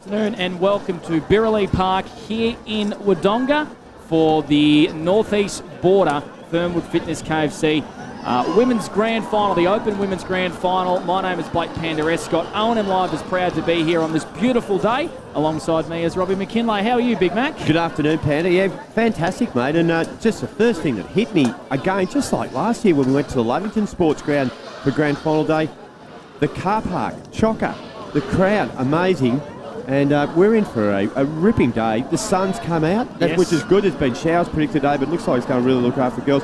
Afternoon and welcome to Birraleigh Park here in Wodonga for the Northeast Border Fernwood Fitness KFC Women's Grand Final, the Open Women's Grand Final. My name is Blake Panda Escott. O&M Live is proud to be here on this beautiful day. Alongside me is Robbie McKinlay. How are you, Big Mac? Good afternoon, Panda. Yeah, fantastic, mate. And just the first thing that hit me, again, just like last year when we went to the Lavington Sports Ground for Grand Final Day, the car park, chocker, the crowd, amazing. And we're in for a ripping day. The sun's come out, yes, which is good. There's been showers predicted today, but it looks like it's going to really look after the girls.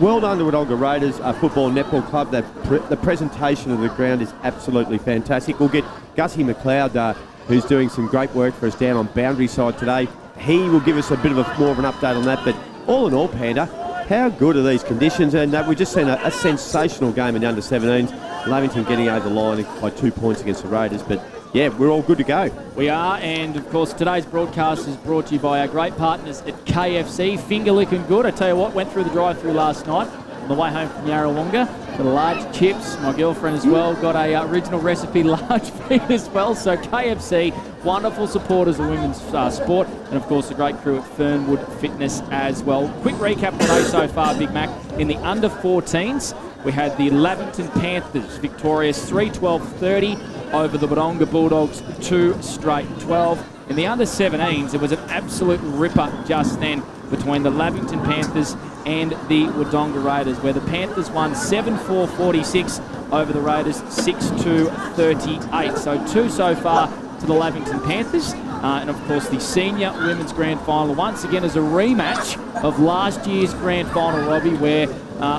Well done to Wodonga Raiders Football and Netball Club. The presentation of the ground is absolutely fantastic. We'll get Gussie McLeod, who's doing some great work for us down on boundary side today. He will give us a bit of more of an update on that. But all in all, Panda, how good are these conditions? And we've just seen a sensational game in the under-17s. Lavington getting over the line by 2 points against the Raiders. But yeah, we're all good to go. We are, and of course today's broadcast is brought to you by our great partners at KFC. Finger licking good. I tell you what, went through the drive-through last night on the way home from Yarrawonga. The large chips. My girlfriend as well got a original recipe large feed as well. So KFC, wonderful supporters of women's sport, and of course the great crew at Fernwood Fitness as well. Quick recap of the day so far, Big Mac. In the under-14s, we had the Lavington Panthers victorious 3-12-30 over the Wodonga Bulldogs 2 straight 12. In the under-17s, it was an absolute ripper just then between the Lavington Panthers and the Wodonga Raiders, where the Panthers won 7-4-46 over the Raiders 6-2-38. So 2 so far to the Lavington Panthers. And of course the Senior Women's Grand Final once again is a rematch of last year's Grand Final, Robbie, where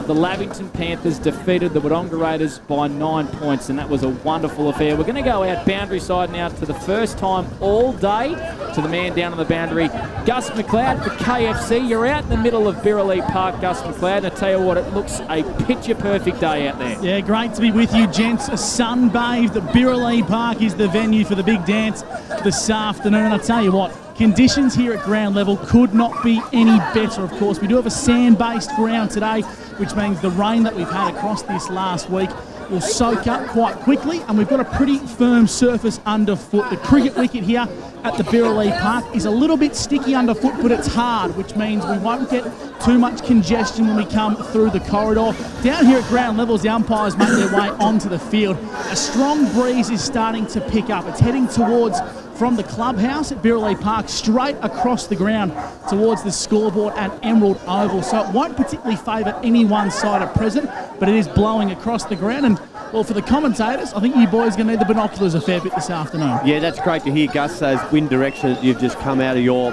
the Lavington Panthers defeated the Wodonga Raiders by 9 points, and that was a wonderful affair. We're going to go out boundary side now to the first time all day to the man down on the boundary, Gus McLeod for KFC. You're out in the middle of Birraleigh Park, Gus McLeod, and I tell you what, it looks a picture-perfect day out there. Yeah, great to be with you, gents. A sun-bathed Birraleigh Park is the venue for the big dance this afternoon, and I tell you what, conditions here at ground level could not be any better, of course. We do have a sand-based ground today, which means the rain that we've had across this last week will soak up quite quickly, and we've got a pretty firm surface underfoot. The cricket wicket here at the Birraleigh Park is a little bit sticky underfoot, but it's hard, which means we won't get too much congestion when we come through the corridor. Down here at ground levels, the umpires make their way onto the field. A strong breeze is starting to pick up. It's heading towards from the clubhouse at Birraleigh Park straight across the ground towards the scoreboard at Emerald Oval. So it won't particularly favour any one side at present, but it is blowing across the ground. And, well, for the commentators, I think you boys are going to need the binoculars a fair bit this afternoon. Yeah, that's great to hear, Gus, those wind directions you've just come out of your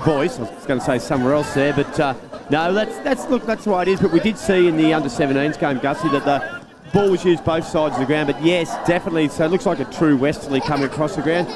voice. I was going to say somewhere else there, but no, that's the way it is. But we did see in the under-17s game, Gussie, that the ball was used both sides of the ground. But yes, definitely, so it looks like a true westerly coming across the ground.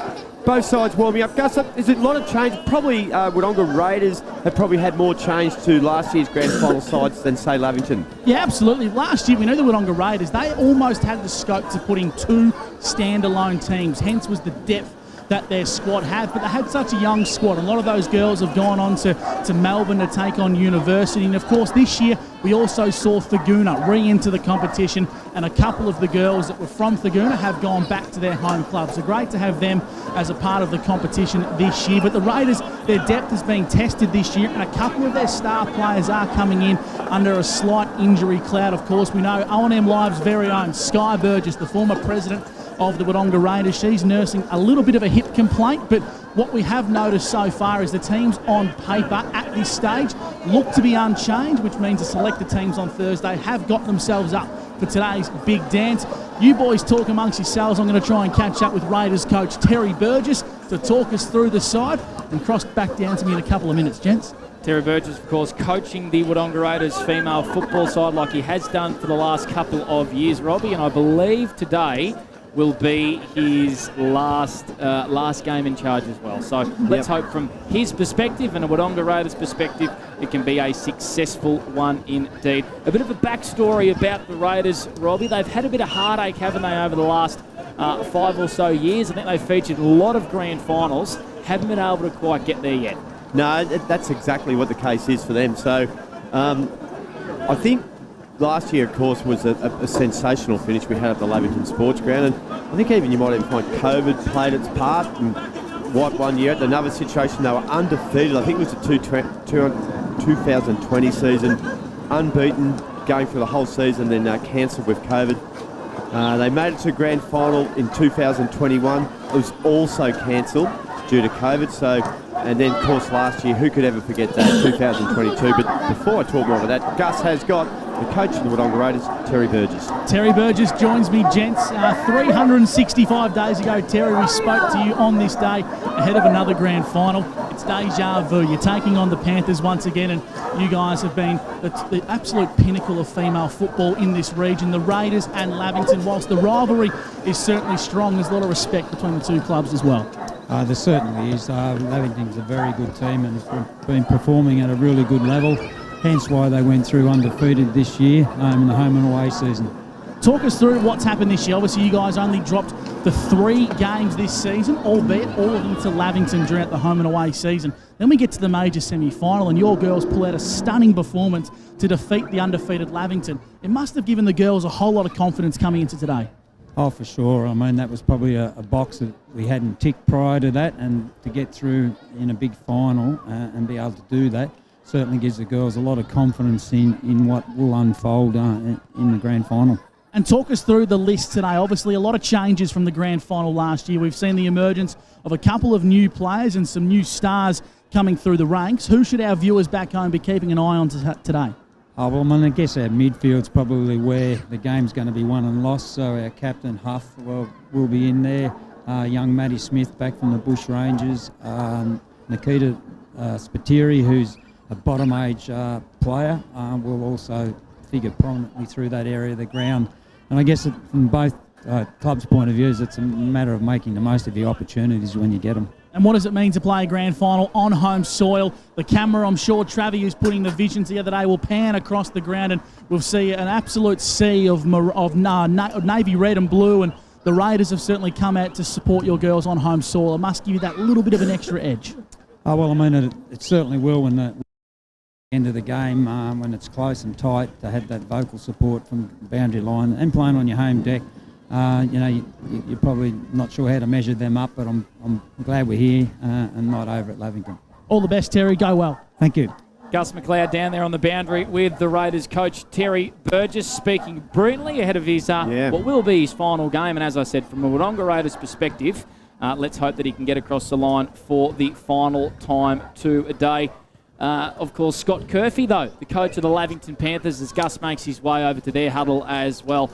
Both sides warming up. Gus, is it a lot of change? Probably Wodonga Raiders have probably had more change to last year's grand final sides than, say, Lavington. Yeah, absolutely. Last year, we know the Wodonga Raiders, they almost had the scope to put in 2 standalone teams, hence was the depth that their squad had, but they had such a young squad. A lot of those girls have gone on to Melbourne to take on university, and of course this year we also saw Thaguna re-enter the competition, and a couple of the girls that were from Thaguna have gone back to their home club. So great to have them as a part of the competition this year. But the Raiders, their depth is being tested this year, and a couple of their star players are coming in under a slight injury cloud. Of course, we know O&M Live's very own Sky Burgess, the former president of the Wodonga Raiders. She's nursing a little bit of a hip complaint, but what we have noticed so far is the teams on paper at this stage look to be unchanged, which means the selected teams on Thursday have got themselves up for today's big dance. You boys talk amongst yourselves. I'm going to try and catch up with Raiders coach Terry Burgess to talk us through the side and cross back down to me in a couple of minutes, gents. Terry Burgess, of course, coaching the Wodonga Raiders female football side like he has done for the last couple of years, Robbie, and I believe today will be his last game in charge as well. So let's hope from his perspective and a Wodonga Raiders perspective, it can be a successful one indeed. A bit of a backstory about the Raiders, Robbie. They've had a bit of heartache, haven't they, over the last 5 or so years. I think they've featured a lot of grand finals, haven't been able to quite get there yet. No, that's exactly what the case is for them. So I think last year, of course, was a sensational finish we had at the Lavington Sports Ground, and I think even you might even find COVID played its part, and White one year. At another situation, they were undefeated. I think it was the 2020 season, unbeaten, going for the whole season, then cancelled with COVID. They made it to grand final in 2021. It was also cancelled due to COVID. And then, of course, last year, who could ever forget that, 2022. But before I talk more about that, Gus has got the coach of the Wodonga Raiders, Terry Burgess. Terry Burgess joins me, gents. 365 days ago, Terry, we spoke to you on this day ahead of another grand final. It's deja vu. You're taking on the Panthers once again, and you guys have been the absolute pinnacle of female football in this region. The Raiders and Lavington, whilst the rivalry is certainly strong, there's a lot of respect between the two clubs as well. There certainly is. Lavington's a very good team and has been performing at a really good level, hence why they went through undefeated this year in the home and away season. Talk us through what's happened this year. Obviously, you guys only dropped the 3 games this season, albeit all of them to Lavington during the home and away season. Then we get to the major semi-final and your girls pull out a stunning performance to defeat the undefeated Lavington. It must have given the girls a whole lot of confidence coming into today. Oh, for sure. I mean, that was probably a box that we hadn't ticked prior to that, and to get through in a big final and be able to do that certainly gives the girls a lot of confidence in what will unfold in the grand final. And talk us through the list today. Obviously, a lot of changes from the grand final last year. We've seen the emergence of a couple of new players and some new stars coming through the ranks. Who should our viewers back home be keeping an eye on today? Oh, well, I guess our midfield's probably where the game's going to be won and lost. So our captain, Huff, will be in there. Young Maddie Smith back from the Bush Rangers. Nikita Spiteri, who's a bottom-age player, will also figure prominently through that area of the ground. And I guess from both clubs' point of view, it's a matter of making the most of your opportunities when you get them. And what does it mean to play a grand final on home soil? The camera, I'm sure Travi, who's putting the visions the other day, will pan across the ground and we'll see an absolute sea of navy red and blue. And the Raiders have certainly come out to support your girls on home soil. It must give you that little bit of an extra edge. Oh, well, it certainly will when the end of the game, when it's close and tight, to have that vocal support from the boundary line and playing on your home deck. You're probably not sure how to measure them up, but I'm glad we're here and not over at Lavington. All the best, Terry. Go well. Thank you. Gus McLeod down there on the boundary with the Raiders coach Terry Burgess, speaking brilliantly ahead of his what will be his final game. And as I said, from a Wodonga Raiders perspective, let's hope that he can get across the line for the final time today. Of course, Scott Curfey, though, the coach of the Lavington Panthers, as Gus makes his way over to their huddle as well.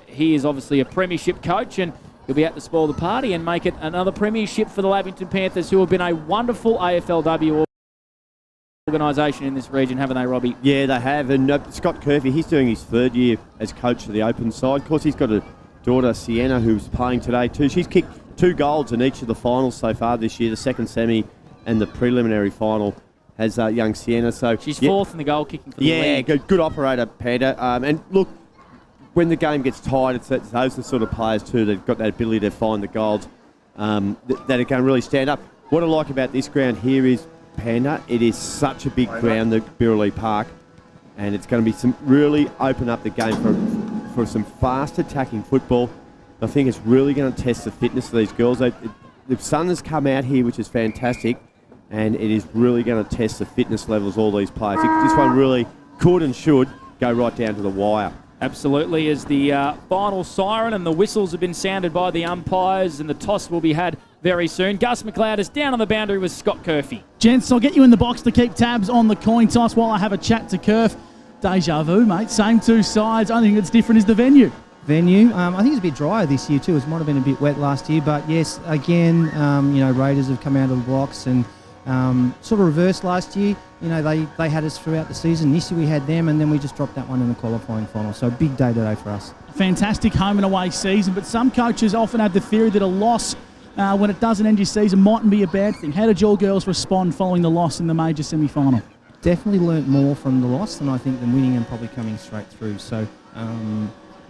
He is obviously a premiership coach, and he'll be out to spoil the party and make it another premiership for the Lavington Panthers, who have been a wonderful AFLW organisation in this region, haven't they, Robbie? Yeah, they have. And Scott Curfey, he's doing his 3rd year as coach of the open side. Of course, he's got a daughter, Sienna, who's playing today too. She's kicked 2 goals in each of the finals so far this year, the second semi and the preliminary final has young Sienna. So she's 4th in the goal kicking for the league. Yeah, good operator, Panda. And look, when the game gets tight, it's those are the sort of players too that have got that ability to find the goals that are going to really stand up. What I like about this ground here is, Panda, it is such a big ground, the Birrelly Park, and it's going to be really open up the game for some fast attacking football. I think it's really going to test the fitness of these girls. The sun has come out here, which is fantastic, and it is really going to test the fitness levels of all these players. This one really could and should go right down to the wire. Absolutely, as the final siren and the whistles have been sounded by the umpires, and the toss will be had very soon. Gus McLeod is down on the boundary with Scott Curfey. Gents, I'll get you in the box to keep tabs on the coin toss while I have a chat to Curf. Deja vu, mate. Same 2 sides. Only thing that's different is the venue. I think it's a bit drier this year too. It might have been a bit wet last year, but yes, again, Raiders have come out of the blocks and sort of reversed last year. They had us throughout the season. This year we had them, and then we just dropped that one in the qualifying final. So a big day today for us. Fantastic home and away season, but some coaches often have the theory that a loss when it doesn't end your season mightn't be a bad thing. How did your girls respond following the loss in the major semi-final? Definitely learnt more from the loss than I think than winning and probably coming straight through. So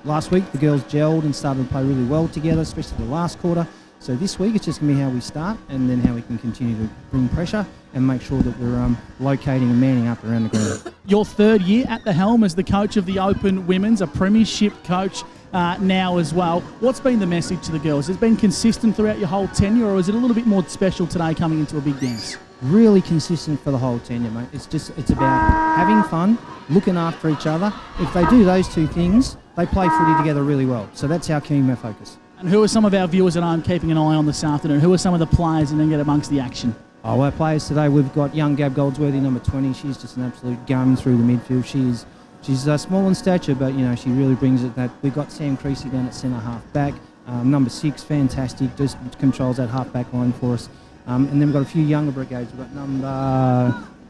last week the girls gelled and started to play really well together, especially the last quarter. So this week it's just going to be how we start and then how we can continue to bring pressure and make sure that we're locating and manning up around the ground. Your 3rd year at the helm as the coach of the Open Women's, a premiership coach. now as well. What's been the message to the girls? Has it been consistent throughout your whole tenure, or is it a little bit more special today coming into a big dance? Really consistent for the whole tenure, mate. It's about having fun, looking after each other. If they do those two things, they play footy together really well. So that's our key focus. And who are some of our viewers at home keeping an eye on this afternoon? Who are some of the players and then get amongst the action? Oh, our players today, we've got young Gab Goldsworthy, number 20. She's just an absolute gun through the midfield. She's small in stature, but she really brings it. That we've got Sam Creasy down at centre half back. Number 6, fantastic, just controls that half back line for us. And then we've got a few younger brigades. We've got number,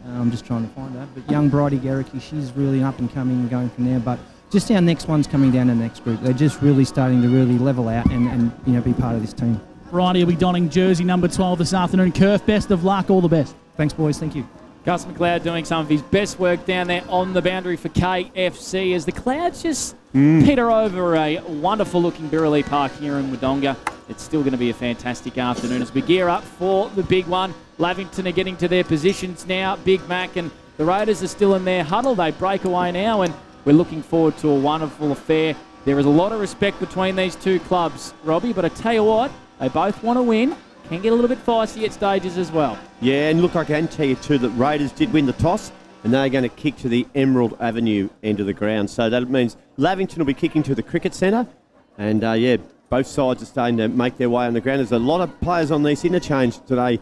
I'm just trying to find her, but young Bridie Garricky, she's really up and coming and going from there. But just our next one's coming down in the next group. They're just really starting to really level out and be part of this team. Bridie will be donning jersey number 12 this afternoon. Kerf, best of luck, all the best. Thanks, boys. Thank you. Gus McLeod doing some of his best work down there on the boundary for KFC as the Clouds just peter over a wonderful-looking Birrelea Park here in Wodonga. It's still going to be a fantastic afternoon as we gear up for the big one. Lavington are getting to their positions now. Big Mac and the Raiders are still in their huddle. They break away now, and we're looking forward to a wonderful affair. There is a lot of respect between these two clubs, Robbie, but I tell you what, they both want to win. Can get a little bit feisty at stages as well. Yeah, and look, I can tell you too that Raiders did win the toss, and they're going to kick to the Emerald Avenue end of the ground. So that means Lavington will be kicking to the cricket centre, and both sides are starting to make their way on the ground. There's a lot of players on this interchange today,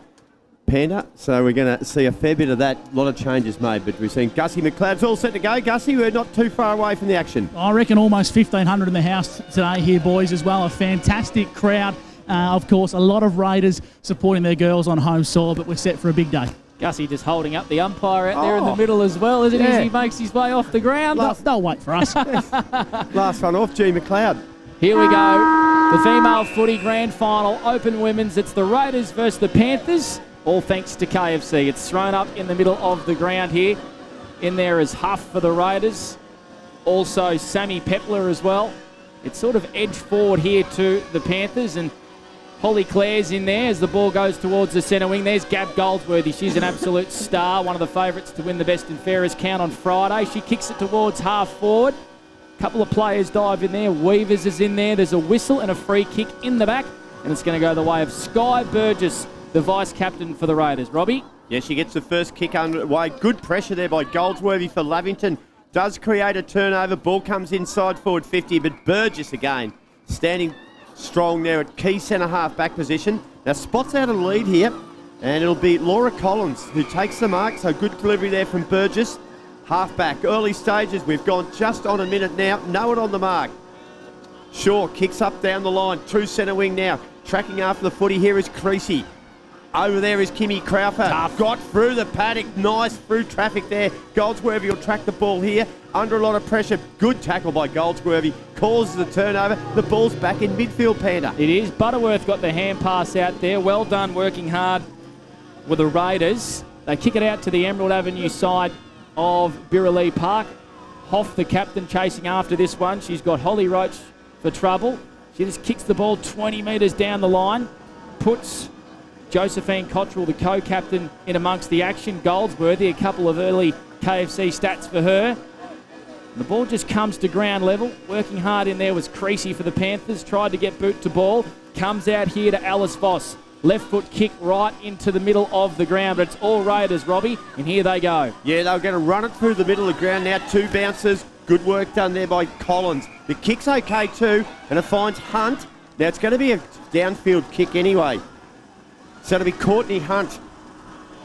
Panda, so we're going to see a fair bit of that. A lot of changes made, but we've seen Gussie McLeod's all set to go. Gussie, we're not too far away from the action. I reckon almost 1,500 in the house today here, boys, as well. A fantastic crowd. Of course, a lot of Raiders supporting their girls on home soil, but we're set for a big day. Gussie just holding up the umpire out there in the middle as well, isn't he, as he makes his way off the ground? They'll wait for us. Last one off, G McLeod. Here we go. The female footy grand final, open women's. It's the Raiders versus the Panthers, all thanks to KFC. It's thrown up in the middle of the ground here. In there is Huff for the Raiders. Also Sammy Pepler as well. It's sort of edged forward here to the Panthers, and Holly Clare's in there as the ball goes towards the centre wing. There's Gab Goldsworthy. She's an absolute star, one of the favourites to win the best and fairest count on Friday. She kicks it towards half forward. A couple of players dive in there. Weavers is in there. There's a whistle and a free kick in the back, and it's going to go the way of Sky Burgess, the vice-captain for the Raiders. Robbie? Yeah, she gets the first kick underway. Good pressure there by Goldsworthy for Lavington. Does create a turnover. Ball comes inside forward 50, but Burgess again standing strong there at key centre half back position. Now spots out a lead here, and it'll be Laura Collins who takes the mark. So good delivery there from Burgess. Half back, early stages. We've gone just on a minute now. No one on the mark. Shaw kicks up down the line. True centre wing now. Tracking after the footy here is Creasy. Over there is Kimmy Crowther. Got through the paddock. Nice through traffic there. Goldsworthy will track the ball here. Under a lot of pressure. Good tackle by Goldsworthy. Causes the turnover. The ball's back in midfield, Panda. It is. Butterworth got the hand pass out there. Well done, working hard with the Raiders. They kick it out to the Emerald Avenue side of Birrelea Park. Hoff, the captain, chasing after this one. She's got Holly Roach for trouble. She just kicks the ball 20 metres down the line. Puts Josephine Cottrell, the co-captain, in amongst the action. Goldsworthy, a couple of early KFC stats for her. The ball just comes to ground level. Working hard in there was Creasy for the Panthers. Tried to get boot to ball. Comes out here to Alice Voss. Left foot kick right into the middle of the ground. But it's all Raiders, Robbie, and here they go. Yeah, they're going to run it through the middle of the ground now. 2 bouncers. Good work done there by Collins. The kick's okay too, and it finds Hunt. Now it's going to be a downfield kick anyway. So it'll be Courtney Hunt.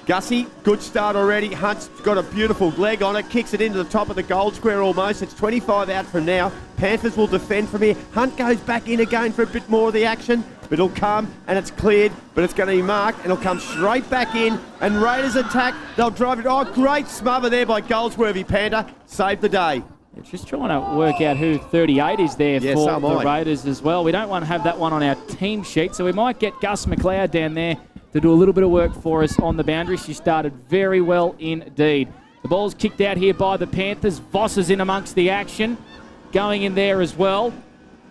Gussie, good start already. Hunt's got a beautiful leg on it. Kicks it into the top of the goal square almost. It's 25 out from now. Panthers will defend from here. Hunt goes back in again for a bit more of the action. But it'll come and it's cleared. But it's going to be marked and it'll come straight back in. And Raiders attack. They'll drive it. Oh, great smother there by Goldsworthy, Panda. Saved the day. It's just trying to work out who 38 is there for the Raiders as well. We don't want to have that one on our team sheet, so we might get Gus McLeod down there to do a little bit of work for us on the boundary. She started very well indeed. The ball's kicked out here by the Panthers. Voss is in amongst the action. Going in there as well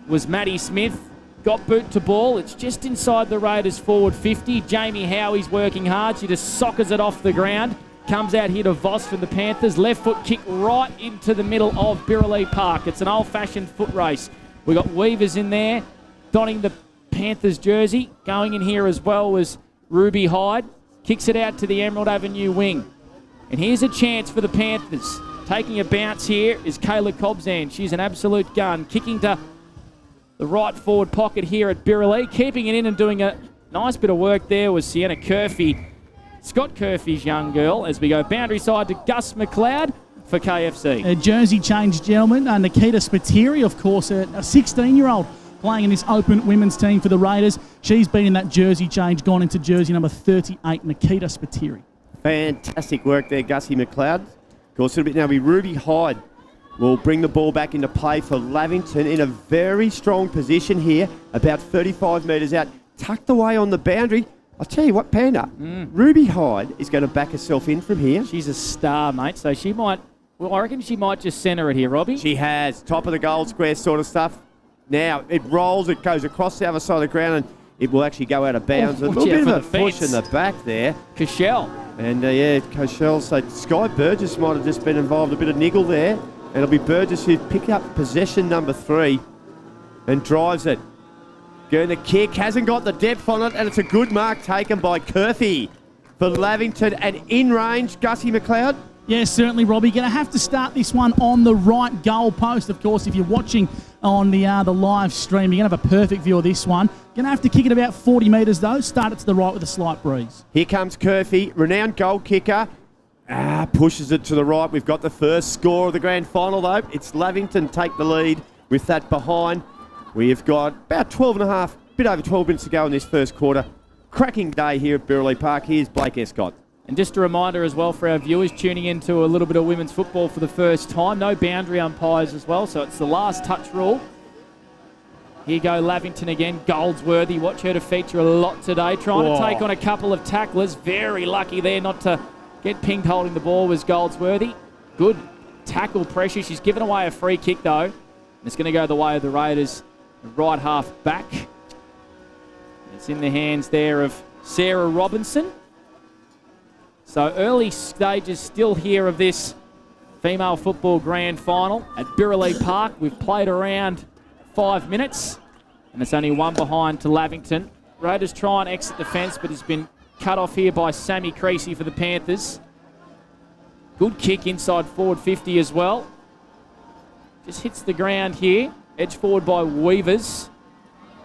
was Maddie Smith. Got boot to ball. It's just inside the Raiders forward 50. Jamie Howie's working hard. She just soccers it off the ground. Comes out here to Voss from the Panthers. Left foot kick right into the middle of Birrelea Park. It's an old-fashioned foot race. We got Weavers in there, donning the Panthers jersey. Going in here as well was Ruby Hyde. Kicks it out to the Emerald Avenue wing. And here's a chance for the Panthers. Taking a bounce here is Kayla Cobzan. She's an absolute gun. Kicking to the right forward pocket here at Birrelea. Keeping it in and doing a nice bit of work there was Sienna Curfey. Scott Curfey's young girl, as we go boundary side to Gus McLeod for KFC. A jersey change, gentlemen. Nikita Spiteri, of course, a 16-year-old playing in this open women's team for the Raiders. She's been in that jersey change, gone into jersey number 38, Nikita Spiteri. Fantastic work there, Gussie McLeod. Of course, it'll now be Ruby Hyde will bring the ball back into play for Lavington in a very strong position here, about 35 metres out, tucked away on the boundary. I'll tell you what, Panda, Ruby Hyde is going to back herself in from here. She's a star, mate, so she might, well, I reckon she might just centre it here, Robbie. She has, top of the goal square sort of stuff. Now, it rolls, it goes across the other side of the ground, and it will actually go out of bounds. A little bit of a push in the back there. Cashel. And yeah, Cashel, so Sky Burgess might have just been involved, a bit of niggle there. And it'll be Burgess who pick up possession number 3 and drives it. Going to kick, hasn't got the depth on it, and it's a good mark taken by Curfey for Lavington. And in range, Gussie McLeod. Yes, certainly, Robbie. Going to have to start this one on the right goal post. Of course, if you're watching on the live stream, you're going to have a perfect view of this one. Going to have to kick it about 40 metres, though. Start it to the right with a slight breeze. Here comes Curfey, renowned goal kicker. Pushes it to the right. We've got the first score of the grand final, though. It's Lavington take the lead with that behind. We have got about 12 and a half, bit over 12 minutes to go in this first quarter. Cracking day here at Birrelea Park. Here's Blake Escott. And just a reminder as well for our viewers tuning into a little bit of women's football for the first time. No boundary umpires as well, so it's the last touch rule. Here go Lavington again. Goldsworthy. Watch her to feature a lot today. Trying to take on a couple of tacklers. Very lucky there not to get pinged holding the ball was Goldsworthy. Good tackle pressure. She's given away a free kick though. And it's going to go the way of the Raiders. Right half back. It's in the hands there of Sarah Robinson. So early stages still here of this female football grand final at Birrelea Park. We've played around 5 minutes and it's only one behind to Lavington. Raiders try and exit the fence, but it's been cut off here by Sammy Creasy for the Panthers. Good kick inside forward 50 as well. Just hits the ground here. Edge forward by Weavers.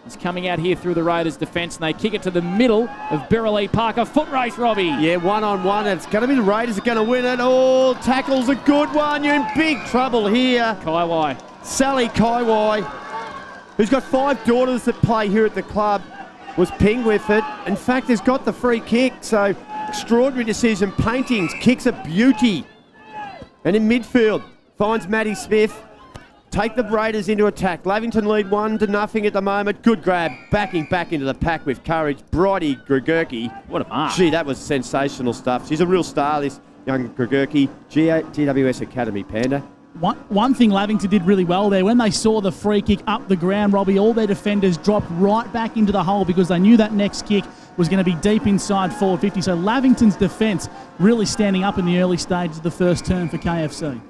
It's coming out here through the Raiders' defence, and they kick it to the middle of Birrelea Park. A foot race, Robbie. Yeah, 1-on-1. It's going to be the Raiders are going to win it. Oh, tackle's a good one. You're in big trouble here. Kaiwai. Sally Kaiwai, who's got 5 daughters that play here at the club, was pinged with it. In fact, has got the free kick, so extraordinary decision. Paintings kicks a beauty. And in midfield, finds Maddie Smith. Take the Raiders into attack. Lavington lead 1-0 at the moment. Good grab. Backing back into the pack with courage. Bridie Gregurki. What a mark. Gee, that was sensational stuff. She's a real star, this young Gregurki. GWS Academy, Panda. One thing Lavington did really well there, when they saw the free kick up the ground, Robbie, all their defenders dropped right back into the hole because they knew that next kick was going to be deep inside forward 50. So Lavington's defence really standing up in the early stages of the first term for KFC.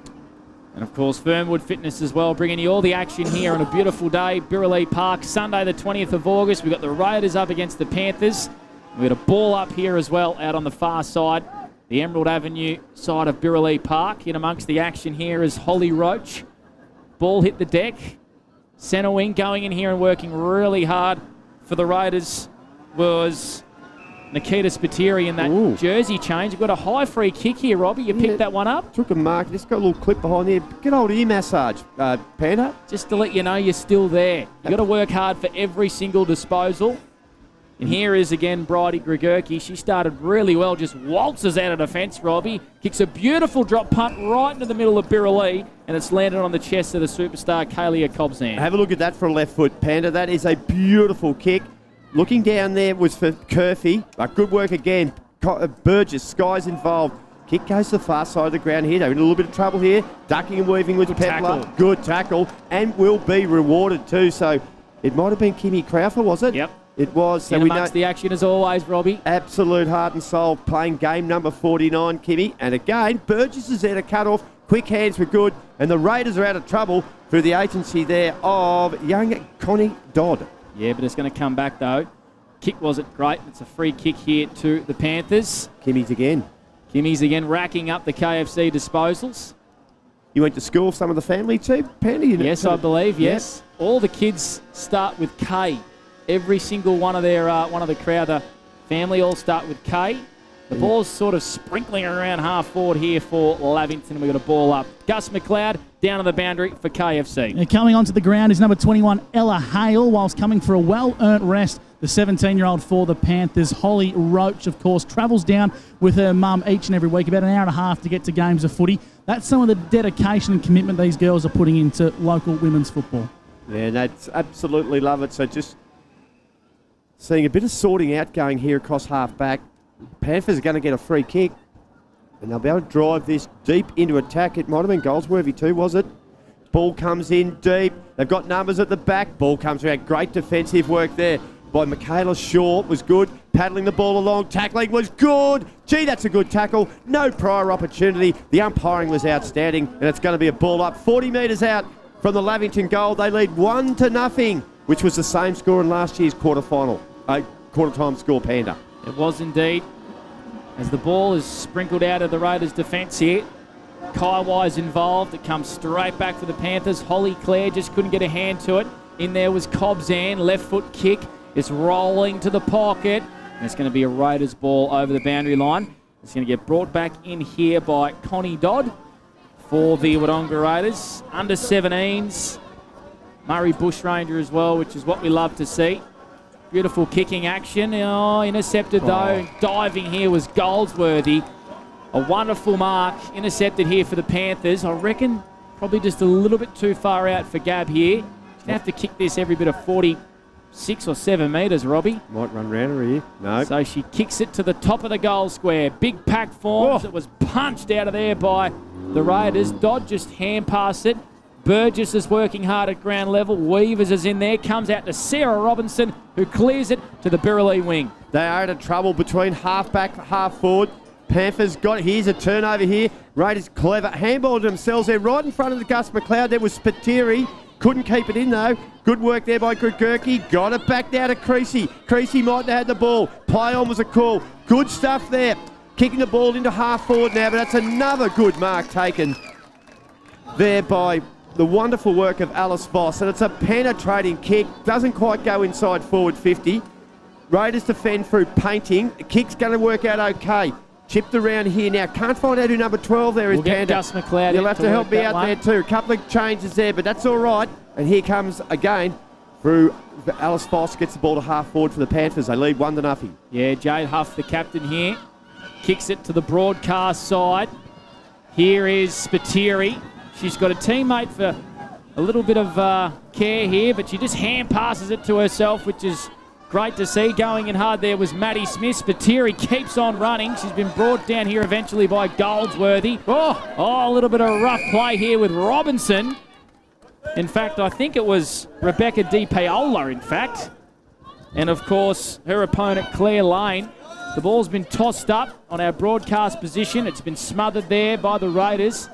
And of course, Fernwood Fitness as well, bringing you all the action here on a beautiful day. Birrelea Park, Sunday the 20th of August. We've got the Raiders up against the Panthers. We've got a ball up here as well out on the far side. The Emerald Avenue side of Birrelea Park. In amongst the action here is Holly Roach. Ball hit the deck. Centre wing going in here and working really hard for the Raiders was Nikita Spiteri in that jersey change. You've got a high free kick here, Robbie. You picked that one up. Took a mark. Just got a little clip behind there. Good old ear massage, Panda. Just to let you know you're still there. You've got to work hard for every single disposal. And here is again Bridie Gregurki. She started really well, just waltzes out of defence, Robbie. Kicks a beautiful drop punt right into the middle of Birrelea, and it's landed on the chest of the superstar Kaylia Cobzan. Have a look at that for a left foot, Panda. That is a beautiful kick. Looking down there was for Curfey. Good work again. Burgess, Sky's involved. Kick goes to the far side of the ground here. They're in a little bit of trouble here. Ducking and weaving with Petler. Good tackle. And will be rewarded too. So it might have been Kimmy Crowther, was it? Yep. It was. So in amongst the action as always, Robbie. Absolute heart and soul playing game number 49, Kimmy. And again, Burgess is there to cut off. Quick hands were good, and the Raiders are out of trouble through the agency there of young Connie Dodd. Yeah, but it's going to come back, though. Kick wasn't great. It's a free kick here to the Panthers. Kimmy's again racking up the KFC disposals. You went to school with some of the family too, Pandy? Yes, I believe, yes. All the kids start with K. Every single one of the Crowther family all start with K. The ball's sort of sprinkling around half forward here for Lavington. We've got a ball up. Gus McLeod down to the boundary for KFC. And coming onto the ground is number 21, Ella Hale, whilst coming for a well-earned rest. The 17-year-old for the Panthers, Holly Roach, of course, travels down with her mum each and every week, about an hour and a half to get to games of footy. That's some of the dedication and commitment these girls are putting into local women's football. Yeah, that's absolutely love it. So just seeing a bit of sorting out going here across half-back. Panthers are going to get a free kick, and they'll be able to drive this deep into attack. It might have been Goldsworthy too, was it? Ball comes in deep. They've got numbers at the back. Ball comes around. Great defensive work there by Michaela Shaw. Was good. Paddling the ball along. Tackling was good. Gee, that's a good tackle. No prior opportunity. The umpiring was outstanding, and it's going to be a ball up 40 metres out from the Lavington goal. They lead 1-0, which was the same score in last year's quarter-time score, Panda. It was indeed. As the ball is sprinkled out of the Raiders' defence here. Kaiwai's involved. It comes straight back for the Panthers. Holly Clare just couldn't get a hand to it. In there was Cobbzan. Left foot kick. It's rolling to the pocket. And it's going to be a Raiders ball over the boundary line. It's going to get brought back in here by Connie Dodd for the Wodonga Raiders. Under 17s. Murray Bushranger as well, which is what we love to see. Beautiful kicking action. Oh, intercepted though. Diving here was Goldsworthy. A wonderful mark. Intercepted here for the Panthers. I reckon probably just a little bit too far out for Gab here. She's going to have to kick this every bit of 46 or 7 metres, Robbie. Might run round her here. No. So she kicks it to the top of the goal square. Big pack forms. It was punched out of there by the Raiders. Dodd just hand passed it. Burgess is working hard at ground level. Weavers is in there. Comes out to Sarah Robinson, who clears it to the Birrelly wing. They are out of trouble between half-back, half-forward. Panthers got it. Here's a turnover here. Raiders clever. Handballed themselves there right in front of the Gus McLeod. There was Spiteri. Couldn't keep it in though. Good work there by Gregurki. Got it back now to Creasy. Creasy might have had the ball. Play on was a call. Good stuff there. Kicking the ball into half-forward now, but that's another good mark taken there by the wonderful work of Alice Voss, and it's a penetrating kick. Doesn't quite go inside forward 50. Raiders defend through painting. The kick's going to work out okay. Chipped around here now. Can't find out who number 12 there is, we'll get Panda. Gus McLeod. You'll have to help me out there too. A couple of changes there, but that's all right. And here comes again through Alice Voss. Gets the ball to half forward for the Panthers. They lead 1-0. Yeah, Jade Huff, the captain here, kicks it to the broadcast side. Here is Spiteri. She's got a teammate for a little bit of care here, but she just hand passes it to herself, which is great to see. Going in hard there was Maddie Smith. Spiteri keeps on running. She's been brought down here eventually by Goldsworthy. Oh, a little bit of rough play here with Robinson. In fact, I think it was Rebecca Di Paola, in fact. And, of course, her opponent, Claire Lane. The ball's been tossed up on our broadcast position. It's been smothered there by the Raiders.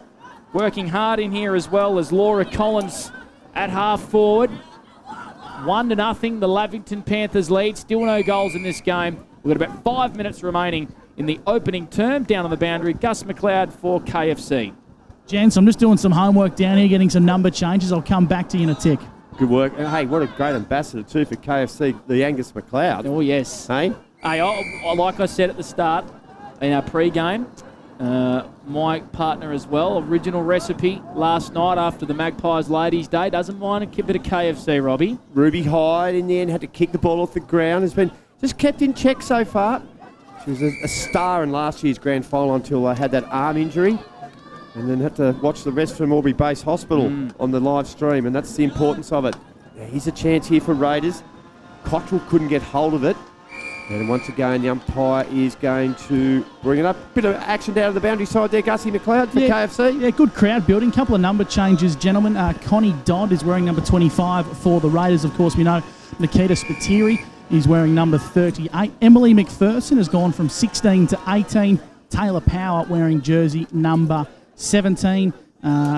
Working hard in here as well as Laura Collins at half forward. 1-0, the Lavington Panthers lead. Still no goals in this game. We've got about 5 minutes remaining in the opening term. Down on the boundary, Gus McLeod for KFC. Gents, I'm just doing some homework down here, getting some number changes. I'll come back to you in a tick. Good work. Hey, what a great ambassador too for KFC, the Angus McLeod. Oh, yes. Hey, like I said at the start in our pre-game, my partner as well, original recipe last night after the Magpies Ladies' Day. Doesn't mind a bit of KFC, Robbie. Ruby Hyde in the end had to kick the ball off the ground. Has been just kept in check so far. She was a star in last year's grand final until I had that arm injury. And then had to watch the rest from Albury Base Hospital on the live stream, and that's the importance of it. Now, here's a chance here for Raiders. Cottrell couldn't get hold of it. And once again, the umpire is going to bring it up. Bit of action down to the boundary side there, Gussie McLeod for KFC. Yeah, good crowd building. Couple of number changes, gentlemen. Connie Dodd is wearing number 25 for the Raiders. Of course, we know Nikita Spiteri is wearing number 38. Emily McPherson has gone from 16 to 18. Taylor Power wearing jersey number 17.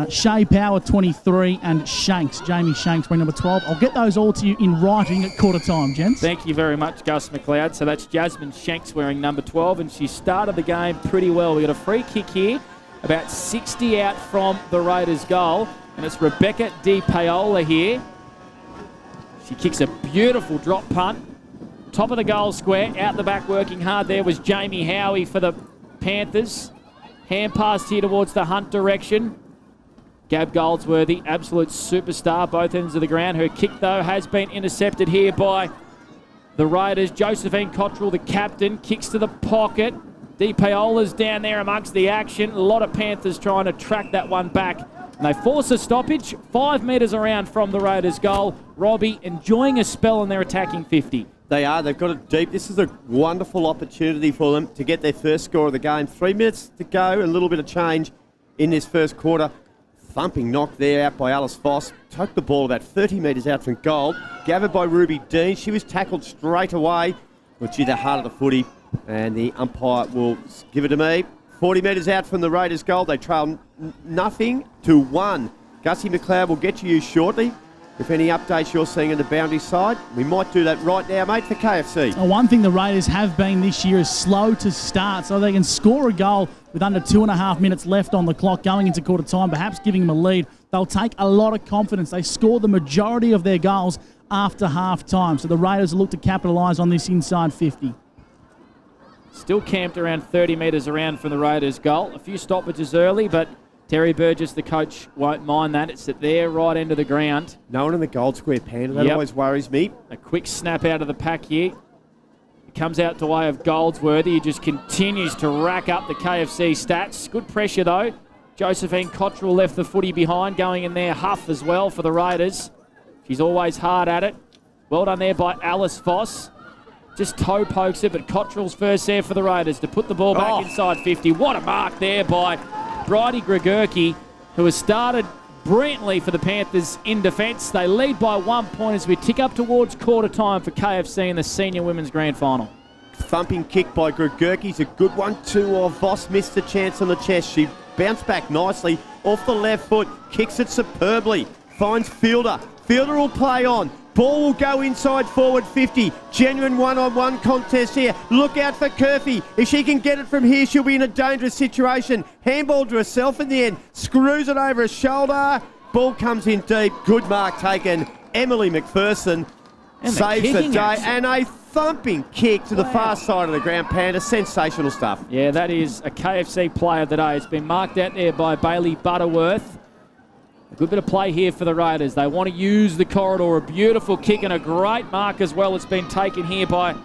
Shea Power, 23, and Shanks, Jamie Shanks, wearing number 12. I'll get those all to you in writing at quarter time, gents. Thank you very much, Gus McLeod. So that's Jasmine Shanks wearing number 12, and she started the game pretty well. We got a free kick here, about 60 out from the Raiders' goal, and it's Rebecca Di Paola here. She kicks a beautiful drop punt. Top of the goal square, out the back working hard there was Jamie Howie for the Panthers. Hand pass here towards the Hunt direction. Gab Goldsworthy, absolute superstar, both ends of the ground. Her kick, though, has been intercepted here by the Raiders. Josephine Cottrell, the captain, kicks to the pocket. Di Paola's down there amongst the action. A lot of Panthers trying to track that one back. And they force a stoppage 5 metres around from the Raiders' goal. Robbie enjoying a spell in their attacking 50. They are. They've got it deep. This is a wonderful opportunity for them to get their first score of the game. 3 minutes to go, a little bit of change in this first quarter. Thumping knock there out by Alice Voss. Took the ball about 30 metres out from goal. Gathered by Ruby Dean. She was tackled straight away. Well, gee, they're hard at the footy. And the umpire will give it to me. 40 metres out from the Raiders' goal. They trail 0-1. Gussie McLeod will get to you shortly. If any updates you're seeing on the boundary side, we might do that right now, mate, for KFC. One thing the Raiders have been this year is slow to start, so they can score a goal with under 2.5 minutes left on the clock going into quarter time, perhaps giving them a lead. They'll take a lot of confidence. They score the majority of their goals after half time, so the Raiders will look to capitalise on this inside 50. Still camped around 30 metres around from the Raiders' goal. A few stoppages early, but Terry Burgess, the coach, won't mind that. It's at their right end of the ground. No one in the gold square, Panda. That always worries me. A quick snap out of the pack here. It comes out to way of Goldsworthy. He just continues to rack up the KFC stats. Good pressure, though. Josephine Cottrell left the footy behind, going in there. Huff as well for the Raiders. She's always hard at it. Well done there by Alice Voss. Just toe pokes it, but Cottrell's first there for the Raiders to put the ball back inside 50. What a mark there by Bridie Gregurki, who has started brilliantly for the Panthers in defence. They lead by 1 point as we tick up towards quarter time for KFC in the Senior Women's Grand Final. Thumping kick by Gregurki's a good one too. Voss missed the chance on the chest. She bounced back nicely off the left foot, kicks it superbly, finds Fielder. Fielder will play on. Ball will go inside forward 50. Genuine one-on-one contest here. Look out for Curfey. If she can get it from here, she'll be in a dangerous situation. Handball to herself in the end. Screws it over her shoulder. Ball comes in deep. Good mark taken. Emily McPherson saves the day. And a thumping kick to the far side of the ground, Panda. Sensational stuff. Yeah, that is a KFC player of the day. It's been marked out there by Bailey Butterworth. A good bit of play here for the Raiders. They want to use the corridor. A beautiful kick and a great mark as well. It's been taken here by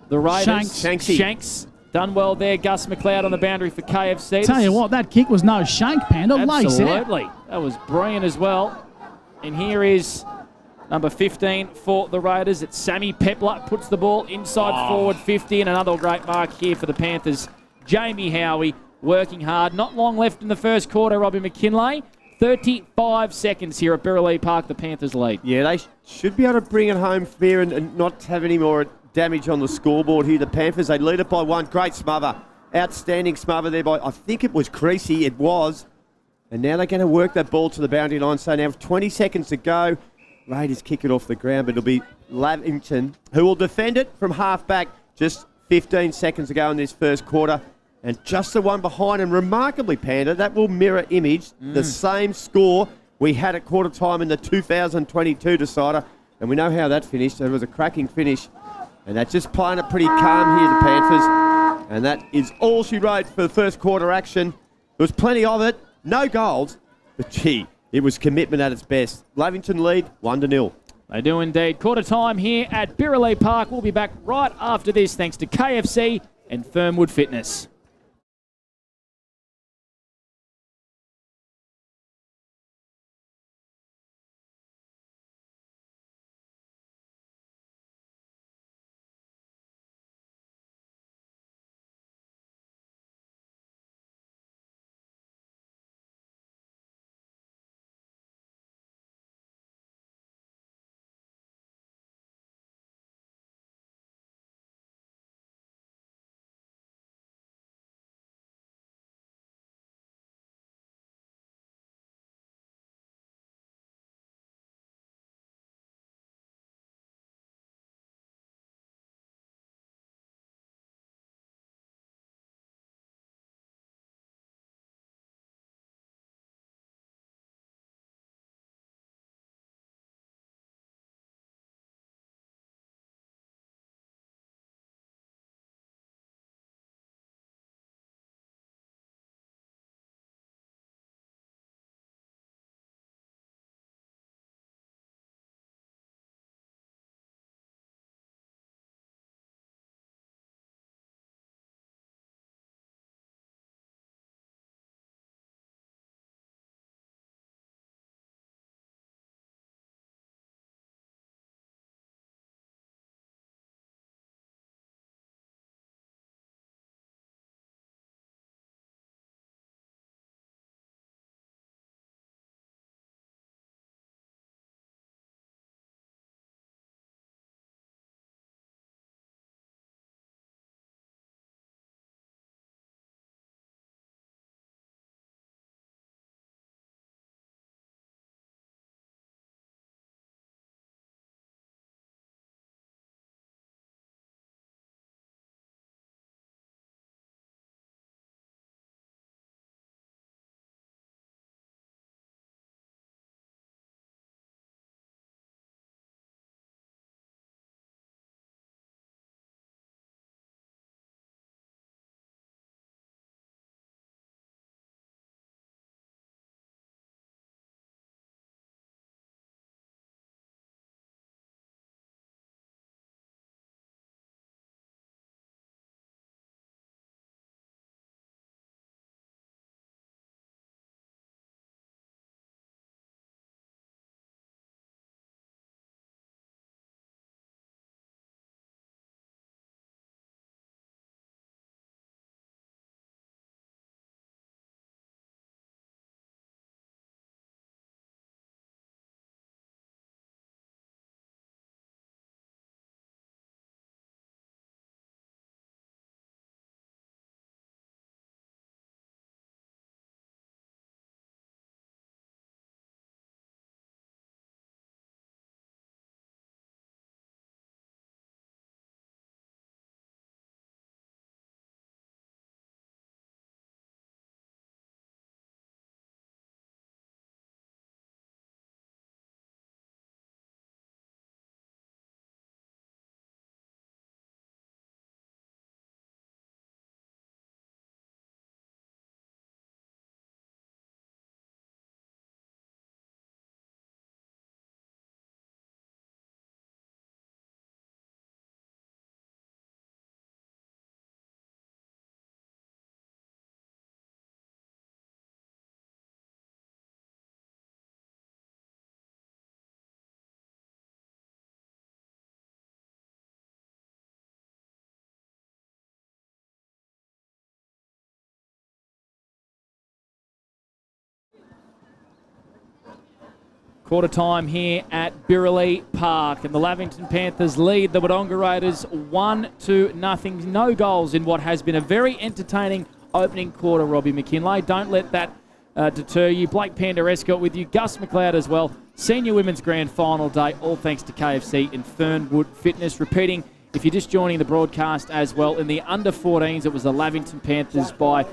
the Raiders. Shanks. Done well there. Gus McLeod on the boundary for KFC. Tell you what, that kick was no shank, Panda. Absolutely. That was brilliant as well. And here is number 15 for the Raiders. It's Sammy Pepler. Puts the ball inside forward 50. And another great mark here for the Panthers. Jamie Howie working hard. Not long left in the first quarter, Robbie McKinlay. 35 seconds here at Birrelea Park, the Panthers lead. Yeah, they should be able to bring it home here and not have any more damage on the scoreboard here. The Panthers, they lead it by 1. Great smother. Outstanding smother there by, I think it was Creasy. It was. And now they're going to work that ball to the boundary line. So now 20 seconds to go. Raiders kick it off the ground, but it'll be Lavington who will defend it from half back. Just 15 seconds to go in this first quarter. And just the one behind, and remarkably, Panda, that will mirror image the same score we had at quarter time in the 2022 decider. And we know how that finished. It was a cracking finish. And that's just playing it pretty calm here, the Panthers. And that is all she wrote for the first quarter action. There was plenty of it. No goals. But, gee, it was commitment at its best. Lavington lead 1-0. They do indeed. Quarter time here at Birrelea Park. We'll be back right after this thanks to KFC and Fernwood Fitness. Quarter time here at Birrelly Park, and the Lavington Panthers lead the Wodonga Raiders 1-0. No goals in what has been a very entertaining opening quarter, Robbie McKinlay. Don't let that deter you. Blake Panderescott with you, Gus McLeod as well. Senior Women's Grand Final day, all thanks to KFC and Fernwood Fitness. Repeating, if you're just joining the broadcast as well, in the under-14s, it was the Lavington Panthers by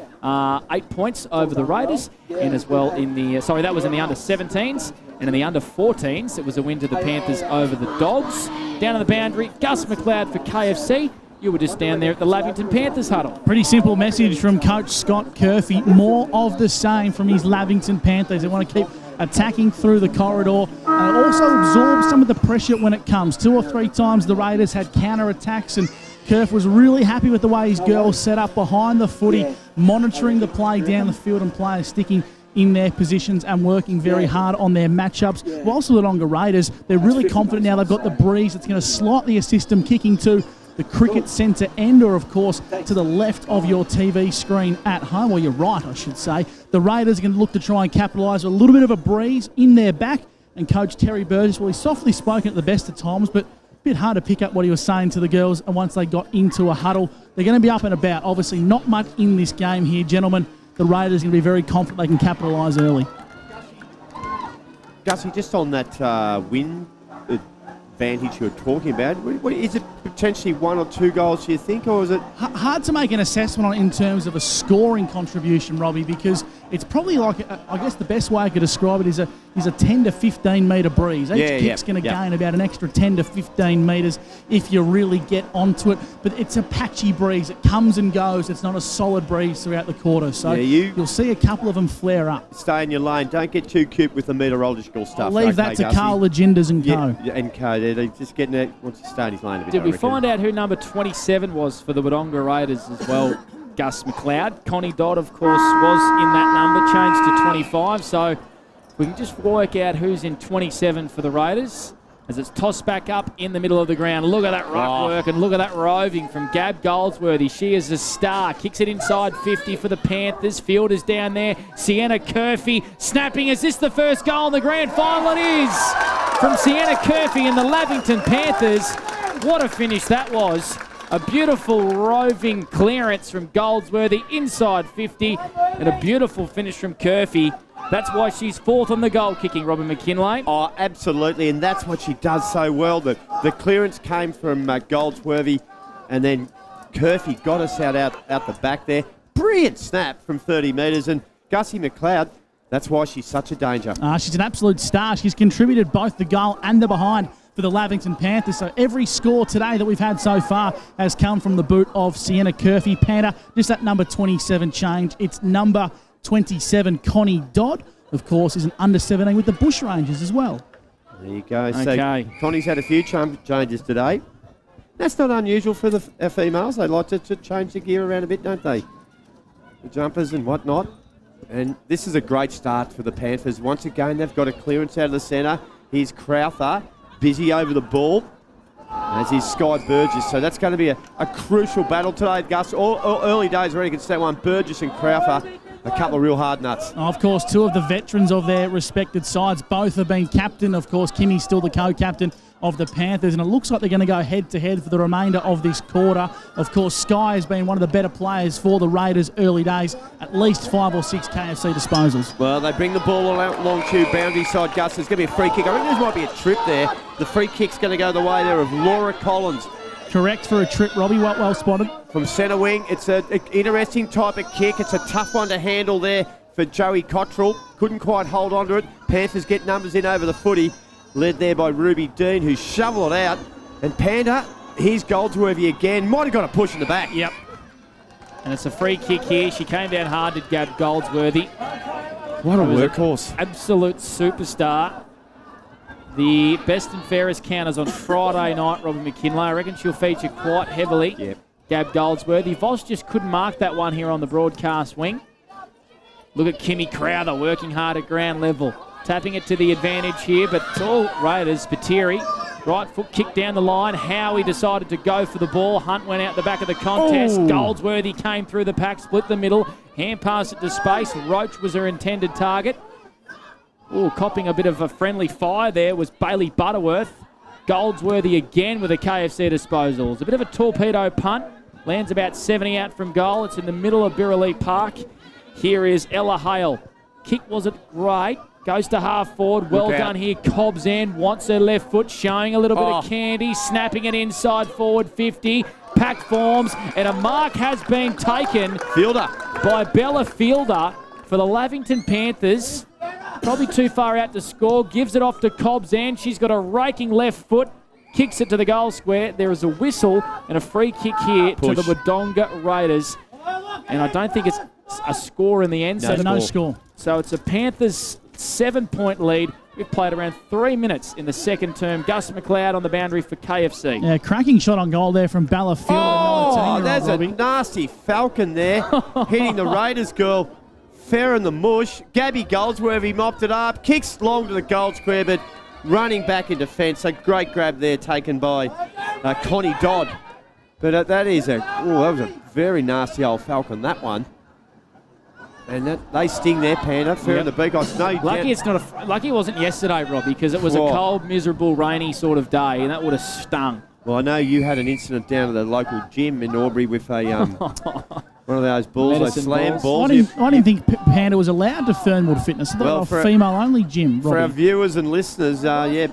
8 points over the Raiders, and as well in the, that was in the under-17s, and in the under-14s, it was a win to the Panthers over the Dogs. Down on the boundary, Gus McLeod for KFC. You were just down there at the Lavington Panthers huddle. Pretty simple message from Coach Scott Curfey. More of the same from his Lavington Panthers. They want to keep attacking through the corridor and also absorb some of the pressure when it comes. 2 or 3 times the Raiders had counter-attacks, and Curf was really happy with the way his girls set up behind the footy, monitoring the play down the field and players sticking in their positions and working very hard on their matchups. Whilst the Wodonga Raiders, they're really confident now. They've got the breeze that's going to slightly assist them kicking to the cricket centre end, or of course to the left of your TV screen at home, or your right I should say. The Raiders are going to look to try and capitalise a little bit of a breeze in their back, and Coach Terry Burgess, well, he's softly spoken at the best of times, but a bit hard to pick up what he was saying to the girls. And once they got into a huddle, they're going to be up and about. Obviously not much in this game here, gentlemen. The Raiders are going to be very confident they can capitalise early. Gussie, just on that win advantage you're talking about, is it potentially 1 or 2 goals, do you think, or is it? Hard to make an assessment on in terms of a scoring contribution, Robbie, because it's probably like, I guess the best way I could describe it is a 10 to 15 metre breeze. Each kick's going to gain about an extra 10 to 15 metres if you really get onto it. But it's a patchy breeze. It comes and goes. It's not a solid breeze throughout the quarter. So you'll see a couple of them flare up. Stay in your lane. Don't get too cute with the meteorological stuff. I'll leave that to Carl Legendas and Co. And Co. They're just getting it. Wants to stay in his lane a bit. Did we find out who number 27 was for the Wodonga Raiders as well? Gus McLeod. Connie Dodd, of course, was in that number, changed to 25. So we can just work out who's in 27 for the Raiders as it's tossed back up in the middle of the ground. Look at that ruck work, and look at that roving from Gab Goldsworthy. She is a star. Kicks it inside 50 for the Panthers. Field is down there. Sienna Curfey snapping. Is this the first goal in the grand final? It is from Sienna Curfey and the Lavington Panthers. What a finish that was. A beautiful roving clearance from Goldsworthy inside 50, and a beautiful finish from Curfey. That's why she's 4th on the goal kicking, Robin McKinlay. Oh, absolutely, and that's what she does so well. The clearance came from Goldsworthy, and then Curfey got us out the back there. Brilliant snap from 30 metres, and Gussie McLeod, that's why she's such a danger. She's an absolute star. She's contributed both the goal and the behind for the Lavington Panthers. So every score today that we've had so far has come from the boot of Sienna Curfey. Panther, just that number 27 change. It's number 27, Connie Dodd, of course, is an under-17 with the Bush Rangers as well. There you go. Okay. So Connie's had a few changes today. That's not unusual for the females. They like to change the gear around a bit, don't they? The jumpers and whatnot. And this is a great start for the Panthers. Once again, they've got a clearance out of the centre. Here's Crowther, busy over the ball, as is Sky Burgess. So that's going to be a crucial battle today, Gus. All early days already can stay one. Burgess and Crowther, a couple of real hard nuts. Of course, 2 of the veterans of their respected sides. Both have been captain. Of course, Kimmy's still the co-captain of the Panthers, and it looks like they're going to go head-to-head for the remainder of this quarter. Of course, Sky has been one of the better players for the Raiders early days, at least 5 or 6 KFC disposals. Well, they bring the ball along to boundary side, Gus. There's going to be a free kick. I think there might be a trip there. The free kick's going to go the way there of Laura Collins. Correct for a trip, Robbie. Well spotted. From centre wing, it's an interesting type of kick. It's a tough one to handle there for Joey Cottrell. Couldn't quite hold on to it. Panthers get numbers in over the footy, led there by Ruby Dean, who shoveled it out. And Panda, here's Goldsworthy again. Might have got a push in the back. Yep. And it's a free kick here. She came down hard to Gab Goldsworthy. What a workhorse. Absolute superstar. The best and fairest counters on Friday night, Robin McKinlay. I reckon she'll feature quite heavily. Yep. Gab Goldsworthy. Voss just couldn't mark that one here on the broadcast wing. Look at Kimmy Crowther working hard at ground level. Tapping it to the advantage here, but it's all Raiders. Patiri, right foot kick down the line. Howie decided to go for the ball. Hunt went out the back of the contest. Goldsworthy came through the pack, split the middle. Hand pass it to space. Roach was her intended target. Oh, copping a bit of a friendly fire there was Bailey Butterworth. Goldsworthy again with a KFC disposal. It's a bit of a torpedo punt. Lands about 70 out from goal. It's in the middle of Birraleigh Park. Here is Ella Hale. Kick wasn't great. Goes to half forward. Well done here. Cobb's end. Wants her left foot. Showing a little bit of candy. Snapping it inside forward 50. Pack forms. And a mark has been taken. Fielder. By Bella Fielder for the Lavington Panthers. Probably too far out to score. Gives it off to Cobb's end. She's got a raking left foot. Kicks it to the goal square. There is a whistle and a free kick here to the Wodonga Raiders. And I don't think it's a score in the end. No score. So it's a Panthers 7-point lead. We've played around 3 minutes in the second term. Gus McLeod on the boundary for KFC. Yeah, cracking shot on goal there from Bella Fielder. Oh, there's a nasty falcon there. Hitting the Raiders girl fair in the mush. Gabby Goldsworthy mopped it up. Kicks long to the goal square, but running back in defence. A great grab there taken by Connie Dodd. But that was a very nasty old falcon, that one. And they sting their Panda, fair in the beak. Lucky it wasn't yesterday, Robbie, because it was a cold, miserable, rainy sort of day, and that would have stung. Well, I know you had an incident down at the local gym in Albury with a one of those balls, those slam balls. I didn't think Panda was allowed to Fernwood Fitness. It's a female-only gym, Robbie. For our viewers and listeners,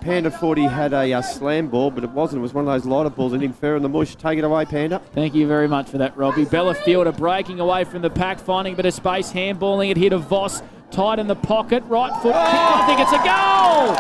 Panda 40 had a slam ball, but it wasn't. It was one of those lighter balls and him fair in the mush. Take it away, Panda. Thank you very much for that, Robbie. Bella Fielder breaking away from the pack, finding a bit of space, handballing it here to Voss. Tight in the pocket, right foot kick. I think it's a goal!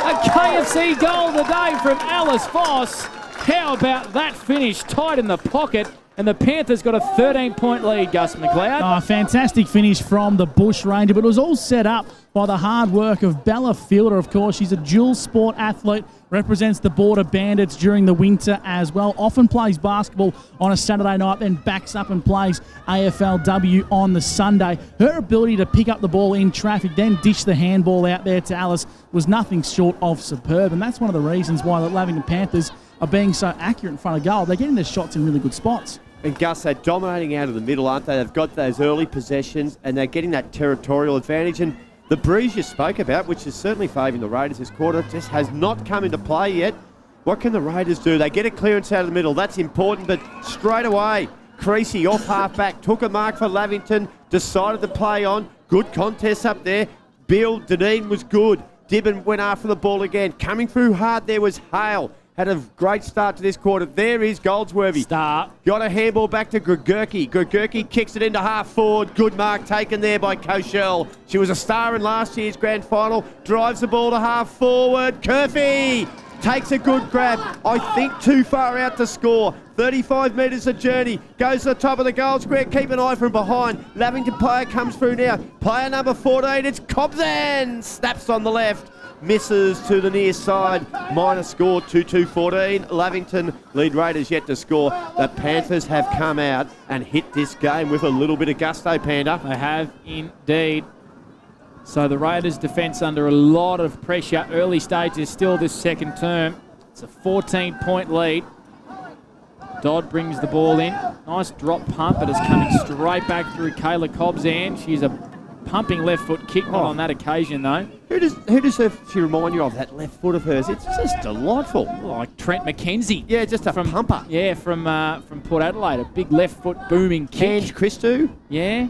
A KFC goal today from Alice Voss. How about that finish? Tight in the pocket. And the Panthers got a 13-point lead, Gus McLeod. Oh, fantastic finish from the Bush Ranger, but it was all set up by the hard work of Bella Fielder, of course. She's a dual sport athlete, represents the Border Bandits during the winter as well. Often plays basketball on a Saturday night, then backs up and plays AFLW on the Sunday. Her ability to pick up the ball in traffic, then dish the handball out there to Alice was nothing short of superb. And that's one of the reasons why the Lavington Panthers are being so accurate in front of goal. They're getting their shots in really good spots. And Gus, they're dominating out of the middle, aren't they? They've got those early possessions and they're getting that territorial advantage. And the breeze you spoke about, which is certainly favouring the Raiders this quarter, just has not come into play yet. What can the Raiders do? They get a clearance out of the middle. That's important, but straight away, Creasy off half-back, took a mark for Lavington, decided to play on. Good contest up there. Bill Deneen was good. Dibben went after the ball again. Coming through hard there was Hale. Had a great start to this quarter. There is Goldsworthy. Start. Got a handball back to Gregurki. Gregurki kicks it into half forward. Good mark taken there by Koshel. She was a star in last year's grand final. Drives the ball to half forward. Curfey takes a good grab. I think too far out to score. 35 metres a journey. Goes to the top of the goal square. Keep an eye from behind. Lavington player comes through now. Player number 14. It's Cobzan. Snaps on the left. Misses to the near side. Minor score 2-2-14. Lavington lead Raiders yet to score. The Panthers have come out and hit this game with a little bit of gusto, Panda. They have indeed. So the Raiders' defence under a lot of pressure. Early stages still this second term. It's a 14-point lead. Dodd brings the ball in. Nice drop pump, but it's coming straight back through Kayla Cobzan. She's a pumping left foot kick, not on that occasion though. Who does she remind you of, that left foot of hers? It's just delightful. Like Trent McKenzie. Yeah, just a pumper. Yeah, from Port Adelaide. A big left foot booming kick. Ange Christou? Yeah.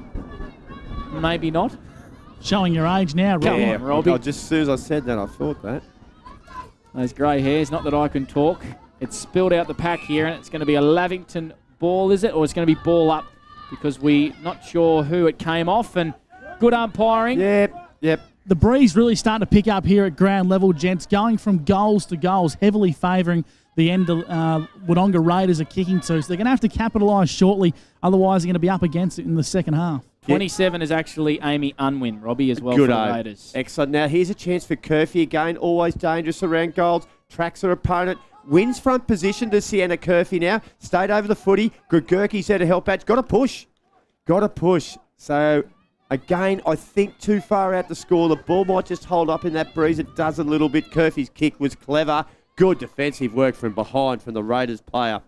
Maybe not. Showing your age now, Robbie. Come on, Robbie. Just as soon as I said that, I thought that. Those grey hairs, not that I can talk. It's spilled out the pack here, and it's going to be a Lavington ball, is it? Or it's going to be ball up, because we're not sure who it came off. And good umpiring. Yep. The breeze really starting to pick up here at ground level, gents. Going from goals to goals, heavily favouring the end of Wodonga Raiders are kicking to. So they're going to have to capitalise shortly. Otherwise, they're going to be up against it in the second half. 27 is actually Amy Unwin, Robbie, as well for the Raiders. Excellent. Now, here's a chance for Curfey again. Always dangerous around goals. Tracks her opponent. Wins front position to Sienna Curfey now. Stayed over the footy. Gregurki's there to help out. Got to push. So, again, I think too far out to score. The ball might just hold up in that breeze. It does a little bit. Curfey's kick was clever. Good defensive work from behind from the Raiders player,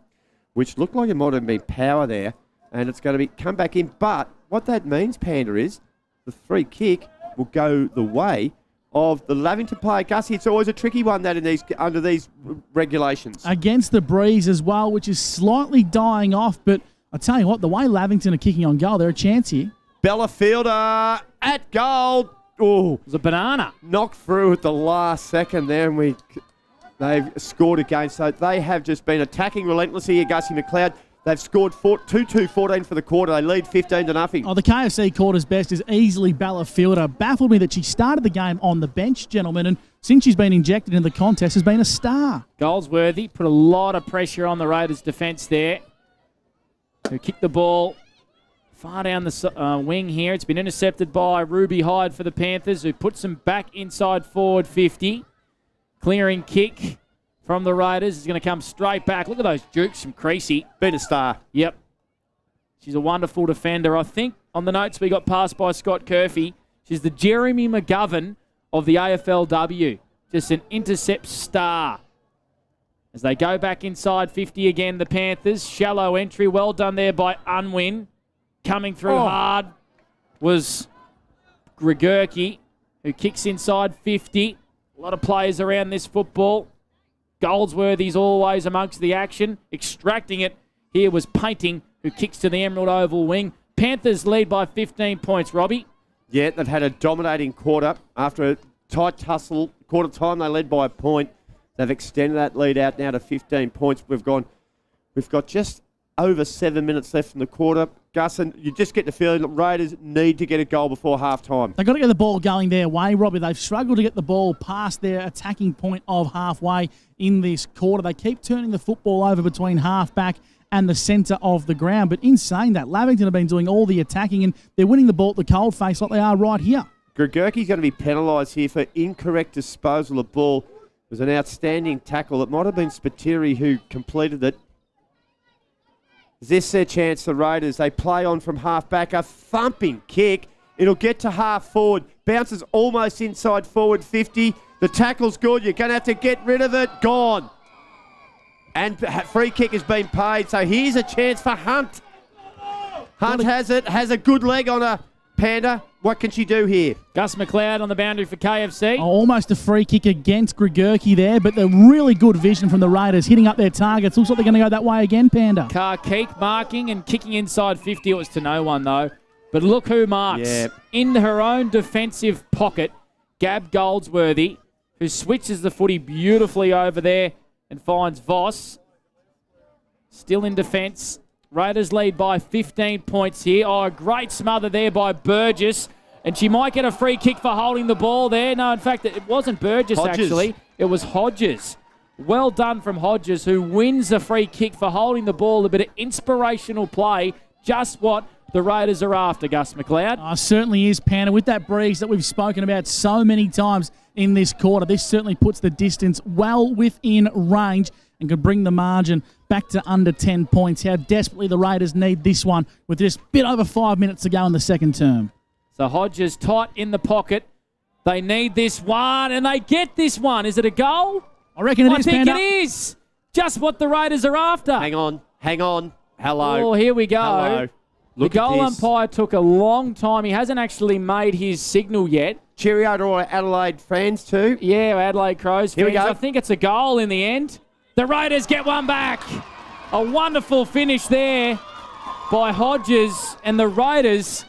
which looked like it might have been power there. And it's going to be come back in. But what that means, Panda, is the free kick will go the way of the Lavington player. Gussie, it's always a tricky one that under these regulations. Against the breeze as well, which is slightly dying off, but I tell you what, the way Lavington are kicking on goal, they're a chance here. Bella Fielder at goal. Oh, It was a banana. knocked through at the last second there, and they've scored again. So they have just been attacking relentlessly here, Gussie McLeod. They've scored 2-2-14 for the quarter. They lead 15-0. Oh, the KFC quarter's best is easily Bella Fielder. Baffled me that she started the game on the bench, gentlemen, and since she's been injected into the contest, has been a star. Goldsworthy put a lot of pressure on the Raiders' defence there, who kicked the ball far down the wing here. It's been intercepted by Ruby Hyde for the Panthers, who puts them back inside forward 50. Clearing kick from the Raiders is going to come straight back. Look at those jukes from Creasy. Been a star. Yep. She's a wonderful defender. I think on the notes we got passed by Scott Curfey, she's the Jeremy McGovern of the AFLW. Just an intercept star. As they go back inside 50 again, the Panthers. Shallow entry. Well done there by Unwin. Coming through hard was Grigurki, who kicks inside 50. A lot of players around this football. Goldsworthy's always amongst the action. Extracting it here was Painting, who kicks to the Emerald Oval wing. Panthers lead by 15 points, Robbie. Yeah, they've had a dominating quarter. After a tight tussle, quarter time, they led by a point. They've extended that lead out now to 15 points. We've got just over 7 minutes left in the quarter. Gus, and you just get the feeling that Raiders need to get a goal before half-time. They've got to get the ball going their way, Robbie. They've struggled to get the ball past their attacking point of halfway in this quarter. They keep turning the football over between half-back and the centre of the ground. But in saying that, Lavington have been doing all the attacking, and they're winning the ball at the cold-face like they are right here. Grigurki's going to be penalised here for incorrect disposal of ball. It was an outstanding tackle. It might have been Spiteri who completed it. Is this their chance, the Raiders? They play on from half-back. A thumping kick. It'll get to half-forward. Bounces almost inside forward 50. The tackle's good. You're going to have to get rid of it. Gone. And free kick has been paid. So here's a chance for Hunt. Hunt has it. Has a good leg on her. Panda, what can she do here? Gus McLeod on the boundary for KFC. Almost a free kick against Grigurki there, but the really good vision from the Raiders hitting up their targets. Looks like they're going to go that way again, Panda. Keek marking and kicking inside 50. It was to no one, though. But look who marks. Yeah. In her own defensive pocket, Gab Goldsworthy, who switches the footy beautifully over there and finds Voss. Still in defence. Raiders lead by 15 points here. Oh, a great smother there by Burgess. And she might get a free kick for holding the ball there. No, in fact, it wasn't Burgess, actually. It was Hodges. Well done from Hodges, who wins a free kick for holding the ball. A bit of inspirational play. Just what the Raiders are after, Gus McLeod. Oh, certainly is, Panda. With that breeze that we've spoken about so many times in this quarter, this certainly puts the distance well within range and could bring the margin back to under 10 points. How desperately the Raiders need this one with just a bit over 5 minutes to go in the second term. So Hodges tight in the pocket. They need this one, and they get this one. Is it a goal? I reckon it is, Panda. I think it is. Just what the Raiders are after. Hang on. Hello. Oh, here we go. Hello. Look the goal at this. umpire took a long time. He hasn't actually made his signal yet. Cheerio to all our Adelaide fans too. Yeah, Adelaide Crows Here fans. we go. I think it's a goal in the end. The Raiders get one back. A wonderful finish there by Hodges, and the Raiders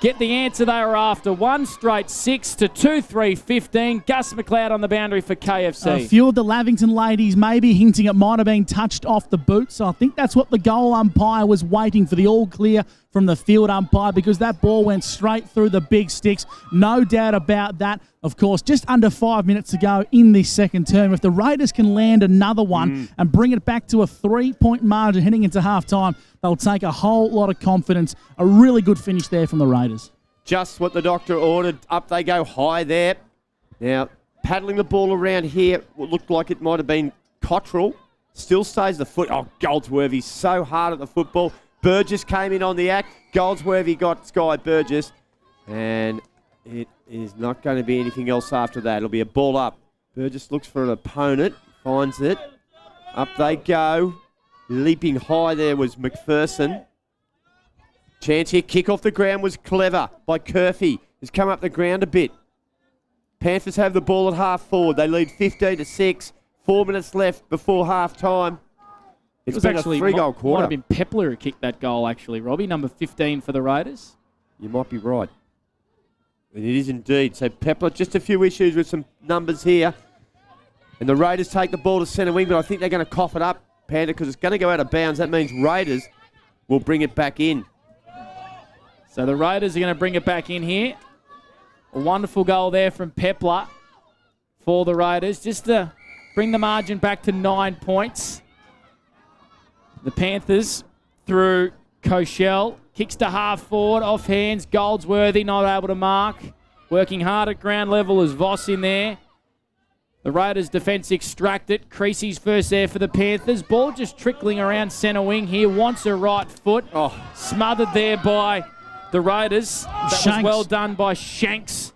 get the answer they were after. One straight 6 to 2-3-15. Gus McLeod on the boundary for KFC. A few of the Lavington ladies maybe hinting it might have been touched off the boot. So I think that's what the goal umpire was waiting for, the all clear from the field umpire, because that ball went straight through the big sticks. No doubt about that. Of course, just under 5 minutes to go in this second term. If the Raiders can land another one and bring it back to a 3-point margin heading into halftime, they'll take a whole lot of confidence. A really good finish there from the Raiders. Just what the doctor ordered. Up they go high there. Now, paddling the ball around here, what looked like it might have been Cottrell. Still stays the foot. Oh, Goldsworthy so hard at the football. Burgess came in on the act. Goldsworthy got Sky Burgess. And it is not going to be anything else after that. It'll be a ball up. Burgess looks for an opponent. Finds it. Up they go. Leaping high there was McPherson. Chance here. Kick off the ground was clever by Curfey. Has come up the ground a bit. Panthers have the ball at half forward. They lead 15-6. 4 minutes left before half time. It's been a 3-goal quarter. Might have been Pepler who kicked that goal, actually, Robbie. Number 15 for the Raiders. You might be right. And it is indeed. So Pepler, just a few issues with some numbers here. And the Raiders take the ball to centre wing, but I think they're going to cough it up, Panda, because it's going to go out of bounds. That means Raiders will bring it back in. So the Raiders are going to bring it back in here. A wonderful goal there from Pepler for the Raiders, just to bring the margin back to 9 points. The Panthers through Koshel. Kicks to half forward, off hands. Goldsworthy not able to mark. Working hard at ground level as Voss in there. The Raiders defence extracted. Creasy's first there for the Panthers. Ball just trickling around centre wing here. Wants a right foot. Oh. Smothered there by the Raiders. That was well done by Shanks.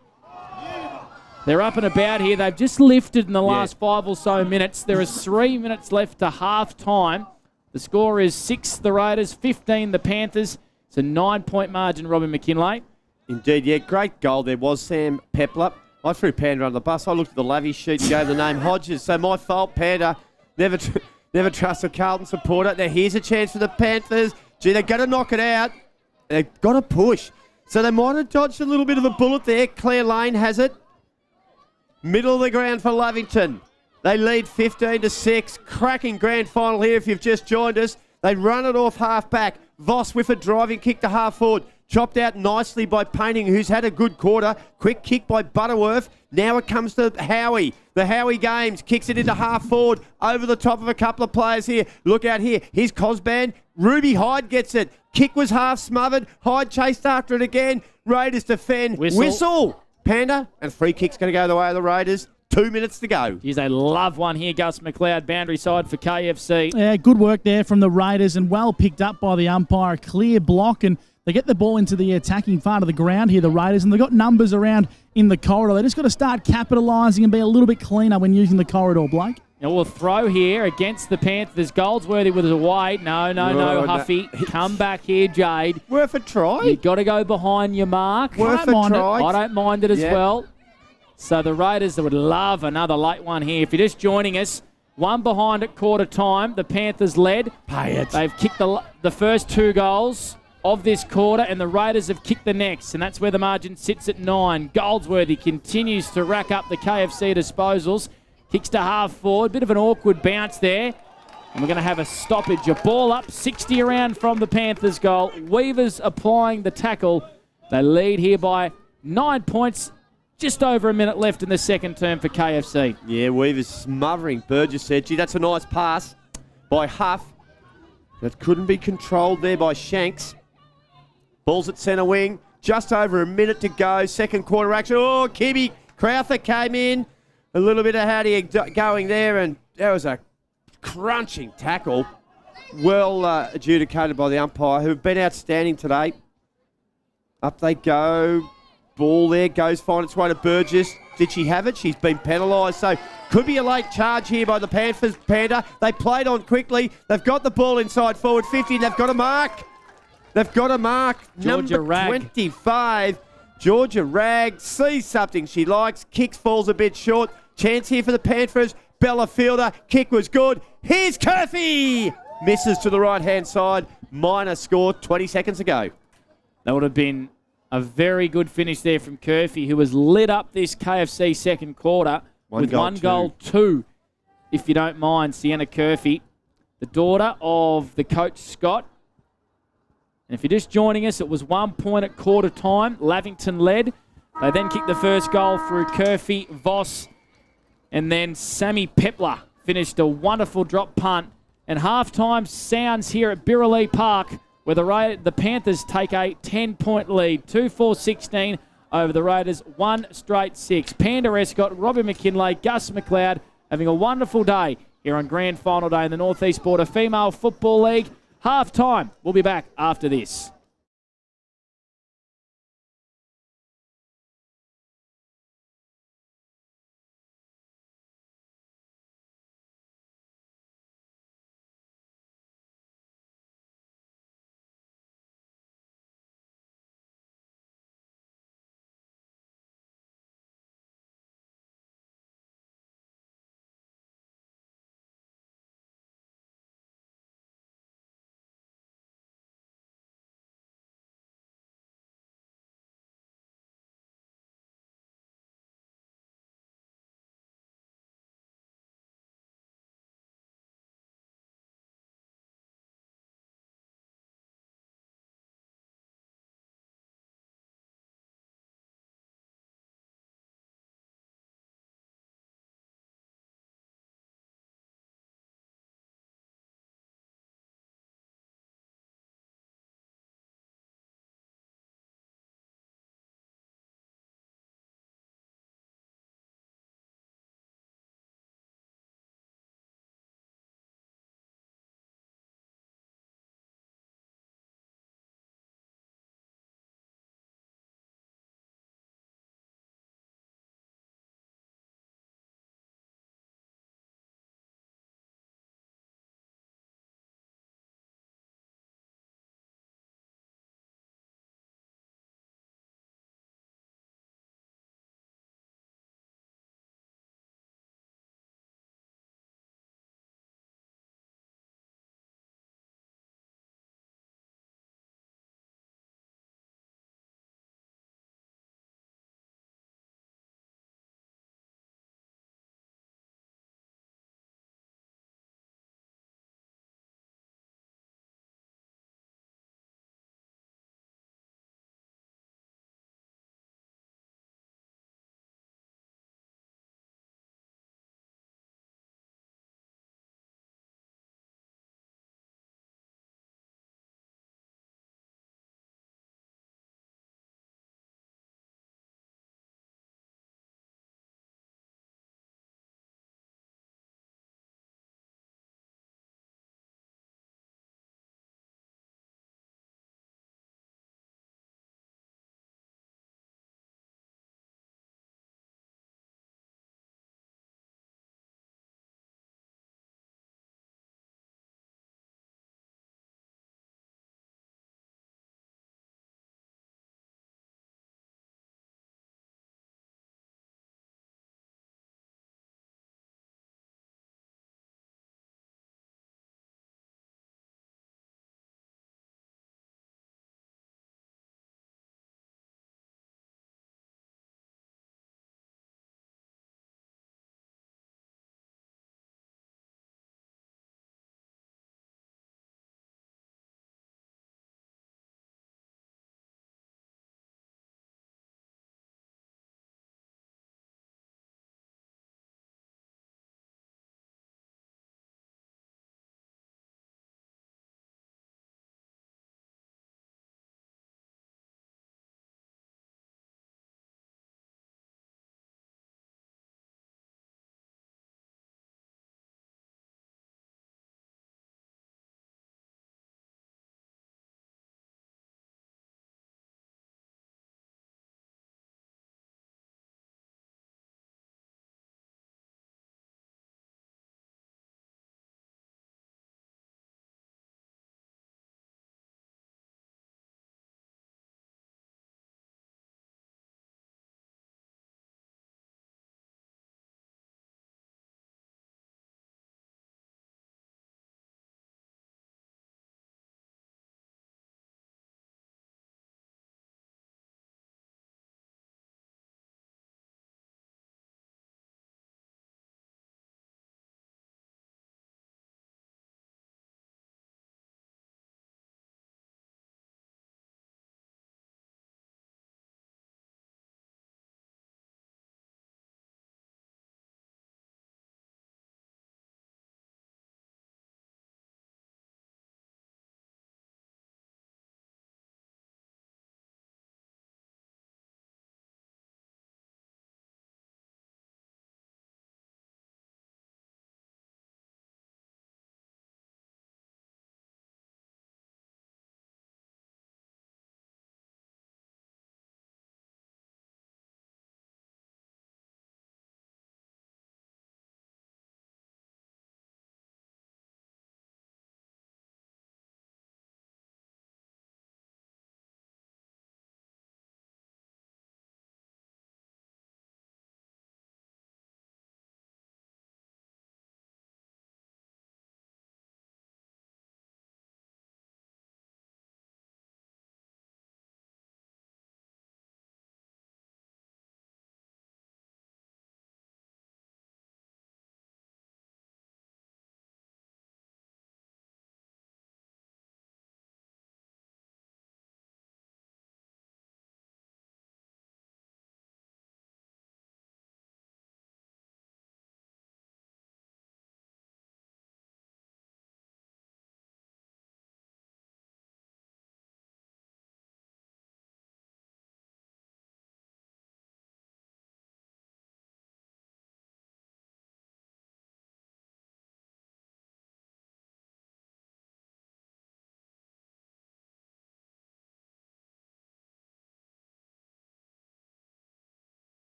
They're up and about here. They've just lifted in the last 5 or so minutes. There is 3 minutes left to half time. The score is 6 the Raiders, 15 the Panthers. It's a 9-point margin, Robin McKinlay. Indeed, yeah. Great goal there was Sam Pepler. I threw Panda under the bus. I looked at the Lavie sheet and gave the name Hodges. So my fault, Panda. Never trust a Carlton supporter. Now here's a chance for the Panthers. Gee, they're going to knock it out. They've got to push. So they might have dodged a little bit of a bullet there. Claire Lane has it. Middle of the ground for Lavington. They lead 15-6. Cracking grand final here if you've just joined us. They run it off half back. Voss with a driving kick to half forward. Chopped out nicely by Painting, who's had a good quarter. Quick kick by Butterworth. Now it comes to Howie. The Howie Games kicks it into half forward. Over the top of a couple of players here. Look out here. Here's Cosban. Ruby Hyde gets it. Kick was half smothered. Hyde chased after it again. Raiders defend. Whistle. Panda. And free kick's going to go the way of the Raiders. 2 minutes to go. Geez, they love one here, Gus McLeod, boundary side for KFC. Yeah, good work there from the Raiders and well picked up by the umpire. Clear block, and they get the ball into the attacking part of the ground here, the Raiders, and they've got numbers around in the corridor. They just got to start capitalising and be a little bit cleaner when using the corridor, Blake. Now we'll throw here against the Panthers. Goldsworthy with a wide. No, Huffy. Come back here, Jade. Worth a try. You've got to go behind your mark. Worth a try. I don't mind it as well. So the Raiders would love another late one here. If you're just joining us, one behind at quarter time. The Panthers led. Pay it. They've kicked the first 2 goals of this quarter, and the Raiders have kicked the next, and that's where the margin sits at 9. Goldsworthy continues to rack up the KFC disposals. Kicks to half forward. Bit of an awkward bounce there. And we're going to have a stoppage. A ball up, 60 around from the Panthers goal. Weavers applying the tackle. They lead here by 9 points. Just over a minute left in the second term for KFC. Yeah, Weaver's smothering. Burgess said, gee, that's a nice pass by Huff. That couldn't be controlled there by Shanks. Ball's at centre wing. Just over a minute to go. Second quarter action. Oh, Kibby Crowther came in. A little bit of Hattie going there, and that was a crunching tackle. Well adjudicated by the umpire, who have been outstanding today. Up they go. Ball there, goes find its way to Burgess. Did she have it? She's been penalised. So could be a late charge here by the Panthers. Panda. They played on quickly. They've got the ball inside forward 50. They've got to mark. They've got to mark. Georgia Number Ragg. 25. Georgia Ragg sees something she likes. Kicks falls a bit short. Chance here for the Panthers. Bella Fielder. Kick was good. Here's Curfy. Misses to the right-hand side. Minor score. 20 seconds to go. That would have been a very good finish there from Curfy, who has lit up this KFC second quarter with 1 goal, 2, if you don't mind, Sienna Curfy, the daughter of the coach Scott. And if you're just joining us, it was 1 point at quarter time. Lavington led. They then kicked the first goal through Curfy, Voss, and then Sammy Pepler finished a wonderful drop punt. And half-time sounds here at Birralee Park, where the Panthers take a 10-point lead. 2-4-16 over the Raiders. 1 straight 6. Panda Escott, Robbie McKinlay, Gus McLeod having a wonderful day here on Grand Final Day in the North East Border Female Football League. Half-time. We'll be back after this.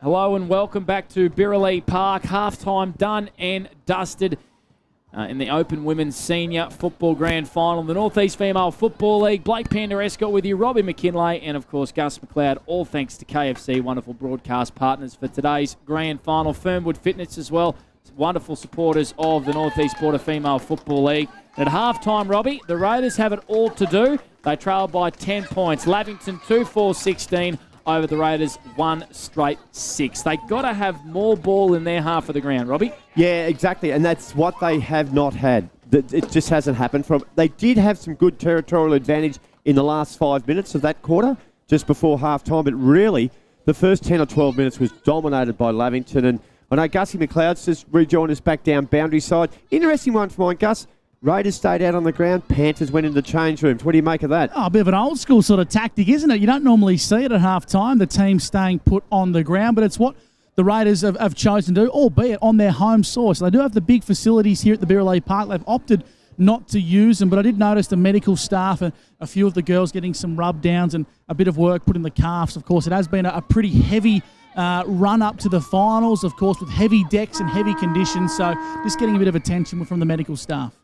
Hello and welcome back to Birraleigh Park. Halftime done and dusted in the Open Women's Senior Football Grand Final. The North East Female Football League. Blake Panderescott with you, Robbie McKinlay, and of course Gus McLeod. All thanks to KFC, wonderful broadcast partners for today's Grand Final. Fernwood Fitness as well, wonderful supporters of the North East Border Female Football League. At halftime, Robbie, the Raiders have it all to do. They trail by 10 points. Lavington 2-4-16 over the Raiders 1 straight 6. They got to have more ball in their half of the ground, Robbie. Yeah, exactly, and that's what they have not had. It just hasn't happened. They did have some good territorial advantage in the last 5 minutes of that quarter, just before half-time, but really, the first 10 or 12 minutes was dominated by Lavington, and I know Gussie McLeod's just rejoined us back down boundary side. Interesting one for mine, Gus. Raiders stayed out on the ground. Panthers went into the change rooms. What do you make of that? Oh, a bit of an old school sort of tactic, isn't it? You don't normally see it at half-time, the team staying put on the ground, but it's what the Raiders have chosen to do, albeit on their home source. So they do have the big facilities here at the Birraleigh Park. They've opted not to use them, but I did notice the medical staff and a few of the girls getting some rub downs and a bit of work put in the calves. Of course, it has been a pretty heavy run up to the finals, of course, with heavy decks and heavy conditions. So just getting a bit of attention from the medical staff.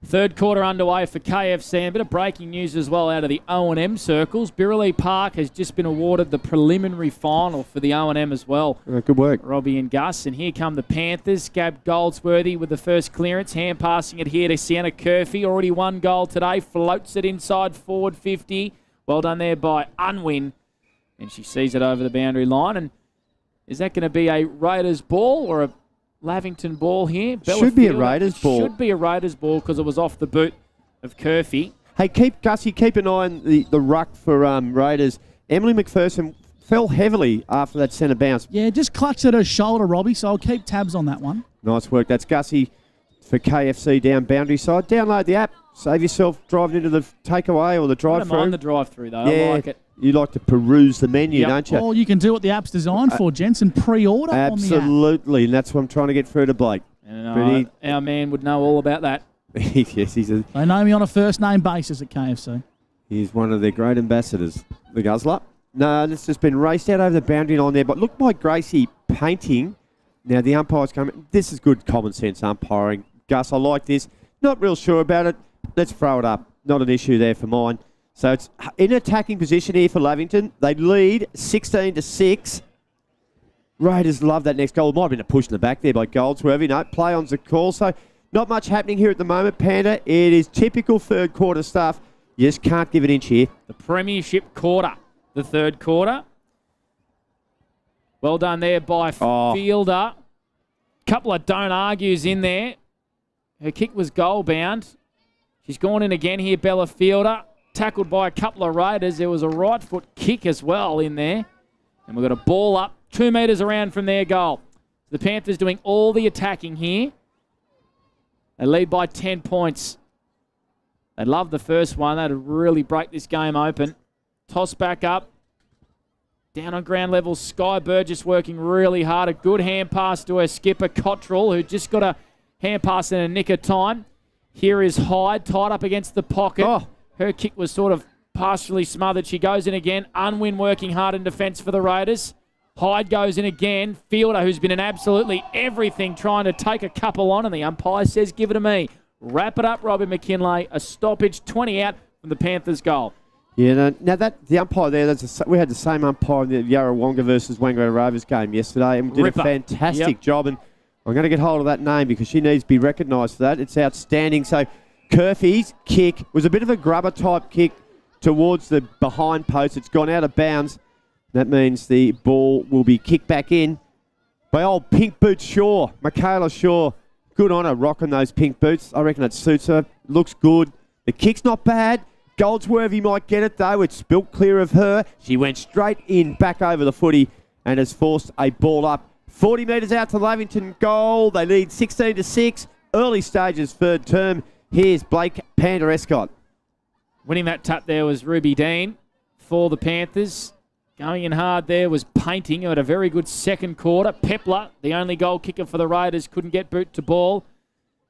Third quarter underway for KFC. And a bit of breaking news as well out of the O&M circles. Birraleigh Park has just been awarded the preliminary final for the O&M as well. Good work. Robbie and Gus. And here come the Panthers. Gab Goldsworthy with the first clearance. Hand passing it here to Sienna Curfey. Already one goal today. Floats it inside forward 50. Well done there by Unwin. And she sees it over the boundary line. And is that going to be a Raiders ball or a Lavington ball here? Should be a Raiders ball. Should be a Raiders ball because it was off the boot of Curfey. Hey, Gussie, keep an eye on the ruck for Raiders. Emily McPherson fell heavily after that centre bounce. Yeah, just clutched at her shoulder, Robbie, so I'll keep tabs on that one. Nice work. That's Gussie for KFC down boundary side. Download the app. Save yourself driving into the takeaway or the drive-through. I don't mind the drive-through, though. Yeah, I like it. You like to peruse the menu, don't you? Well, you can do what the app's designed for, gents, and pre-order on the app. Absolutely, and that's what I'm trying to get through to Blake. And our man would know all about that. Yes, they know me on a first-name basis at KFC. He's one of their great ambassadors, the Guzzler. No, it's just been raced out over the boundary line there. But look, Mike Gracie painting. Now, the umpire's coming. This is good common sense umpiring. Gus, I like this. Not real sure about it. Let's throw it up. Not an issue there for mine. So it's in attacking position here for Lavington. They lead 16-6. Raiders love that next goal. It might have been a push in the back there by Goldsworthy. No, play on's the call. So not much happening here at the moment, Panda. It is typical third quarter stuff. You just can't give an inch here. The premiership quarter, the third quarter. Well done there by Fielder. Couple of don't argues in there. Her kick was goal bound. She's gone in again here, Bella Fielder. Tackled by a couple of Raiders. There was a right foot kick as well in there. And we've got a ball up 2 metres around from their goal. The Panthers doing all the attacking here. They lead by 10 points. They love the first one. That'd really break this game open. Toss back up. Down on ground level, Sky Burgess working really hard. A good hand pass to her skipper, Cottrell, who just got a hand pass in a nick of time. Here is Hyde, tied up against the pocket. Oh. Her kick was sort of partially smothered. She goes in again. Unwin working hard in defence for the Raiders. Hyde goes in again. Fielder, who's been in absolutely everything, trying to take a couple on, and the umpire says, give it to me. Wrap it up, Robbie McKinlay. A stoppage, 20 out from the Panthers' goal. Yeah, now that the umpire there, we had the same umpire in the Yarrawonga versus Wodonga Raiders game yesterday, and did a fantastic job. And I'm going to get hold of that name because she needs to be recognised for that. It's outstanding. So Curfey's kick was a bit of a grubber type kick towards the behind post. It's gone out of bounds. That means the ball will be kicked back in by old Pink Boots Shaw, Michaela Shaw. Good on her rocking those pink boots. I reckon it suits her. Looks good. The kick's not bad. Goldsworthy might get it though. It's built clear of her. She went straight in, back over the footy, and has forced a ball up 40 metres out to Lavington goal. They lead 16-6. Early stages, third term. Here's Blake Panderescott. Winning that tap there was Ruby Dean for the Panthers. Going in hard there was Painting, who had a very good second quarter. Pepler, the only goal kicker for the Raiders, couldn't get boot to ball.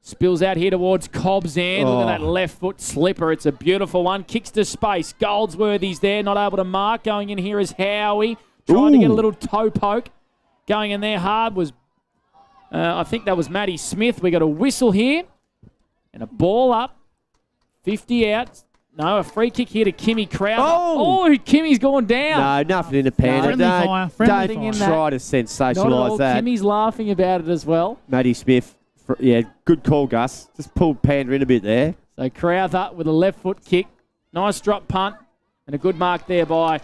Spills out here towards Cobb's end. Look at that left foot slipper. It's a beautiful one. Kicks to space. Goldsworthy's there, not able to mark. Going in here is Howie, trying to get a little toe poke. Going in there hard was, I think that was Maddie Smith. We got a whistle here and a ball up. 50 out. No, a free kick here to Kimmy Crowther. Oh, Kimmy's gone down. No, nothing in the Panther. Don't try to sensationalise that. Kimmy's laughing about it as well. Maddie Smith, yeah, good call, Gus. Just pulled Panther in a bit there. So Crowther with a left foot kick. Nice drop punt and a good mark there by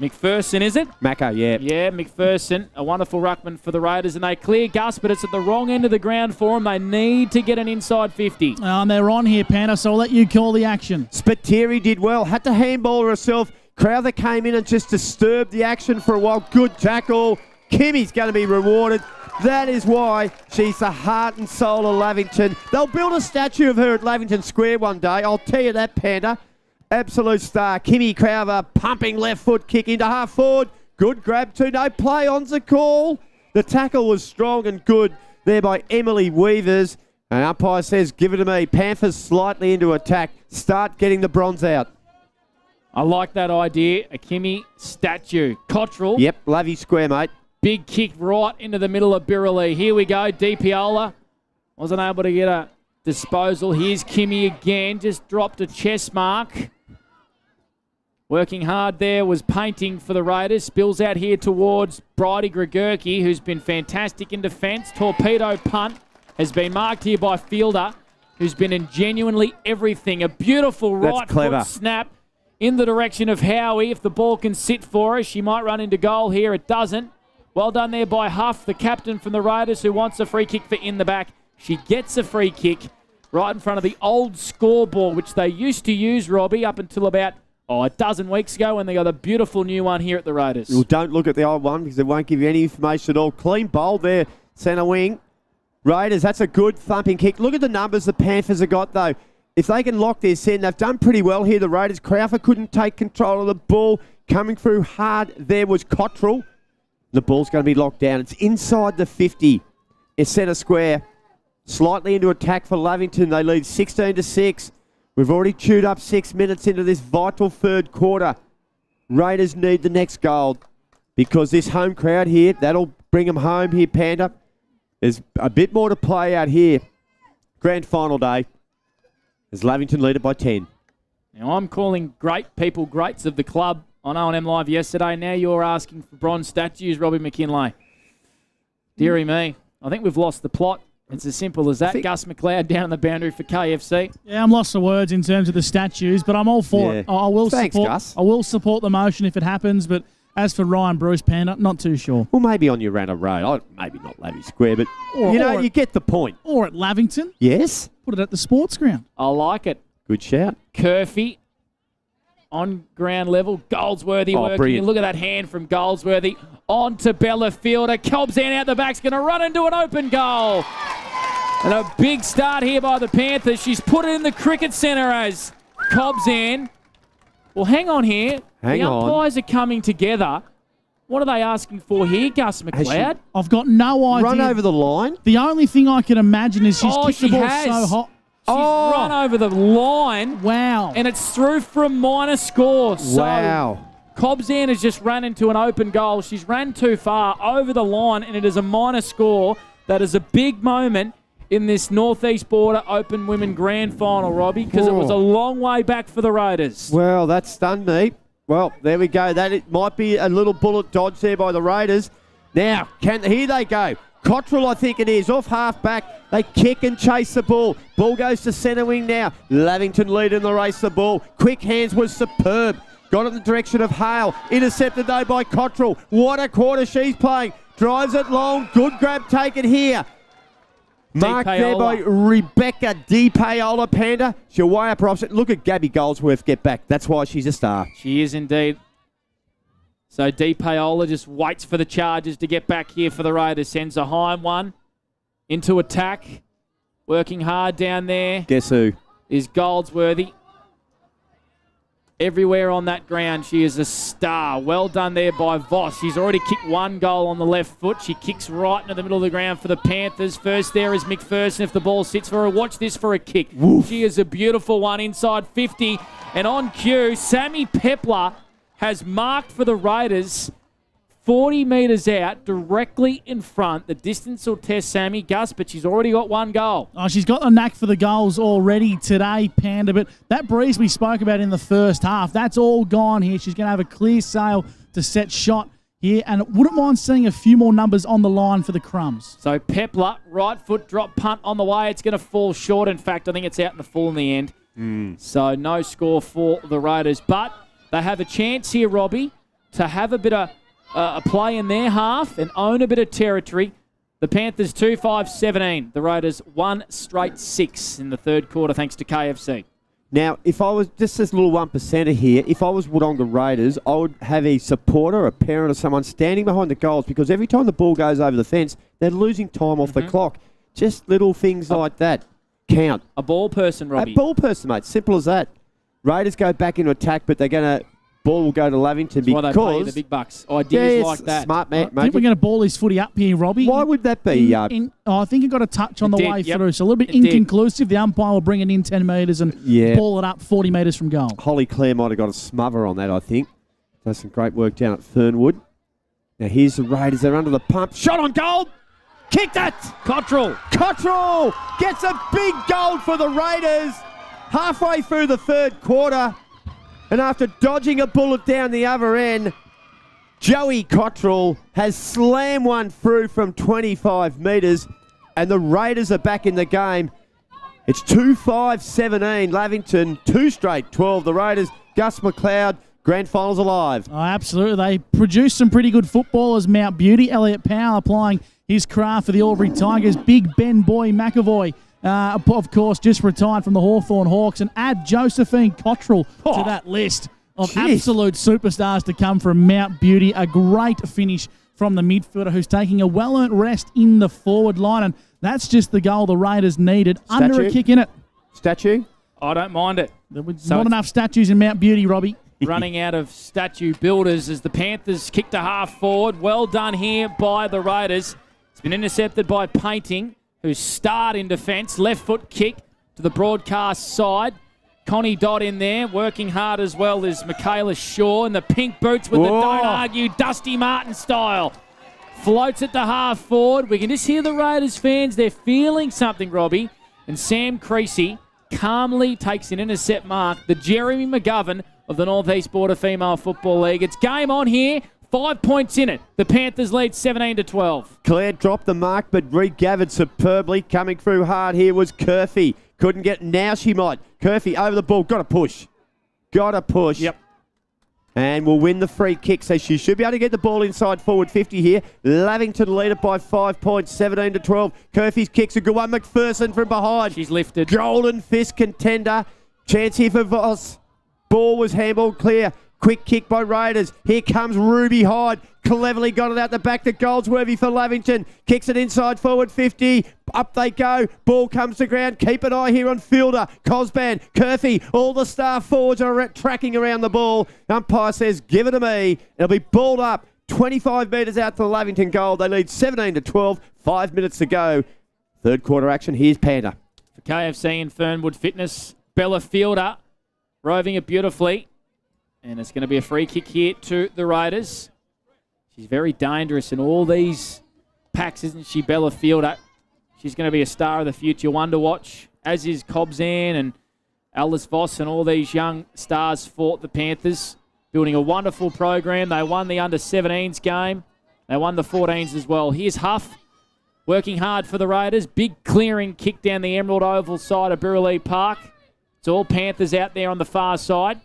McPherson, is it? Macca, yeah. Yeah, McPherson, a wonderful ruckman for the Raiders, and they clear Gus, but it's at the wrong end of the ground for them. They need to get an inside 50. And they're on here, Panther, so I'll let you call the action. Spiteri did well, had to handball herself. Crowther came in and just disturbed the action for a while. Good tackle. Kimmy's going to be rewarded. That is why she's the heart and soul of Lavington. They'll build a statue of her at Lavington Square one day. I'll tell you that, Panther. Absolute star. Kimmy Crowther pumping left foot kick into half forward. Good grab too. No play on's the call. The tackle was strong and good there by Emily Weavers. And umpire says, give it to me. Panthers slightly into attack. Start getting the bronze out. I like that idea. A Kimmy statue. Cottrell. Yep, Lavy Square, mate. Big kick right into the middle of Birrelly. Here we go. DiPiola wasn't able to get a disposal. Here's Kimmy again. Just dropped a chest mark. Working hard there was Painting for the Raiders. Spills out here towards Bridie Gregurki, who's been fantastic in defence. Torpedo punt has been marked here by Fielder, who's been in genuinely everything. A beautiful right foot snap in the direction of Howie. If the ball can sit for her, she might run into goal here. It doesn't. Well done there by Huff, the captain from the Raiders, who wants a free kick for in the back. She gets a free kick right in front of the old scoreboard, which they used to use, Robbie, up until about a dozen weeks ago when they got a beautiful new one here at the Raiders. Well, don't look at the old one because it won't give you any information at all. Clean bowl there, centre wing. Raiders, that's a good thumping kick. Look at the numbers the Panthers have got, though. If they can lock their send, they've done pretty well here, the Raiders. Crowther couldn't take control of the ball. Coming through hard there was Cottrell. The ball's going to be locked down. It's inside the 50. It's centre square. Slightly into attack for Lavington. They lead 16-6. We've already chewed up 6 minutes into this vital third quarter. Raiders need the next goal because this home crowd here, that'll bring them home here, Panda. There's a bit more to play out here. Grand final day. As Lavington lead it by 10. Now I'm calling great people greats of the club on O&M Live yesterday. Now you're asking for bronze statues, Robbie McKinlay. Deary me. I think we've lost the plot. It's as simple as that. Gus McLeod down on the boundary for KFC. Yeah, I'm lost for words in terms of the statues, but I'm all for it. I will support the motion if it happens, but as for Ryan Bruce, Panda, not too sure. Well, maybe on your Ranna Road. Maybe not Lavy Square, but you get the point. Or at Lavington. Yes. Put it at the sports ground. I like it. Good shout. Curfew on ground level. Goldsworthy working. Brilliant. Look at that hand from Goldsworthy. On to Bella Fielder. Kobzan out the back's going to run into an open goal. And a big start here by the Panthers. She's put it in the cricket centre as Kobzan. Well, hang on here. The umpires are coming together. What are they asking for here, Gus McLeod? I've got no idea. Run over the line? The only thing I can imagine is she's kicked the ball so hot. She's run over the line. Wow. And it's through for a minor score. Wow. So Kobzan has just run into an open goal. She's ran too far over the line, and it is a minor score. That is a big moment in this Northeast Border Open Women Grand Final, Robbie, because it was a long way back for the Raiders. Well, that stunned me. Well, there we go. It might be a little bullet dodge there by the Raiders. Now, here they go. Cottrell, I think it is, off half-back. They kick and chase the ball. Ball goes to centre wing now. Lavington lead in the race the ball. Quick hands was superb. Got it in the direction of Hale. Intercepted, though, by Cottrell. What a quarter she's playing. Drives it long. Good grab taken here. Marked there by Rebecca DiPaola, Panda. She'll way up her opposite. Look at Gabby Goldsworth get back. That's why she's a star. She is indeed. So DiPaola just waits for the Chargers to get back here for the Raiders. Sends a high one into attack. Working hard down there. Guess who? Is Goldsworthy. Everywhere on that ground, she is a star. Well done there by Voss. She's already kicked one goal on the left foot. She kicks right into the middle of the ground for the Panthers. First there is McPherson. If the ball sits for her, watch this for a kick. Woof. She is a beautiful one inside 50. And on cue, Sammy Pepler has marked for the Raiders 40 metres out, directly in front. The distance will test Sammy Gus, but she's already got one goal. Oh, she's got a knack for the goals already today, Panda. But that breeze we spoke about in the first half, that's all gone here. She's going to have a clear sail to set shot here, and wouldn't mind seeing a few more numbers on the line for the Crumbs. So Pepler, right foot drop punt on the way. It's going to fall short. In fact, I think it's out in the full in the end. So no score for the Raiders. But they have a chance here, Robbie, to have a bit of a play in their half and own a bit of territory. The Panthers 2-5-17. The Raiders 1 straight 6 in the third quarter thanks to KFC. Now, if I was just this little 1%er here, if I was Wodonga Raiders, I would have a supporter, a parent or someone standing behind the goals, because every time the ball goes over the fence, they're losing time off the clock. Just little things like that count. A ball person, Robbie. A ball person, mate. Simple as that. Raiders go back into attack, but they're going to... Ball will go to Lavington because because... why they pay the big bucks. Ideas like that. Smart, man. I think we're going to ball his footy up here, Robbie. Why would that be? I think it got a touch on the way yep. through, so a little bit inconclusive. The umpire will bring it in 10 metres and ball it up 40 metres from goal. Holly Clare might have got a smother on that, I think. Does some great work down at Fernwood. Now here's the Raiders. They're under the pump. Shot on goal. Kicked it. Cottrell Gets a big goal for the Raiders halfway through the third quarter. And after dodging a bullet down the other end, Joey Cottrell has slammed one through from 25 metres, and the Raiders are back in the game. It's 2-5-17. Lavington, 2 straight 12. The Raiders, Gus McLeod, grand finals alive. Oh, absolutely. They produced some pretty good footballers. Mount Beauty, Elliot Powell applying his craft for the Albury Tigers. Big Ben Boy McAvoy, of course, just retired from the Hawthorn Hawks. And add Josephine Cottrell to that list of absolute superstars to come from Mount Beauty. A great finish from the midfielder who's taking a well-earned rest in the forward line. And that's just the goal the Raiders needed. Under a kick in it. Statue? I don't mind it. There was not enough statues in Mount Beauty, Robbie. Running out of statue builders as the Panthers kick to half forward. Well done here by the Raiders. It's been intercepted by Painting, who's starred in defence. Left foot kick to the broadcast side. Connie Dodd in there, working hard as well as Michaela Shaw in the pink boots with the don't argue Dusty Martin style. Floats it to half forward. We can just hear the Raiders fans. They're feeling something, Robbie. And Sam Creasy calmly takes an intercept mark. The Jeremy McGovern of the North East Border Female Football League. It's game on here. 5 points in it. The Panthers lead 17-12. Claire dropped the mark, but regathered superbly. Coming through hard here was Curfy. Couldn't get, now she might. Curfy over the ball. Got to push. Yep. And will win the free kick, so she should be able to get the ball inside forward 50 here. Lavington lead it by 5 points, 17-12. Curfy's kick's a good one. McPherson from behind. She's lifted. Golden fist contender. Chance here for Voss. Ball was handballed clear. Quick kick by Raiders. Here comes Ruby Hyde. Cleverly got it out the back to Goldsworthy for Lavington. Kicks it inside forward 50. Up they go. Ball comes to ground. Keep an eye here on fielder. Cosban, Curfy. All the star forwards are tracking around the ball. Umpire says, give it to me. It'll be balled up 25 metres out to the Lavington goal. They lead 17-12. 5 minutes to go. Third quarter action. Here's Panda. For KFC and Fernwood Fitness, Bella Fielder roving it beautifully. And it's going to be a free kick here to the Raiders. She's very dangerous in all these packs, isn't she, Bella Fielder? She's going to be a star of the future, one to watch, as is Cobzan and Alice Voss and all these young stars for the Panthers. Building a wonderful program. They won the under-17s game. They won the 14s as well. Here's Huff, working hard for the Raiders. Big clearing kick down the Emerald Oval side of Burralee Park. It's all Panthers out there on the far side.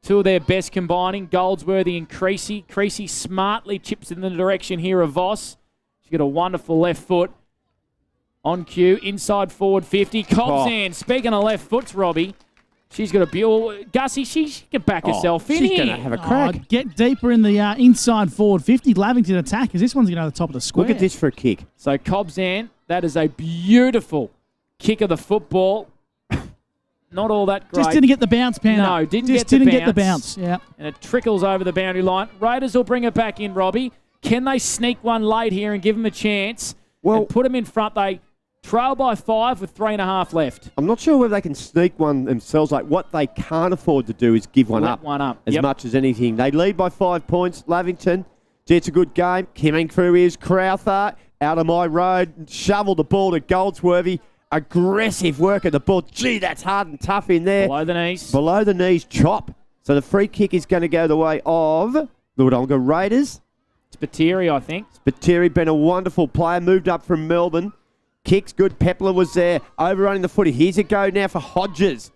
Two of their best combining, Goldsworthy and Creasy. Creasy smartly chips in the direction here of Voss. She's got a wonderful left foot. On cue, inside forward 50. Cobzan, speaking of left foots, Robbie, she's got a beautiful... Gussie, she can back herself in she's here. She's going to have a crack. Get deeper in the inside forward 50. Lavington attack, because this one's going to the top of the square. Look at this for a kick. So Cobzan, that is a beautiful kick of the football. Not all that great. Just didn't get the bounce, Panda. No, didn't get the bounce. Yeah. And it trickles over the boundary line. Raiders will bring it back in, Robbie. Can they sneak one late here and give them a chance and put them in front? They trail by 5 with 3.5 left. I'm not sure whether they can sneak one themselves. Like, what they can't afford to do is give one up as much as anything. They lead by 5 points. Lavington, Gee, it's a good game. Coming through is Crowther. Out of my road. Shovel the ball to Goldsworthy. Aggressive work at the ball. Gee, that's hard and tough in there. Below the knees. Below the knees, chop. So the free kick is going to go the way of the Wodonga Raiders. Spiteri, I think. Spiteri been a wonderful player. Moved up from Melbourne. Kicks good. Pepler was there. Overrunning the footy. Here's a go now for Hodges.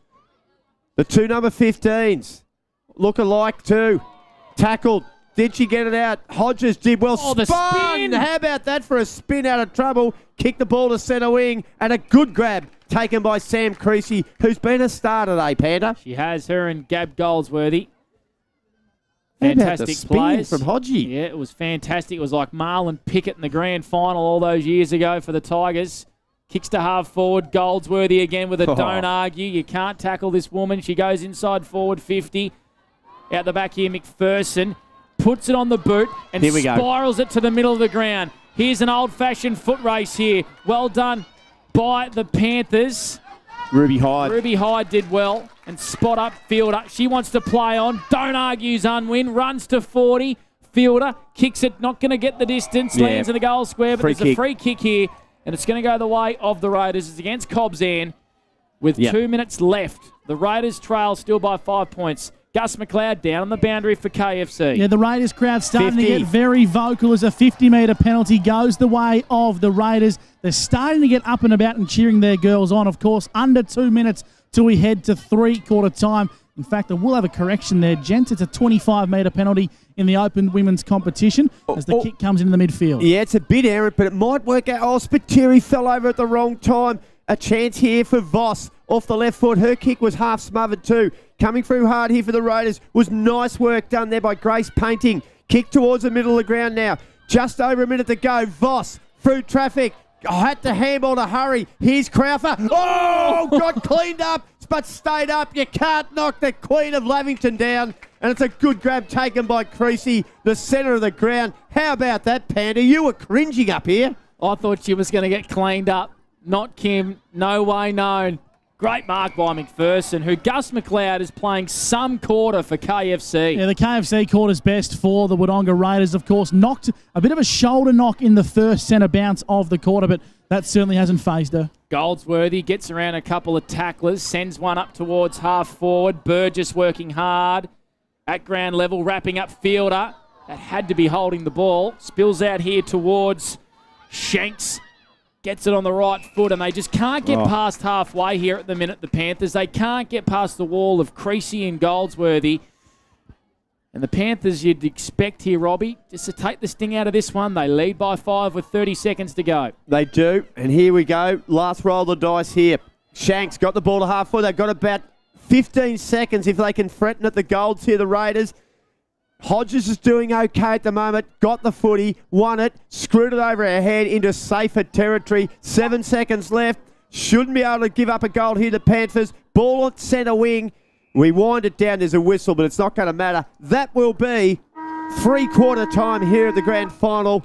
The two number 15s. Look alike too. Tackled. Did she get it out? Hodges did well. Oh, the spin. How about that for a spin out of trouble? Kicked the ball to centre wing. And a good grab taken by Sam Creasy, who's been a star today, Panda. She has her and Gab Goldsworthy. How about the Fantastic spin plays. from Hodgie? Yeah, it was fantastic. It was like Marlon Pickett in the grand final all those years ago for the Tigers. Kicks to half forward. Goldsworthy again with a don't argue. You can't tackle this woman. She goes inside forward 50. Out the back here, McPherson puts it on the boot and Here we go. spirals it to the middle of the ground. Here's an old-fashioned foot race here. Well done by the Panthers. Ruby Hyde. Ruby Hyde did well and spot up Fielder. She wants to play on. Don't argues unwin. Runs to 40. Fielder kicks it. Not going to get the distance. Yeah. Lands in the goal square. But Free there's kick. a free kick here. And it's going to go the way of the Raiders. It's against Cobzan with 2 minutes left. The Raiders trail still by 5 points. Gus McLeod down on the boundary for KFC. Yeah, the Raiders crowd starting 50. to get very vocal as a 50-metre penalty goes the way of the Raiders. They're starting to get up and about and cheering their girls on. Of course, under 2 minutes till we head to three-quarter time. In fact, I will have a correction there, gents. It's a 25-metre penalty in the open women's competition as the kick comes into the midfield. Yeah, it's a bit errant, but it might work out. Oh, Spiteri fell over at the wrong time. A chance here for Voss off the left foot. Her kick was half smothered too. Coming through hard here for the Raiders was nice work done there by Grace Painting. Kick towards the middle of the ground now. Just over a minute to go. Voss through traffic. I had to handball to hurry. Here's Crowther. Oh, got cleaned up, but stayed up. You can't knock the Queen of Lavington down. And it's a good grab taken by Creasy, the centre of the ground. How about that, Panda? You were cringing up here. I thought she was going to get cleaned up. Not Kim. No way known. Great mark by McPherson, who Gus McLeod is playing some quarter for KFC. Yeah, the KFC quarter's best for the Wodonga Raiders, of course. Knocked a bit of a shoulder knock in the first centre bounce of the quarter, but that certainly hasn't phased her. Goldsworthy gets around a couple of tacklers, sends one up towards half forward. Burgess working hard at ground level, wrapping up Fielder. That had to be holding the ball. Spills out here towards Shanks. Gets it on the right foot, and they just can't get past halfway here at the minute, the Panthers. They can't get past the wall of Creasy and Goldsworthy. And the Panthers, you'd expect here, Robbie, just to take the sting out of this one. They lead by 5 with 30 seconds to go. They do, and here we go. Last roll of the dice here. Shanks got the ball to half forward. They've got about 15 seconds if they can threaten at the Golds here, the Raiders. Hodges is doing okay at the moment. Got the footy, won it, screwed it over our head into safer territory. 7 seconds left. Shouldn't be able to give up a goal here, the Panthers. Ball on centre wing. We wind it down. There's a whistle, but it's not going to matter. That will be three-quarter time here at the grand final.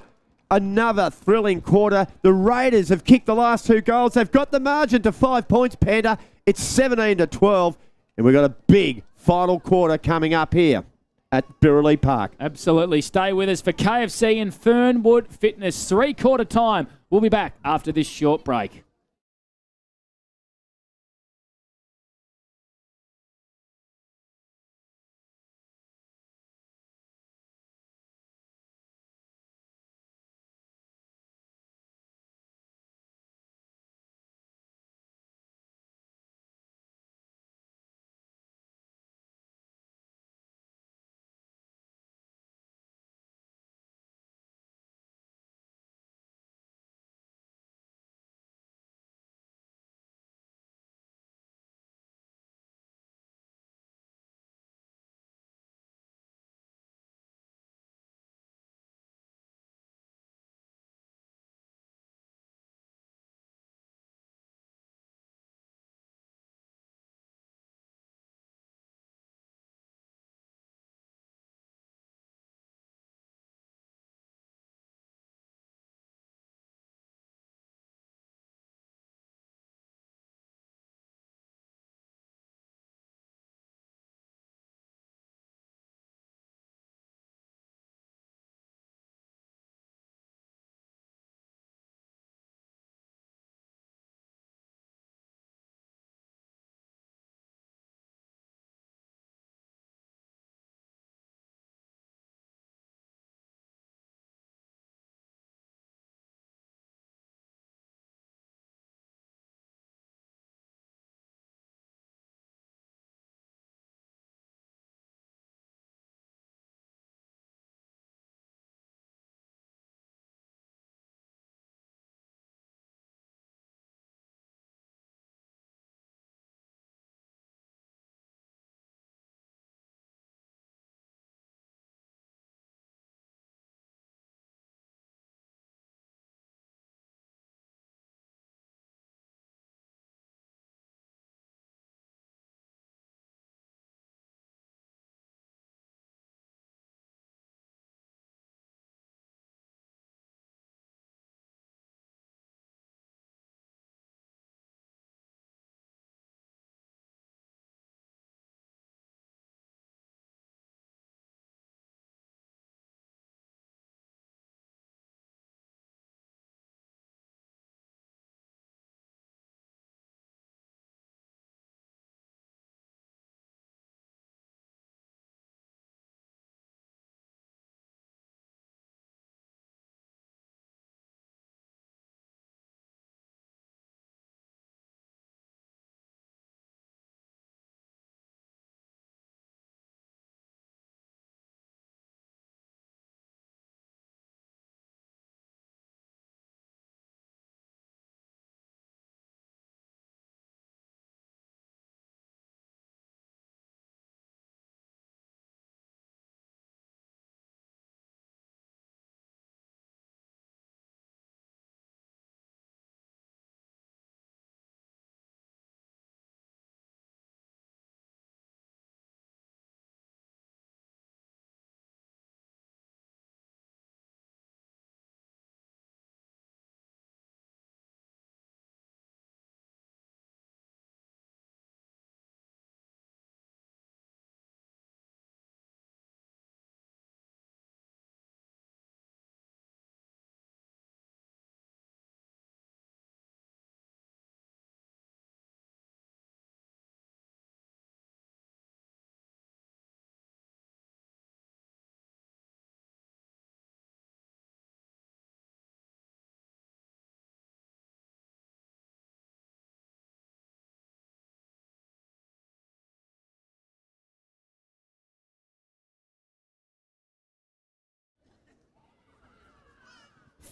Another thrilling quarter. The Raiders have kicked the last 2 goals. They've got the margin to 5 points, Panda. It's 17-12, and we've got a big final quarter coming up here at Birrelly Park. Absolutely. Stay with us for KFC and Fernwood Fitness. Three-quarter time. We'll be back after this short break.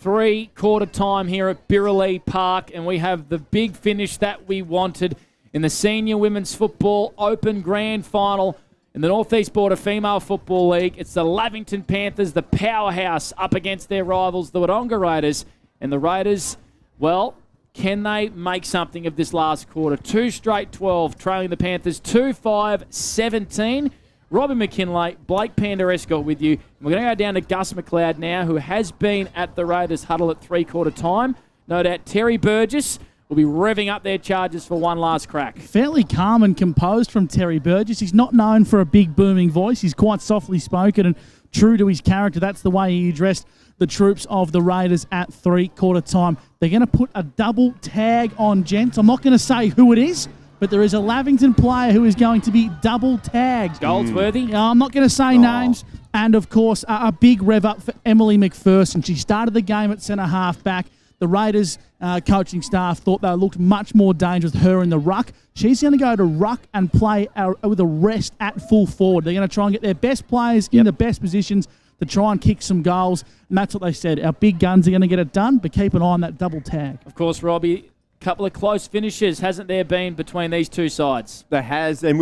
3-quarter time here at Birraleigh Park, and we have the big finish that we wanted in the Senior Women's Football Open Grand Final in the North East Border Female Football League. It's the Lavington Panthers, the powerhouse, up against their rivals, the Wodonga Raiders. And the Raiders, well, can they make something of this last quarter? 2 straight 12, trailing the Panthers 2-5-17. Robbie McKinlay, Blake Panderescott with you. We're going to go down to Gus McLeod now, who has been at the Raiders huddle at 3-quarter time. No doubt Terry Burgess will be revving up their charges for one last crack. Fairly calm and composed from Terry Burgess. He's not known for a big booming voice. He's quite softly spoken and true to his character. That's the way he addressed the troops of the Raiders at 3-quarter time. They're going to put a double tag on, gents. I'm not going to say who it is, but there is a Lavington player who is going to be double tagged. Goldsworthy? I'm not going to say names. And, of course, a big rev up for Emily McPherson. She started the game at centre half back. The Raiders coaching staff thought they looked much more dangerous with her in the ruck. She's going to go to ruck and play with a rest at full forward. They're going to try and get their best players in the best positions to try and kick some goals. And that's what they said. Our big guns are going to get it done, but keep an eye on that double tag. Of course, Robbie, a couple of close finishes, hasn't there been, between these two sides? There has, and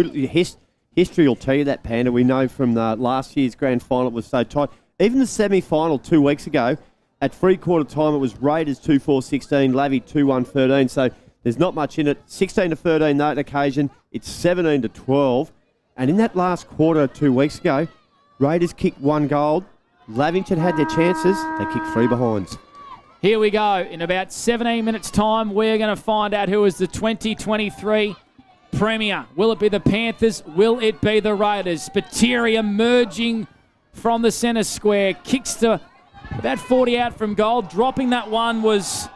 history will tell you that, Panda. We know from the last year's grand final it was so tight. Even the semi-final 2 weeks ago, at 3-quarter time, it was Raiders 2-4-16, Lavy 2-1-13. So there's not much in it. 16-13 that occasion. It's 17-12. And in that last quarter 2 weeks ago, Raiders kicked 1 goal. Lavington had their chances. They kicked 3 behinds. Here we go. In about 17 minutes' time, we're going to find out who is the 2023 Premier. Will it be the Panthers? Will it be the Raiders? Spiteri emerging from the centre square. Kicks to about 40 out from goal. Dropping that one was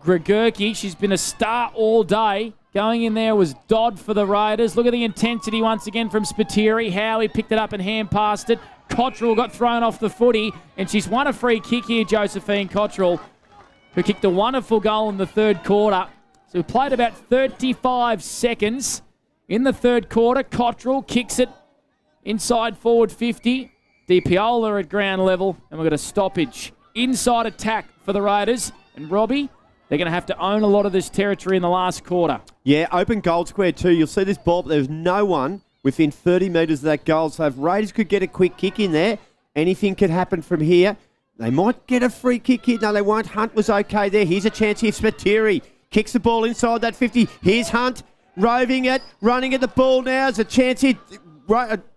Gregurki. She's been a star all day. Going in there was Dodd for the Raiders. Look at the intensity once again from Spiteri. Howie picked it up and hand passed it. Cottrell got thrown off the footy, and she's won a free kick here, Josephine Cottrell, who kicked a wonderful goal in the 3rd quarter. So we played about 35 seconds in the 3rd quarter. Cottrell kicks it inside forward 50. DiPiola at ground level, and we've got a stoppage. Inside attack for the Raiders. And Robbie, they're going to have to own a lot of this territory in the last quarter. Yeah, open goal square too. You'll see this ball, but there's no one within 30 metres of that goal. So if Raiders could get a quick kick in there, anything could happen from here. They might get a free kick here. No, they won't. Hunt was okay there. Here's a chance here. Spiteri kicks the ball inside that 50. Here's Hunt roving it, running at the ball now. There's a chance here.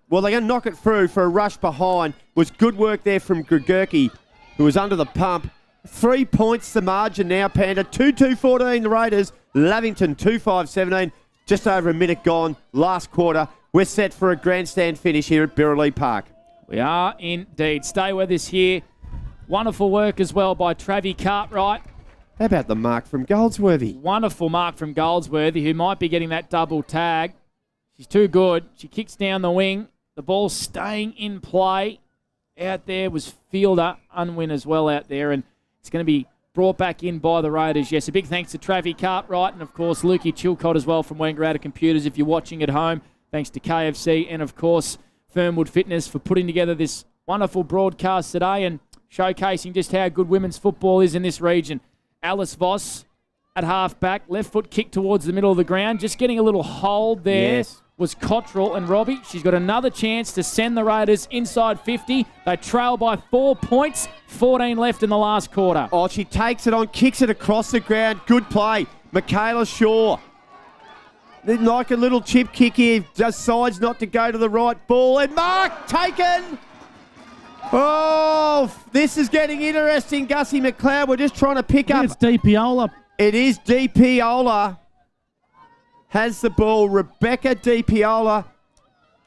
Well, they're going to knock it through for a rush behind. Was good work there from Gregurki, who was under the pump. 3 points the margin now, Panda. 2-2-14 the Raiders. Lavington 2-5-17. Just over a minute gone. Last quarter. We're set for a grandstand finish here at Birraleigh Park. We are indeed. Stay with us here. Wonderful work as well by Travi Cartwright. How about the mark from Goldsworthy? Wonderful mark from Goldsworthy, who might be getting that double tag. She's too good. She kicks down the wing. The ball staying in play. Out there was fielder Unwin as well out there, and it's going to be brought back in by the Raiders. Yes, a big thanks to Travi Cartwright and, of course, Lukey Chilcott as well from Wangaratta Computers if you're watching at home. Thanks to KFC and, of course, Fernwood Fitness for putting together this wonderful broadcast today and showcasing just how good women's football is in this region. Alice Voss at half-back, left foot kick towards the middle of the ground, just getting a little hold there. Yes. Was Cottrell, and Robbie, she's got another chance to send the Raiders inside 50. They trail by 4 points, 14 left in the last quarter. Oh, she takes it on, kicks it across the ground. Good play. Michaela Shaw. Like a little chip kick here, just sides not to go to the right ball. And mark taken. Oh, this is getting interesting, Gussie McLeod. We're just trying to pick up. It's DiPiola. It is DiPiola. Has the ball. Rebecca DiPiola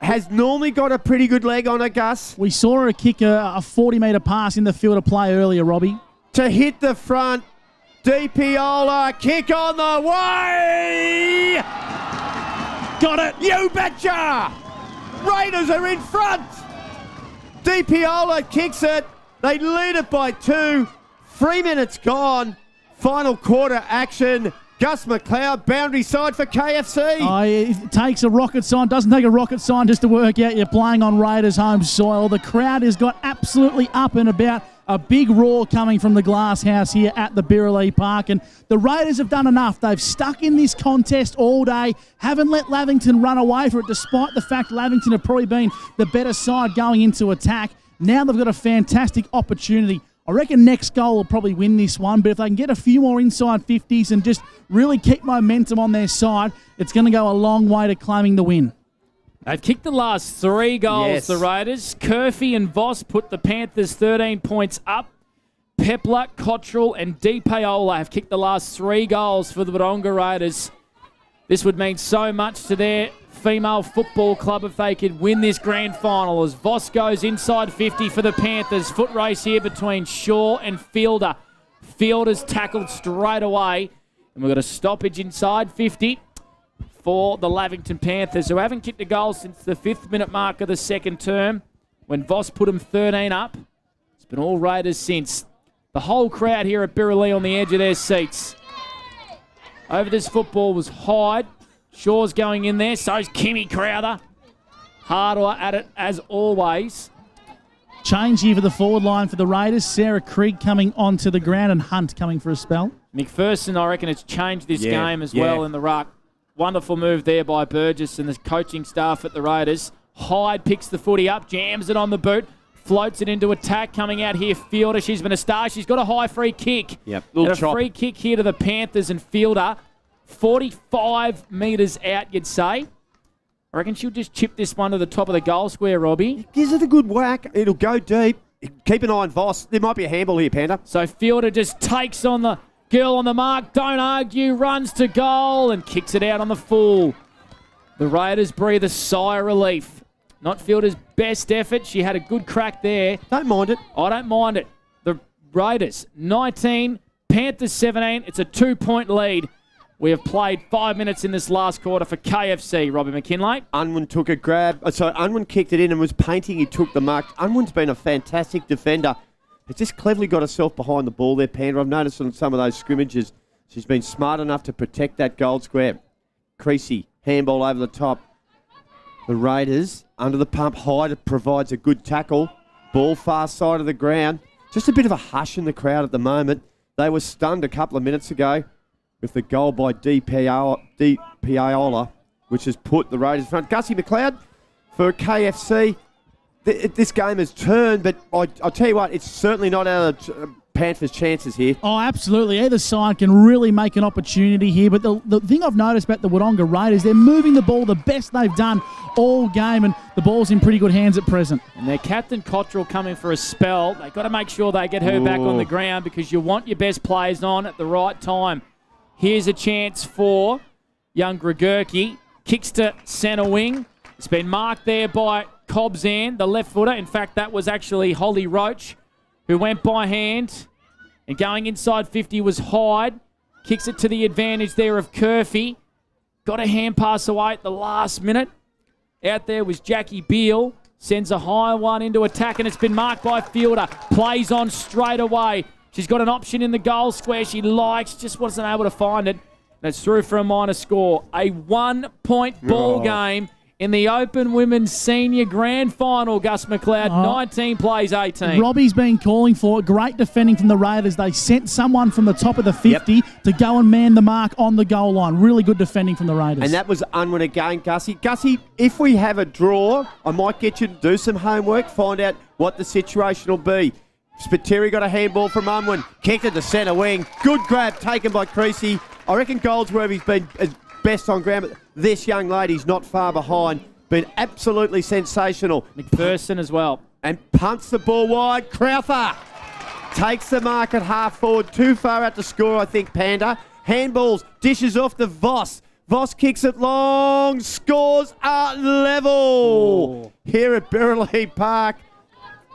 has normally got a pretty good leg on her, Gus. We saw her kick a 40-metre pass in the field of play earlier, Robbie. To hit the front. DiPiola, kick on the way. Got it. You betcha. Raiders are in front. DiPiola kicks it. They lead it by 2. 3 minutes gone. Final quarter action. Gus McLeod, boundary side for KFC. Oh, it takes a rocket sign. Doesn't take a rocket sign just to work out you're playing on Raiders' home soil. The crowd has got absolutely up and about. A big roar coming from the glass house here at the Birrelea Park. And the Raiders have done enough. They've stuck in this contest all day, haven't let Lavington run away for it, despite the fact Lavington have probably been the better side going into attack. Now they've got a fantastic opportunity. I reckon next goal will probably win this one, but if they can get a few more inside 50s and just really keep momentum on their side, it's going to go a long way to claiming the win. They've kicked the last 3 goals, Yes. the Raiders. Curfew and Voss put the Panthers 13 points up. Pepler, Cottrell and Di Paola have kicked the last 3 goals for the Wodonga Raiders. This would mean so much to their female football club if they could win this grand final, as Voss goes inside 50 for the Panthers. Foot race here between Shaw and Fielder. Fielder's tackled straight away, and we've got a stoppage inside 50 for the Lavington Panthers, who haven't kicked a goal since the 5th minute mark of the second term, when Voss put them 13 up. It's been all Raiders since. The whole crowd here at Birrelea on the edge of their seats. Over this football was Hyde. Shaw's going in there, so's Kimmy Crowther. Harder at it as always. Change here for the forward line for the Raiders. Sarah Krieg coming onto the ground and Hunt coming for a spell. McPherson, I reckon, has changed this game as well in the ruck. Wonderful move there by Burgess and the coaching staff at the Raiders. Hyde picks the footy up, jams it on the boot, floats it into attack. Coming out here, Fielder. She's been a star. She's got a high free kick. Yep, And little a chop. free kick here to the Panthers, and Fielder, 45 metres out, you'd say. I reckon she'll just chip this one to the top of the goal square, Robbie. Gives it a good whack. It'll go deep. Keep an eye on Voss. There might be a handball here, Panda. So Fielder just takes on the girl on the mark, don't argue, runs to goal and kicks it out on the full. The Raiders breathe a sigh of relief. Not Fielder's best effort. She had a good crack there. Don't mind it. I don't mind it. The Raiders 19, Panthers 17. It's a 2-point lead. We have played 5 minutes in this last quarter for KFC. Robbie McKinlay. Unwin took a grab. Unwin kicked it in and was painting. He took the mark. Unwin's been a fantastic defender. Has just cleverly got herself behind the ball there, Panda. I've noticed on some of those scrimmages, she's been smart enough to protect that goal square. Creasy, handball over the top. The Raiders, under the pump, Hyde provides a good tackle. Ball far side of the ground. Just a bit of a hush in the crowd at the moment. They were stunned a couple of minutes ago with the goal by Di Paola, which has put the Raiders in front. Gussie McLeod for KFC. This game has turned, but I'll tell you what, it's certainly not out of Panthers' chances here. Oh, absolutely. Either side can really make an opportunity here. But the thing I've noticed about the Wodonga Raiders, they're moving the ball the best they've done all game, and the ball's in pretty good hands at present. And their captain Cottrell coming for a spell. They've got to make sure they get her back on the ground, because you want your best players on at the right time. Here's a chance for young Gregurki. Kicks to centre wing. It's been marked there by Cobzan, the left footer. In fact, that was actually Holly Roach, who went by hand. And going inside 50 was Hyde. Kicks it to the advantage there of Curfew. Got a hand pass away at the last minute. Out there was Jackie Beale. Sends a high one into attack, and it's been marked by Fielder. Plays on straight away. She's got an option in the goal square she likes, just wasn't able to find it. And it's through for a minor score. A 1-point ball game in the Open Women's Senior Grand Final, Gus McLeod. 19 plays 18. Robbie's been calling for it. Great defending from the Raiders. They sent someone from the top of the 50 to go and man the mark on the goal line. Really good defending from the Raiders. And that was Unwin again, Gussie. Gussie, if we have a draw, I might get you to do some homework, find out what the situation will be. Spiteri got a handball from Unwin. Kicked it to centre wing. Good grab taken by Creasy. I reckon Goldsworthy's been best on ground, but this young lady's not far behind. Been absolutely sensational. McPherson as well. And punts the ball wide. Crowther takes the mark at half forward. Too far out to score, I think, Panda. Handballs, dishes off to Voss. Voss kicks it long, scores at level. Here at Birrelea Park.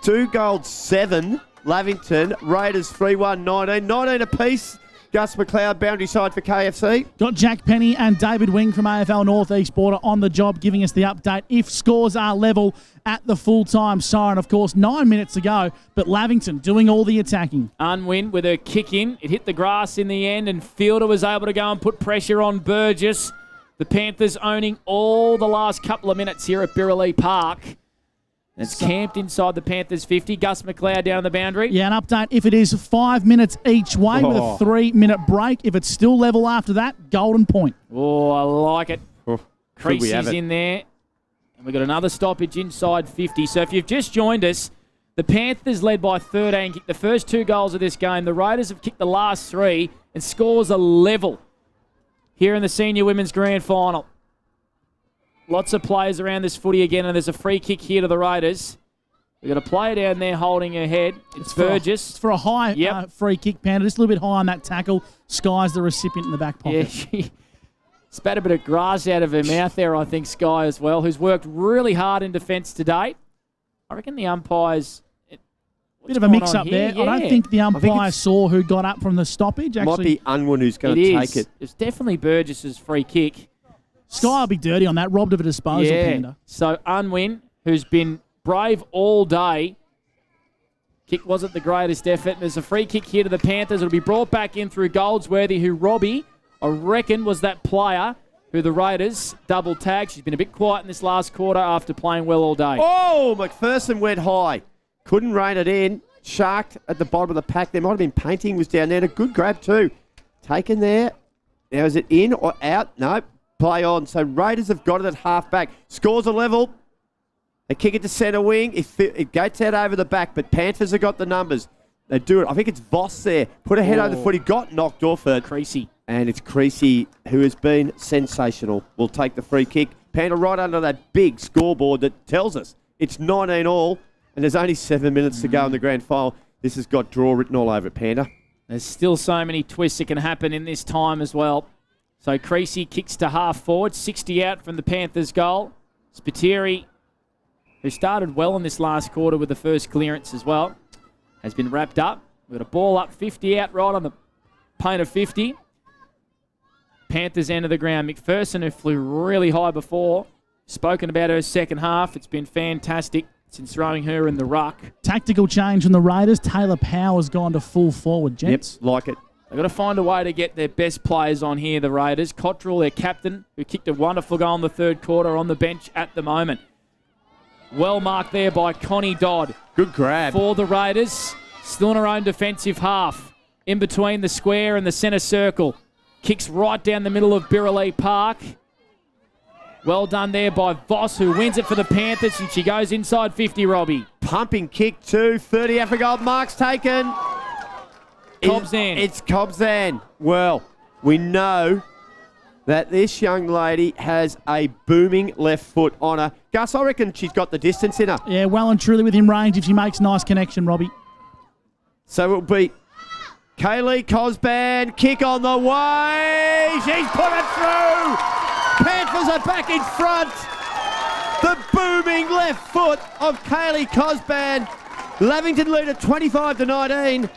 2 goals, 7. Lavington, Raiders 3-1, 19. 19 apiece. Gus McLeod, boundary side for KFC. Got Jack Penny and David Wing from AFL Northeast Border on the job, giving us the update if scores are level at the full-time siren. Of course, 9 minutes to go, but Lavington doing all the attacking. Unwin with her kick in. It hit the grass in the end, and Fielder was able to go and put pressure on Burgess. The Panthers owning all the last couple of minutes here at Birrelea Park. It's camped inside the Panthers 50. Gus McLeod down the boundary. Yeah, an update. If it is 5 minutes each way with a 3-minute break, if it's still level after that, golden point. Oh, I like it. Could we Creasy's have it? in there. And we've got another stoppage inside 50. So if you've just joined us, the Panthers led by 13, kicked the first 2 goals of this game. The Raiders have kicked the last 3 and scores are level here in the Senior Women's Grand Final. Lots of players around this footy again, and there's a free kick here to the Raiders. We've got a player down there holding her head. It's Burgess. It's for a high free kick, Panda. Just a little bit high on that tackle. Sky's the recipient in the back pocket. Yeah, she spat a bit of grass out of her mouth there, I think, Sky as well, who's worked really hard in defence to date. I reckon the umpires... Bit of a mix-up there. Yeah. I don't think the umpire saw who got up from the stoppage. Might be Unwin who's going to take it. It's definitely Burgess's free kick. Sky will be dirty on that. Robbed of a disposal, Panda. So Unwin, who's been brave all day, kick wasn't the greatest effort. There's a free kick here to the Panthers. It'll be brought back in through Goldsworthy, who Robbie, I reckon, was that player who the Raiders double tagged. She's been a bit quiet in this last quarter after playing well all day. Oh, McPherson went high. Couldn't rein it in. Sharked at the bottom of the pack. There might have been painting was down there. And a good grab too. Taken there. Now is it in or out? No. Play on. So Raiders have got it at half back. Scores a level. They kick it to centre wing. It gates out over the back, but Panthers have got the numbers. They do it. I think it's Voss there. Put a head over the foot. He got knocked off it. Creasy. And it's Creasy, who has been sensational. Will take the free kick. Panda right under that big scoreboard that tells us it's 19 all. And there's only 7 minutes to go in the grand final. This has got draw written all over it, Panda. There's still so many twists that can happen in this time as well. So Creasy kicks to half forward, 60 out from the Panthers' goal. Spiteri, who started well in this last quarter with the first clearance as well, has been wrapped up. We've got a ball up, 50 out right on the paint of 50. Panthers end of the ground. McPherson, who flew really high before, spoken about her second half. It's been fantastic since throwing her in the ruck. Tactical change from the Raiders. Taylor Power's gone to full forward, gents. Yep, like it. They've got to find a way to get their best players on here, the Raiders. Cottrell, their captain, who kicked a wonderful goal in the third quarter, on the bench at the moment. Well marked there by Connie Dodd. Good grab. For the Raiders, still in her own defensive half. In between the square and the centre circle. Kicks right down the middle of Birrelea Park. Well done there by Voss, who wins it for the Panthers, and she goes inside 50, Robbie. Pumping kick too. 30 out for goal. Mark's taken. Cobzan. It's Cobzan. Well, we know that this young lady has a booming left foot on her. Gus, I reckon she's got the distance in her. Yeah, well and truly within range if she makes nice connection, Robbie. So it'll be Kaylee Cosban. Kick on the way. She's put it through. Panthers are back in front. The booming left foot of Kaylee Cosban. Lavington lead at 25-19.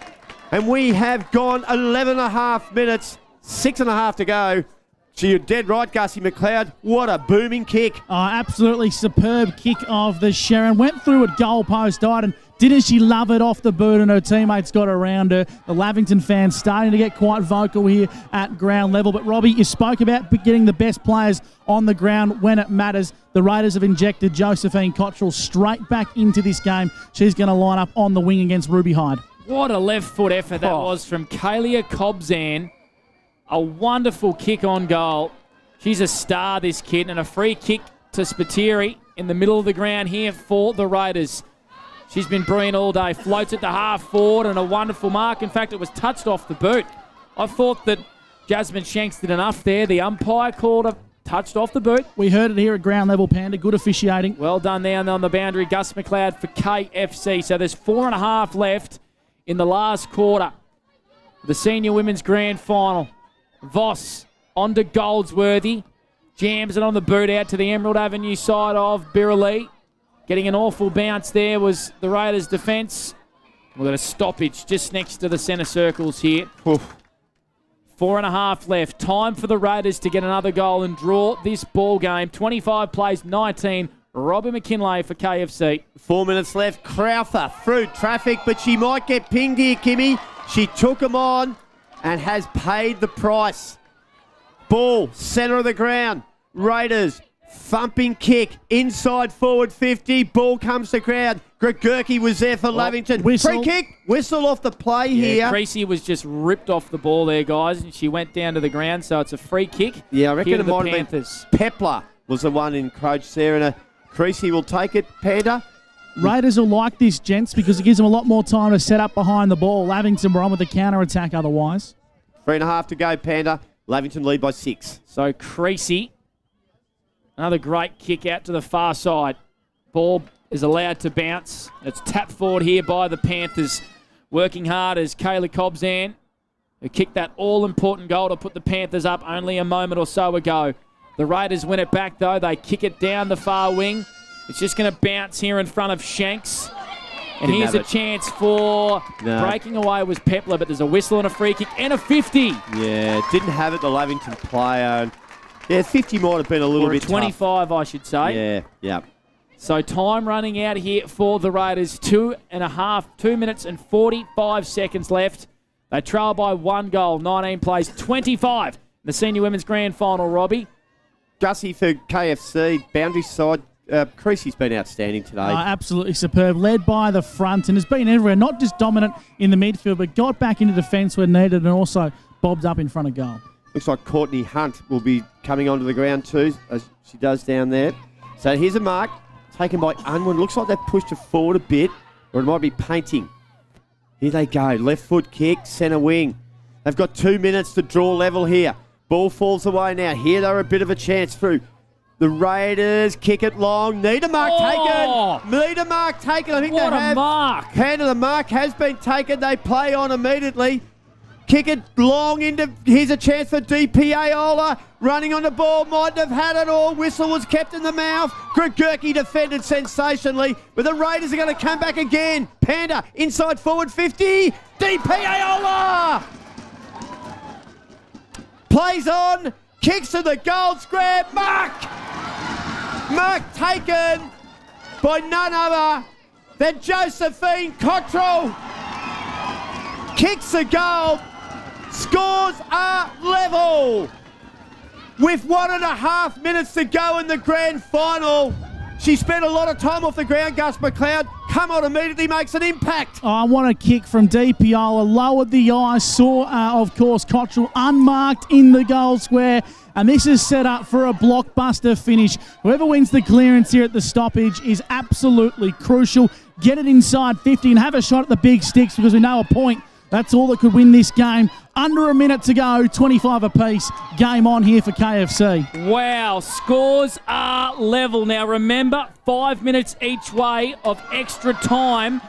And we have gone 11 and a half minutes, 6.5 to go. So you're dead right, Gussie McLeod. What a booming kick. Oh, absolutely superb kick of the Sharon. Went through at goalpost, died, and didn't she love it off the boot, and her teammates got around her. The Lavington fans starting to get quite vocal here at ground level. But, Robbie, you spoke about getting the best players on the ground when it matters. The Raiders have injected Josephine Cottrell straight back into this game. She's going to line up on the wing against Ruby Hyde. What a left foot effort that was from Kaylee Cobzan. A wonderful kick on goal. She's a star, this kid, and a free kick to Spiteri in the middle of the ground here for the Raiders. She's been brilliant all day. Floats it to half forward and a wonderful mark. In fact, it was touched off the boot. I thought that Jasmine Shanks did enough there. The umpire called a touched off the boot. We heard it here at ground level, Panda. Good officiating. Well done there on the boundary. Gus McLeod for KFC. So there's 4.5 left in the last quarter. The Senior Women's Grand Final. Voss on to Goldsworthy. Jams it on the boot out to the Emerald Avenue side of Birrelea. Getting an awful bounce there was the Raiders' defence. We've got a stoppage just next to the centre circles here. Oof. 4.5 left. Time for the Raiders to get another goal and draw this ball game. 25 plays, 19. Robbie McKinlay for KFC. 4 minutes left. Crowther through traffic, but she might get pinged here, Kimmy. She took him on and has paid the price. Ball, centre of the ground. Raiders Thumping kick, inside forward 50, ball comes to ground. Gregurki was there for Lavington. Whistle. Free kick, whistle off the play here. Creasy was just ripped off the ball there, guys, and she went down to the ground, so it's a free kick. Yeah, I reckon here it to the might have Panthers. been Pepler was the one encroached there, and Creasy will take it, Panda. Raiders will like this, gents, because it gives them a lot more time to set up behind the ball. Lavington were on with the counter-attack otherwise. 3.5 to go, Panda. Lavington lead by 6. So Creasy, another great kick out to the far side. Ball is allowed to bounce. It's tapped forward here by the Panthers. Working hard as Kayla Cobzan, who kicked that all-important goal to put the Panthers up only a moment or so ago. The Raiders win it back, though. They kick it down the far wing. It's just going to bounce here in front of Shanks. And here's a chance for breaking away was Pepler, but there's a whistle and a free kick and a 50. Yeah, didn't have it, the Lavington player. Yeah, 50 might have been a little bit 25, tough. I should say. Yeah, yeah. So time running out here for the Raiders. 2 minutes and 45 seconds left. They trail by 1 goal. 19 plays 25 in the Senior Women's Grand Final, Robbie. Gussie for KFC, boundary side. Creasy's been outstanding today. Absolutely superb. Led by the front and has been everywhere. Not just dominant in the midfield, but got back into defence when needed and also bobbed up in front of goal. Looks like Courtney Hunt will be coming onto the ground too, as she does down there. So here's a mark taken by Unwin. Looks like they've pushed it forward a bit, or it might be painting. Here they go. Left foot kick, centre wing. They've got 2 minutes to draw level here. Ball falls away now. Here they're a bit of a chance through. The Raiders kick it long. Need a mark taken. Need a mark taken. I think what they have. What a mark. Hand of the mark has been taken. They play on immediately. Kick it long into. Here's a chance for DPA Ola. Running on the ball. Mightn't have had it all. Whistle was kept in the mouth. Gregurki defended sensationally. But the Raiders are going to come back again. Panda inside forward 50. DPA Ola. Plays on. Kicks to the goal square. Mark! Mark taken by none other than Josephine Cottrell. Kicks the goal. Scores are level. With 1.5 minutes to go in the grand final. She spent a lot of time off the ground, Gus McLeod. Come on, immediately makes an impact. I want a kick from DPiola. Lowered the eye, saw, of course, Cottrell unmarked in the goal square. And this is set up for a blockbuster finish. Whoever wins the clearance here at the stoppage is absolutely crucial. Get it inside 50 and have a shot at the big sticks because we know a point. That's all that could win this game. Under a minute to go, 25 apiece. Game on here for KFC. Wow, scores are level. Now remember, 5 minutes each way of extra time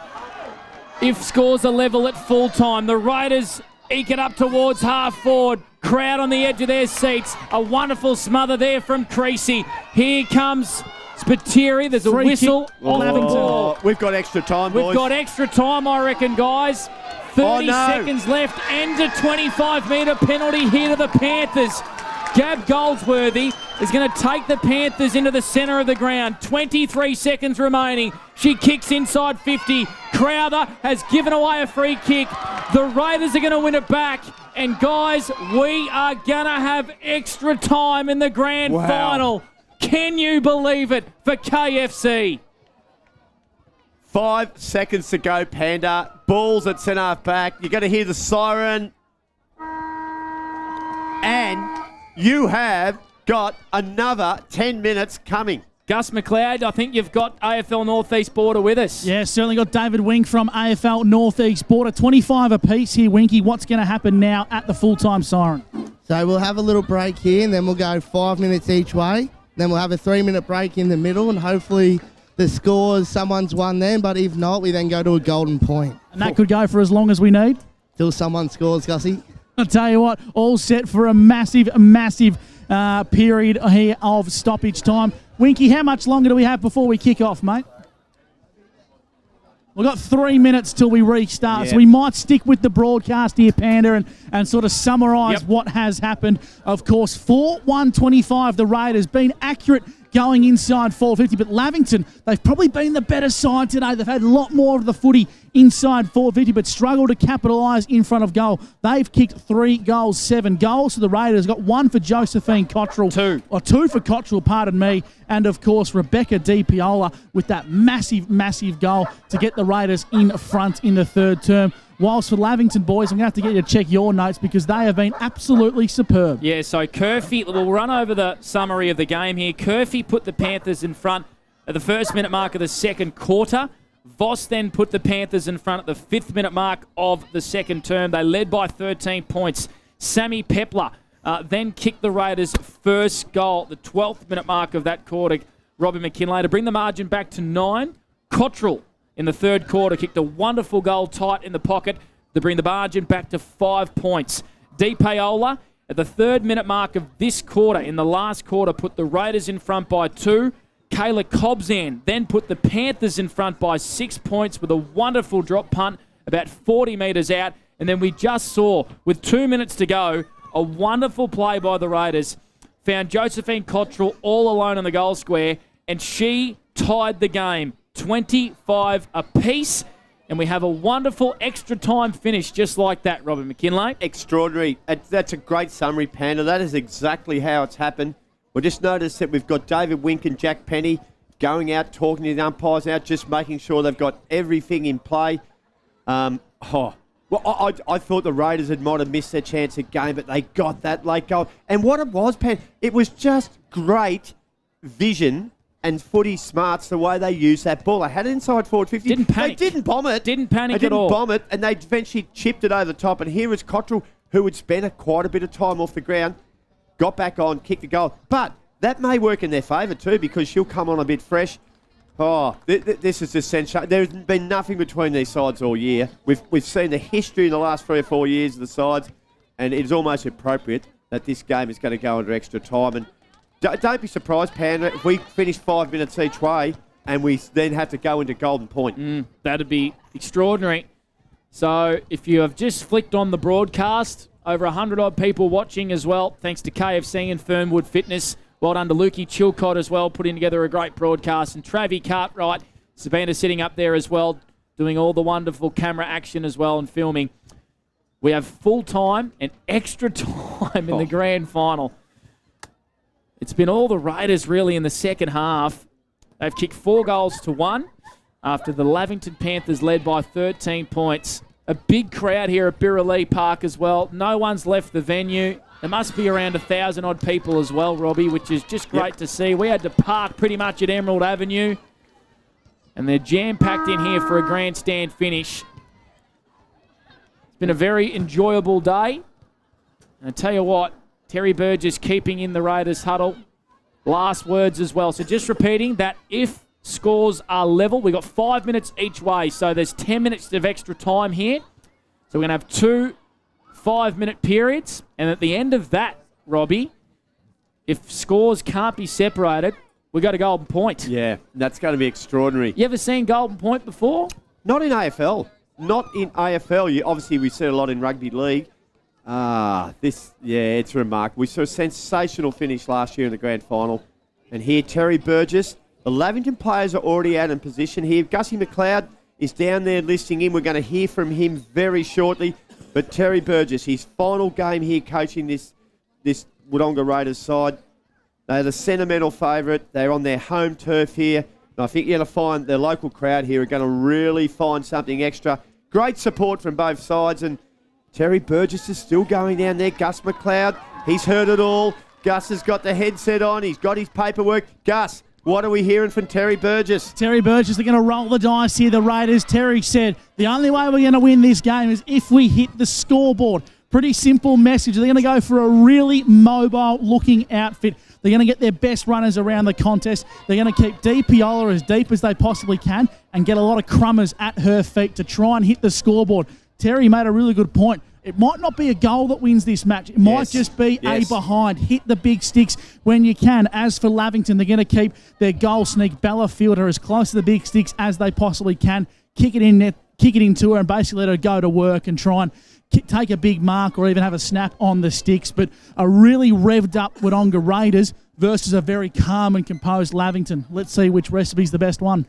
if scores are level at full time. The Raiders eke it up towards half forward. Crowd on the edge of their seats. A wonderful smother there from Creasy. Here comes Spiteri. There's a whistle on Lavington. We've got extra time, boys. We've got extra time, I reckon, guys. 30 seconds left. End of 25-metre penalty here to the Panthers. Gab Goldsworthy is going to take the Panthers into the centre of the ground. 23 seconds remaining. She kicks inside 50. Crowther has given away a free kick. The Raiders are going to win it back. And guys, we are going to have extra time in the grand final. Can you believe it for KFC? 5 seconds to go, Panda. Balls at centre half back. You're going to hear the siren. And you have got another 10 minutes coming. Gus McLeod, I think you've got AFL Northeast Border with us. Yeah, certainly got David Wink from AFL Northeast Border. 25 apiece here, Winky. What's going to happen now at the full-time siren? So we'll have a little break here and then we'll go 5 minutes each way. Then we'll have a 3-minute break in the middle and hopefully the scores, someone's won then, but if not, we then go to a golden point. And that could go for as long as we need? Till someone scores, Gussie. I'll tell you what, all set for a massive period here of stoppage time. Winky, how much longer do we have before we kick off, mate? We've got 3 minutes till we restart, so we might stick with the broadcast here, Panda, and sort of summarise what has happened. Of course, 4-1-25, the Raiders been accurate going inside 450. But Lavington, they've probably been the better side today. They've had a lot more of the footy inside 450, but struggled to capitalise in front of goal. They've kicked 3 goals, 7 goals to the Raiders. Got 1 for Josephine Cottrell. 2 for Cottrell, pardon me. And, of course, Rebecca Di Piola with that massive, massive goal to get the Raiders in front in the third term. Whilst for Lavington, boys, I'm going to have to get you to check your notes because they have been absolutely superb. Yeah, so Curfew, we'll run over the summary of the game here. Curfew put the Panthers in front at the first minute mark of the second quarter. Voss then put the Panthers in front at the 5th minute mark of the second term. They led by 13 points. Sammy Pepler then kicked the Raiders' first goal at the 12th minute mark of that quarter. Robbie McKinlay to bring the margin back to 9. Cottrell in the third quarter kicked a wonderful goal tight in the pocket to bring the margin back to 5 points. Di Paola at the 3rd minute mark of this quarter, in the last quarter, put the Raiders in front by 2. Kayla Cobzan then put the Panthers in front by 6 points with a wonderful drop punt about 40 metres out. And then we just saw, with 2 minutes to go, a wonderful play by the Raiders. Found Josephine Cottrell all alone in the goal square, and she tied the game 25 apiece. And we have a wonderful extra time finish just like that, Robert McKinlay. Extraordinary. That's a great summary, Panda. That is exactly how it's happened. We'll just notice that we've got David Wink and Jack Penny going out, talking to the umpires out, just making sure they've got everything in play. I thought the Raiders might have missed their chance at game, but they got that late goal. And what it was, Pan, it was just great vision and footy smarts the way they used that ball. They had it inside forward 50. Didn't panic. They didn't bomb it. Didn't panic at all. They didn't bomb it, and they eventually chipped it over the top. And here is Cottrell, who had spent quite a bit of time off the ground, got back on, kicked the goal. But that may work in their favour too, because she'll come on a bit fresh. Oh, this is just sensational. There's been nothing between these sides all year. We've seen the history in the last 3 or 4 years of the sides, and it is almost appropriate that this game is going to go under extra time. And don't be surprised, Panda, if we finish 5 minutes each way and we then have to go into Golden Point. That'd be extraordinary. So if you have just flicked on the broadcast, over 100-odd people watching as well, thanks to KFC and Fernwood Fitness. Well done to Lukey Chilcott as well, putting together a great broadcast. And Travi Cartwright, Sabina sitting up there as well, doing all the wonderful camera action as well and filming. We have full time and extra time in the grand final. It's been all the Raiders really in the second half. They've kicked 4 goals to 1 after the Lavington Panthers led by 13 points. A big crowd here at Birralee Park as well. No one's left the venue. There must be around 1,000-odd people as well, Robbie, which is just great to see. We had to park pretty much at Emerald Avenue, and they're jam-packed in here for a grandstand finish. It's been a very enjoyable day. And I tell you what, Terry Burgess keeping in the Raiders huddle. Last words as well. So just repeating that if scores are level, we've got 5 minutes each way, so there's 10 minutes of extra time here. So we're going to have 2 5-minute periods, and at the end of that, Robbie, if scores can't be separated, we go to Golden Point. Yeah, that's going to be extraordinary. You ever seen Golden Point before? Not in AFL. Not in AFL. Obviously, we see a lot in rugby league. It's remarkable. We saw a sensational finish last year in the grand final. And here, Terry Burgess. The Lavington players are already out in position here. Gussie McLeod is down there listing in. We're going to hear from him very shortly. But Terry Burgess, his final game here coaching this Wodonga Raiders side. They're the sentimental favourite. They're on their home turf here. And I think you're going to find the local crowd here are going to really find something extra. Great support from both sides. And Terry Burgess is still going down there. Gus McLeod, he's heard it all. Gus has got the headset on. He's got his paperwork. Gus, what are we hearing from Terry Burgess? Terry Burgess, they're going to roll the dice here, the Raiders. Terry said, the only way we're going to win this game is if we hit the scoreboard. Pretty simple message. They're going to go for a really mobile-looking outfit. They're going to get their best runners around the contest. They're going to keep Di Piola as deep as they possibly can and get a lot of crummers at her feet to try and hit the scoreboard. Terry made a really good point. It might not be a goal that wins this match. It might just be a behind. Hit the big sticks when you can. As for Lavington, they're going to keep their goal sneak, Bella Fielder, as close to the big sticks as they possibly can. Kick it into her and basically let her go to work and try and take a big mark or even have a snap on the sticks. But a really revved up Wodonga Raiders versus a very calm and composed Lavington. Let's see which recipe's the best one.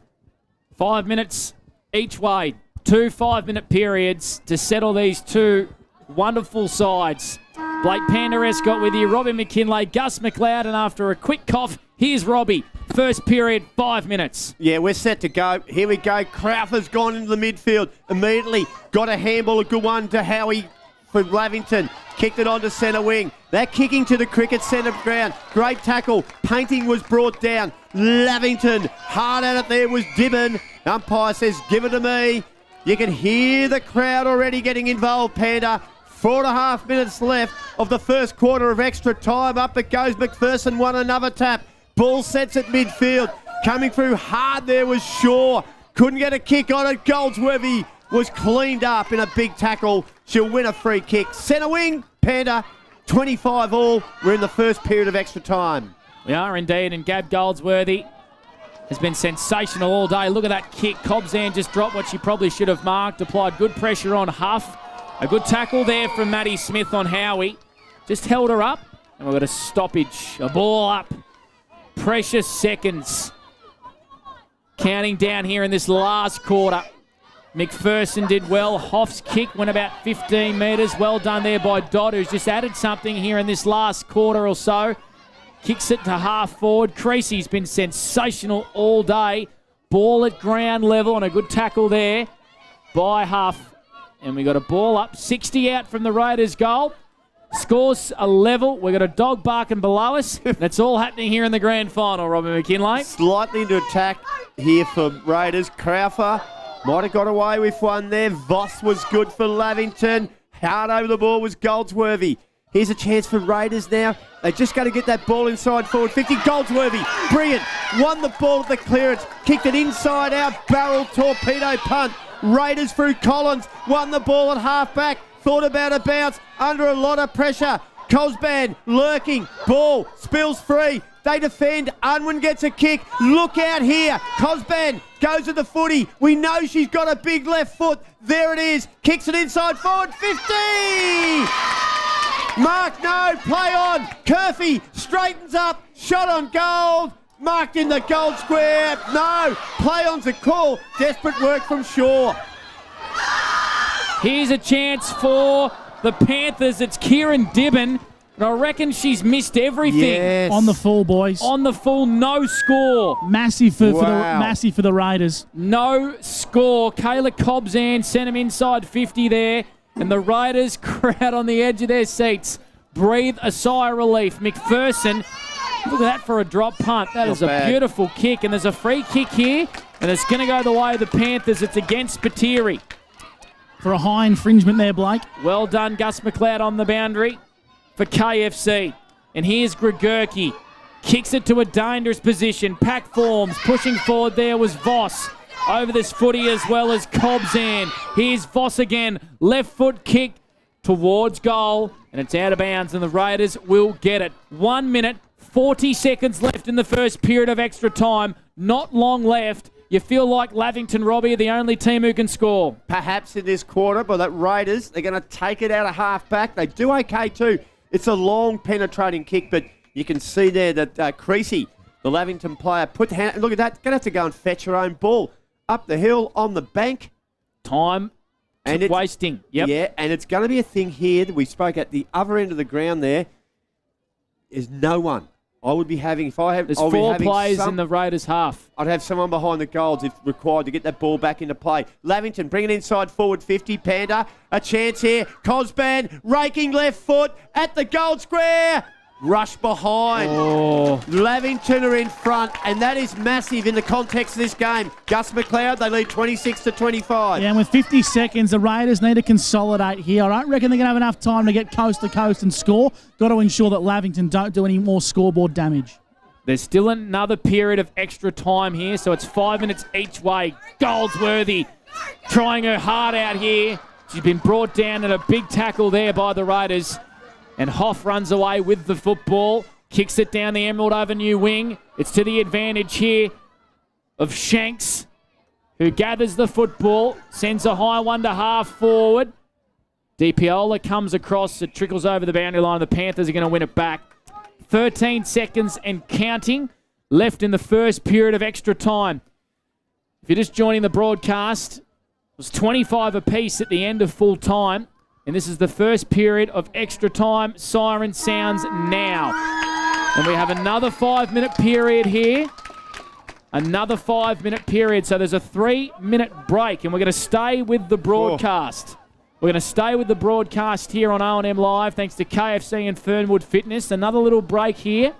5 minutes each way. 2 5-minute periods to settle these two wonderful sides. Blake Panderescott with you, Robbie McKinlay, Gus McLeod, and after a quick cough, here's Robbie. First period, 5 minutes. Yeah, we're set to go. Here we go. Crowther's gone into the midfield. Immediately got a handball, a good one to Howie for Lavington. Kicked it onto centre wing. They're kicking to the cricket centre ground. Great tackle. Painting was brought down. Lavington, hard at it there was Dibben. Umpire says, give it to me. You can hear the crowd already getting involved, Panda. 4.5 minutes left of the first quarter of extra time. Up it goes. McPherson won another tap. Ball sets at midfield. Coming through hard there was Shaw. Couldn't get a kick on it. Goldsworthy was cleaned up in a big tackle. She'll win a free kick. Centre wing, Panda, 25 all. We're in the first period of extra time. We are indeed, and Gab Goldsworthy has been sensational all day. Look at that kick. Cobzan just dropped what she probably should have marked. Applied good pressure on Huff. A good tackle there from Maddie Smith on Howie. Just held her up, and we've got a stoppage. A ball up. Precious seconds. Counting down here in this last quarter. McPherson did well. Hoff's kick went about 15 metres. Well done there by Dodd, who's just added something here in this last quarter or so. Kicks it to half forward. Creasy's been sensational all day. Ball at ground level and a good tackle there by Huff. And we got a ball up. 60 out from the Raiders' goal. Scores a level. We've got a dog barking below us. That's all happening here in the grand final, Robin McKinlay. Slightly into attack here for Raiders. Crowther might have got away with one there. Voss was good for Lavington. Hard over the ball was Goldsworthy. Here's a chance for Raiders now. They just got to get that ball inside forward 50. Goldsworthy, brilliant. Won the ball at the clearance. Kicked it inside out. Barrel torpedo punt. Raiders through Collins. Won the ball at half-back. Thought about a bounce. Under a lot of pressure. Cosban lurking. Ball spills free. They defend. Unwin gets a kick. Look out here. Cosban goes to the footy. We know she's got a big left foot. There it is. Kicks it inside forward. 50! Mark, no. Play on. Curfey straightens up. Shot on goal. Marked in the goal square. No. Play on's a call. Desperate work from Shaw. Here's a chance for the Panthers. It's Kieran Dibben. And I reckon she's missed everything. Yes. On the full, boys. On the full, no score. Massive for the Raiders. No score. Kayla Cobzan sent him inside 50 there. And the Raiders, crowd on the edge of their seats, breathe a sigh of relief. McPherson, look at that for a drop punt. That is a beautiful kick. And there's a free kick here. And it's going to go the way of the Panthers. It's against Patiri. For a high infringement there, Blake. Well done, Gus McLeod on the boundary for KFC. And here's Gregurki. Kicks it to a dangerous position. Pack forms. Pushing forward there was Voss. Over this footy as well as Cobzan. Here's Voss again. Left foot kick towards goal. And it's out of bounds and the Raiders will get it. 1 minute, 40 seconds left in the first period of extra time. Not long left. You feel like Lavington, Robbie, are the only team who can score. Perhaps in this quarter, but that Raiders, they're going to take it out of half-back. They do okay too. It's a long penetrating kick, but you can see there that Creasy, the Lavington player, put the hand... Look at that. Going to have to go and fetch her own ball. Up the hill, on the bank. Time and it's wasting. Yep. Yeah, and it's going to be a thing here that we spoke at the other end of the ground there. Is no one. I would be having, if I have... There's four players in the Raiders half. I'd have someone behind the goals if required to get that ball back into play. Lavington bringing inside forward 50. Panda, a chance here. Cosban raking left foot at the goal square. Rush behind. Oh. Lavington are in front, and that is massive in the context of this game. Gus McLeod, they lead 26-25. Yeah, and with 50 seconds, the Raiders need to consolidate here. I don't reckon they're going to have enough time to get coast to coast and score. Got to ensure that Lavington don't do any more scoreboard damage. There's still another period of extra time here, so it's 5 minutes each way. Goldsworthy trying her heart out here. She's been brought down in a big tackle there by the Raiders. And Hoff runs away with the football. Kicks it down the Emerald Avenue wing. It's to the advantage here of Shanks, who gathers the football. Sends a high one to half forward. DiPiola comes across. It trickles over the boundary line. The Panthers are going to win it back. 13 seconds and counting left in the first period of extra time. If you're just joining the broadcast, it was 25 apiece at the end of full time. And this is the first period of extra time. Siren sounds now. And we have another 5-minute period here. Another 5-minute period. So there's a 3-minute break. And we're going to stay with the broadcast. We're going to stay with the broadcast here on O&M Live, thanks to KFC and Fernwood Fitness. Another little break here.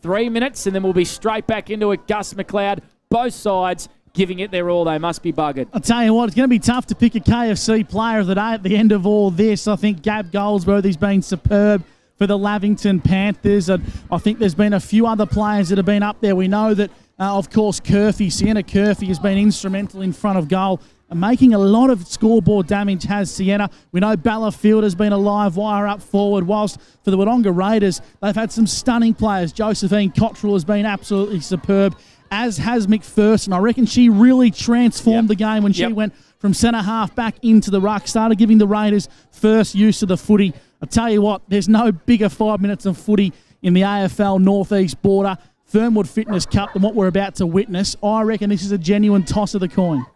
3 minutes, and then we'll be straight back into it. Gus McLeod, both sides, giving it their all. They must be buggered. I'll tell you what, it's going to be tough to pick a KFC player of the day at the end of all this. I think Gab Goldsworthy's been superb for the Lavington Panthers. And I think there's been a few other players that have been up there. We know that, of course, Sienna Curfey has been instrumental in front of goal. Making a lot of scoreboard damage has Sienna. We know Ballafield has been a live wire up forward, whilst for the Wodonga Raiders, they've had some stunning players. Josephine Cottrell has been absolutely superb, as has McPherson. I reckon she really transformed the game when she went from centre-half back into the ruck, started giving the Raiders first use of the footy. I tell you what, there's no bigger 5 minutes of footy in the AFL Northeast border, Fernwood Fitness Cup, than what we're about to witness. I reckon this is a genuine toss of the coin.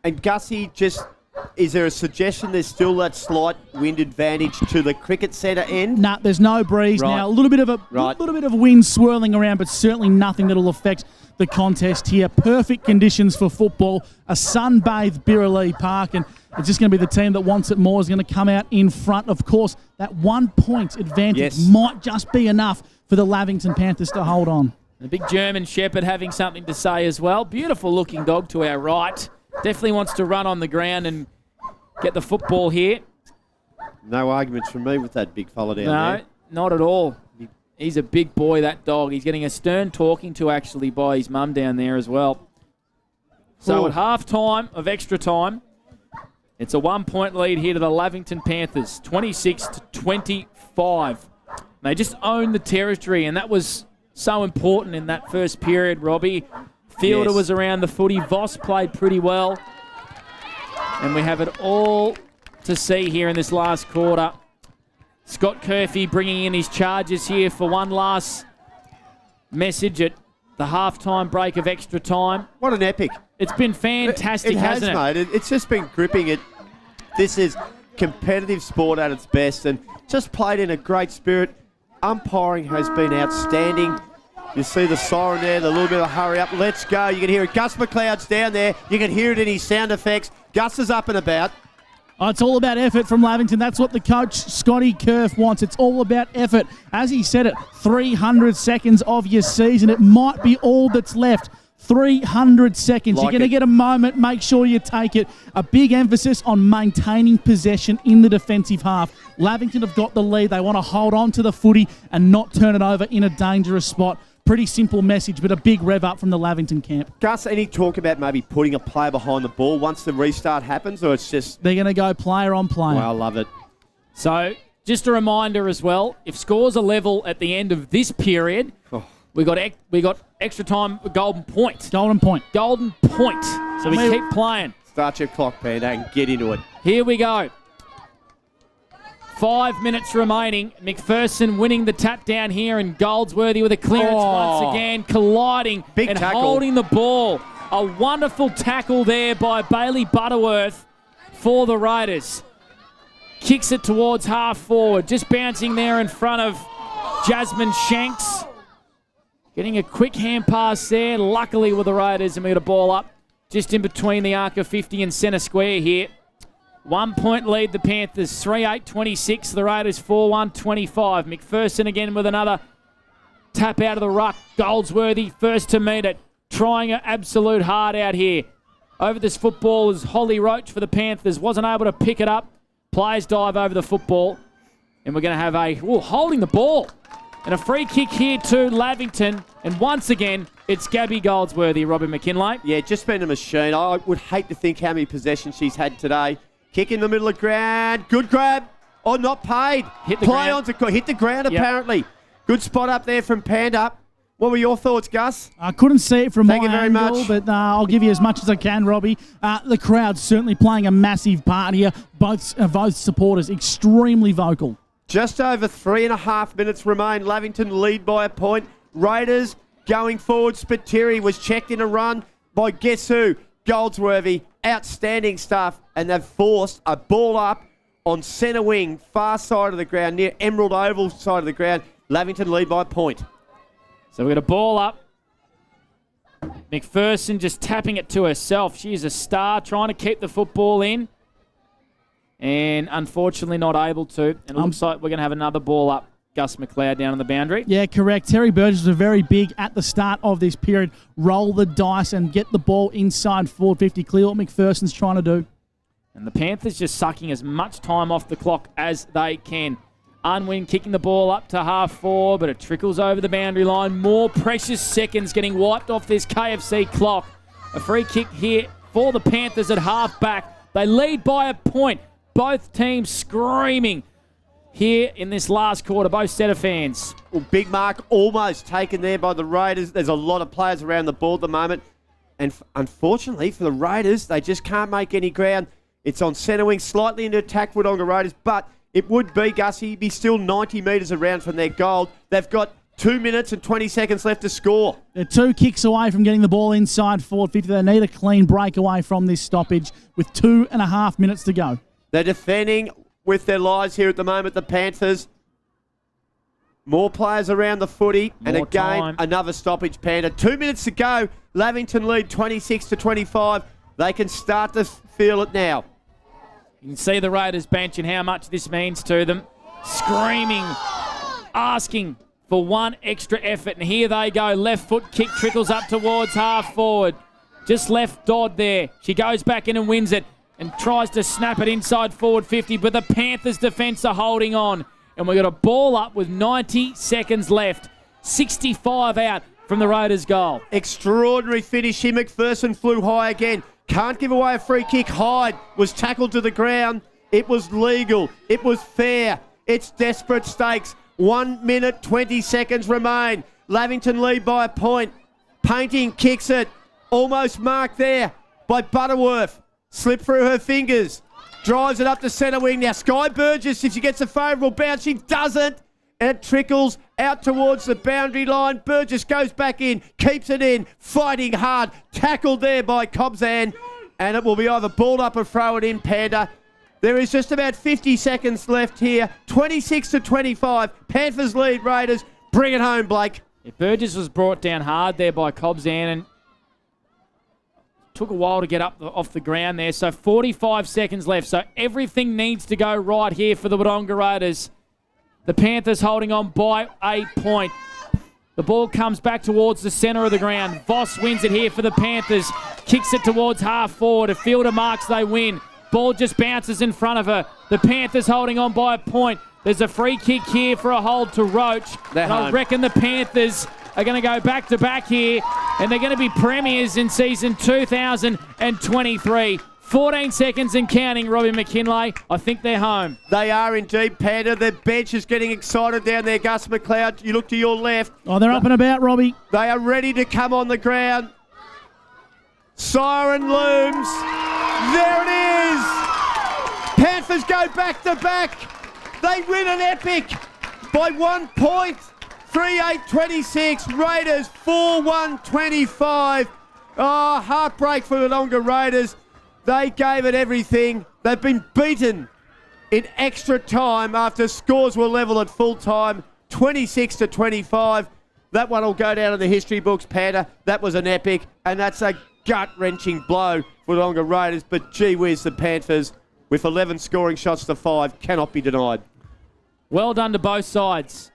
And Gussie, is there a suggestion there's still that slight wind advantage to the cricket centre end? Nah, there's no breeze now. A little bit of wind swirling around, but certainly nothing that'll affect the contest here. Perfect conditions for football. A sunbathed Birralee Park, and it's just going to be the team that wants it more is going to come out in front. Of course, that 1 point advantage might just be enough for the Lavington Panthers to hold on. The big German Shepherd having something to say as well. Beautiful looking dog to our right. Definitely wants to run on the ground and get the football here. No arguments from me with that big fella down there. No, not at all. He's a big boy, that dog. He's getting a stern talking to actually by his mum down there as well. So at half-time of extra time, it's a 1 point lead here to the Lavington Panthers, 26-25. They just own the territory, and that was so important in that first period, Robbie. Fielder was around the footy. Voss played pretty well. And we have it all to see here in this last quarter. Scott Curfey bringing in his charges here for one last message at the halftime break of extra time. What an epic. It's been fantastic, hasn't it? Mate. It's just been gripping. This is competitive sport at its best and just played in a great spirit. Umpiring has been outstanding. You see the siren there, the little bit of hurry up. Let's go. You can hear it. Gus McLeod's down there. You can hear it in his sound effects. Gus is up and about. Oh, it's all about effort from Lavington. That's what the coach, Scotty Kerf, wants. It's all about effort. As he said it, 300 seconds of your season. It might be all that's left. 300 seconds. You're going to get a moment. Make sure you take it. A big emphasis on maintaining possession in the defensive half. Lavington have got the lead. They want to hold on to the footy and not turn it over in a dangerous spot. Pretty simple message, but a big rev up from the Lavington camp. Gus, any talk about maybe putting a player behind the ball once the restart happens, or it's just... They're going to go player on player. Well, I love it. So, just a reminder as well, if scores are level at the end of this period, we got extra time, golden point. Golden point. Golden point. So we keep playing. Start your clock, Panda, and get into it. Here we go. 5 minutes remaining. McPherson winning the tap down here, and Goldsworthy with a clearance once again, colliding and holding the ball. A wonderful tackle there by Bailey Butterworth for the Raiders. Kicks it towards half forward, just bouncing there in front of Jasmine Shanks. Getting a quick hand pass there, luckily with the Raiders, and we got a ball up just in between the arc of 50 and centre square here. 1 point lead, the Panthers, 3-8-26. The Raiders, 4-1-25. McPherson again with another tap out of the ruck. Goldsworthy, first to meet it. Trying an absolute hard out here. Over this football is Holly Roach for the Panthers. Wasn't able to pick it up. Players dive over the football. And we're going to have holding the ball. And a free kick here to Lavington. And once again, it's Gabby Goldsworthy, Robin McKinlay. Yeah, just been a machine. I would hate to think how many possessions she's had today. Kick in the middle of ground. Good grab. Oh, not paid. Hit the ground. Hit the ground, apparently. Good spot up there from Panda. What were your thoughts, Gus? I couldn't see it from my angle, very much. But I'll give you as much as I can, Robbie. The crowd's certainly playing a massive part here. Both supporters extremely vocal. Just over 3.5 minutes remain. Lavington lead by a point. Raiders going forward. Spiteri was checked in a run by guess who? Goldsworthy. Outstanding stuff. And they've forced a ball up on centre wing, far side of the ground, near Emerald Oval side of the ground. Lavington lead by a point. So we've got a ball up. McPherson just tapping it to herself. She's a star, trying to keep the football in. And unfortunately not able to. And it looks like we're going to have another ball up. Gus McLeod down on the boundary. Yeah, correct. Terry Burgess was very big at the start of this period. Roll the dice and get the ball inside forward 50. Clear what McPherson's trying to do. And the Panthers just sucking as much time off the clock as they can. Unwin kicking the ball up to half forward, but it trickles over the boundary line. More precious seconds getting wiped off this KFC clock. A free kick here for the Panthers at half back. They lead by a point. Both teams screaming here in this last quarter, both set of fans. Well, big mark almost taken there by the Raiders. There's a lot of players around the ball at the moment. And unfortunately for the Raiders, they just can't make any ground. It's on centre wing, slightly into attack for Wodonga Raiders, but it would be, Gussie, be still 90 metres around from their goal. They've got 2 minutes and 20 seconds left to score. They're 2 kicks away from getting the ball inside forward 50. They need a clean break away from this stoppage with 2.5 minutes to go. They're defending with their lives here at the moment, the Panthers. More players around the footy. And More again, time. another stoppage, Panda. 2 minutes to go. Lavington lead 26-25. They can start to feel it now. You can see the Raiders bench and how much this means to them. Screaming, asking for one extra effort. And here they go. Left foot kick trickles up towards half forward. Just left Dodd there. She goes back in and wins it and tries to snap it inside forward 50. But the Panthers defence are holding on. And we've got a ball up with 90 seconds left. 65 out from the Raiders' goal. Extraordinary finish here. McPherson flew high again. Can't give away a free kick. Hyde was tackled to the ground. It was legal. It was fair. It's desperate stakes. 1 minute, 20 seconds remain. Lavington lead by a point. Painting kicks it. Almost marked there by Butterworth. Slipped through her fingers. Drives it up to centre wing. Now Sky Burgess, if she gets a favourable bounce, she doesn't. And it trickles out towards the boundary line. Burgess goes back in, keeps it in, fighting hard. Tackled there by Cobzan. And it will be either balled up or throw it in, Panda. There is just about 50 seconds left here. 26-25. Panthers lead Raiders. Bring it home, Blake. Yeah, Burgess was brought down hard there by Cobzan and took a while to get up off the ground there. So 45 seconds left. So everything needs to go right here for the Wodonga Raiders. The Panthers holding on by a point. The ball comes back towards the centre of the ground. Voss wins it here for the Panthers. Kicks it towards half forward. A fielder marks, they win. Ball just bounces in front of her. The Panthers holding on by a point. There's a free kick here for a hold to Roach. And I reckon the Panthers are going to go back-to-back here, and they're going to be premiers in season 2023. 14 seconds and counting, Robbie McKinlay. I think they're home. They are indeed, Panda. Their bench is getting excited down there, Gus McLeod. You look to your left. Oh, they're up and about, Robbie. They are ready to come on the ground. Siren looms. There it is. Panthers go back-to-back. They win an epic by 1 point. 3-8-26. Raiders 4-1-25. Oh, heartbreak for the Wodonga Raiders. They gave it everything. They've been beaten in extra time after scores were level at full time. 26-25. That one will go down in the history books, Panda. That was an epic, and that's a gut-wrenching blow for the Wodonga Raiders. But gee whiz, the Panthers, with 11 scoring shots to 5, cannot be denied. Well done to both sides.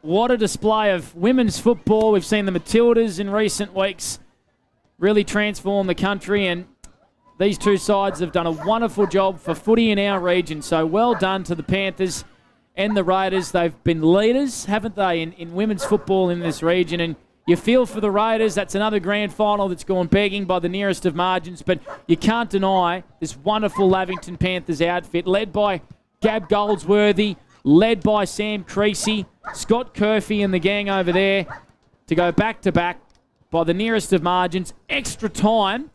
What a display of women's football. We've seen the Matildas in recent weeks really transform the country, and these two sides have done a wonderful job for footy in our region. So well done to the Panthers and the Raiders. They've been leaders, haven't they, in women's football in this region. And you feel for the Raiders. That's another grand final that's gone begging by the nearest of margins. But you can't deny this wonderful Lavington Panthers outfit, led by Gab Goldsworthy, led by Sam Creasy, Scott Curfey and the gang over there, to go back-to-back by the nearest of margins. Extra time.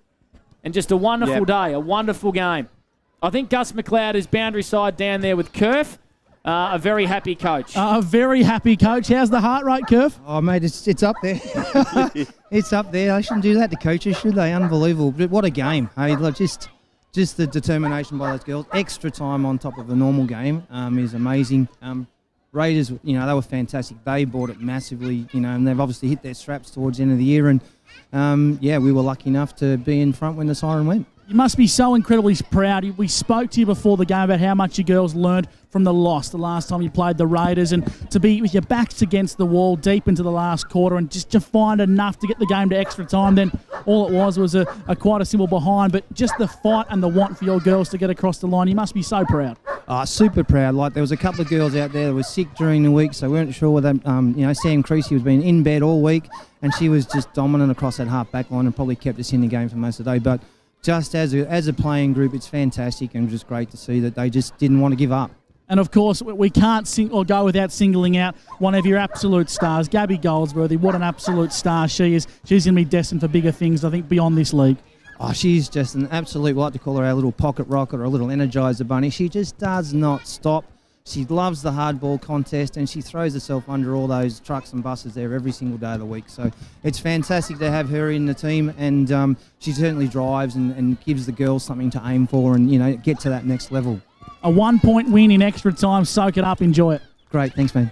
And just a wonderful day, a wonderful game. I think Gus McLeod is boundary side down there with Curf. a very happy coach. A very happy coach. How's the heart rate, Curve? Oh, mate, it's up there. It's up there. They shouldn't do that to coaches, should they? Unbelievable. But what a game. Hey, look, just the determination by those girls. Extra time on top of a normal game is amazing. Raiders, they were fantastic. They bought it massively, and they've obviously hit their straps towards the end of the year. And, we were lucky enough to be in front when the siren went. You must be so incredibly proud. We spoke to you before the game about how much you girls learned from the loss the last time you played the Raiders, and to be with your backs against the wall deep into the last quarter and just to find enough to get the game to extra time. Then all it was a quite a simple behind, but just the fight and the want for your girls to get across the line. You must be so proud. Super proud. Like, there was a couple of girls out there that were sick during the week, so we weren't sure whether, Sam Creasy was been in bed all week, and she was just dominant across that half back line and probably kept us in the game for most of the day. But just as a playing group, it's fantastic and just great to see that they just didn't want to give up. And of course, we can't go without singling out one of your absolute stars, Gabby Goldsworthy. What an absolute star she is. She's going to be destined for bigger things, I think, beyond this league. Oh, she's just an absolute, we like to call her our little pocket rocket or a little energizer bunny. She just does not stop. She loves the hardball contest, and she throws herself under all those trucks and buses there every single day of the week. So it's fantastic to have her in the team, and she certainly drives and gives the girls something to aim for and, get to that next level. A 1-point win in extra time. Soak it up. Enjoy it. Great. Thanks, man.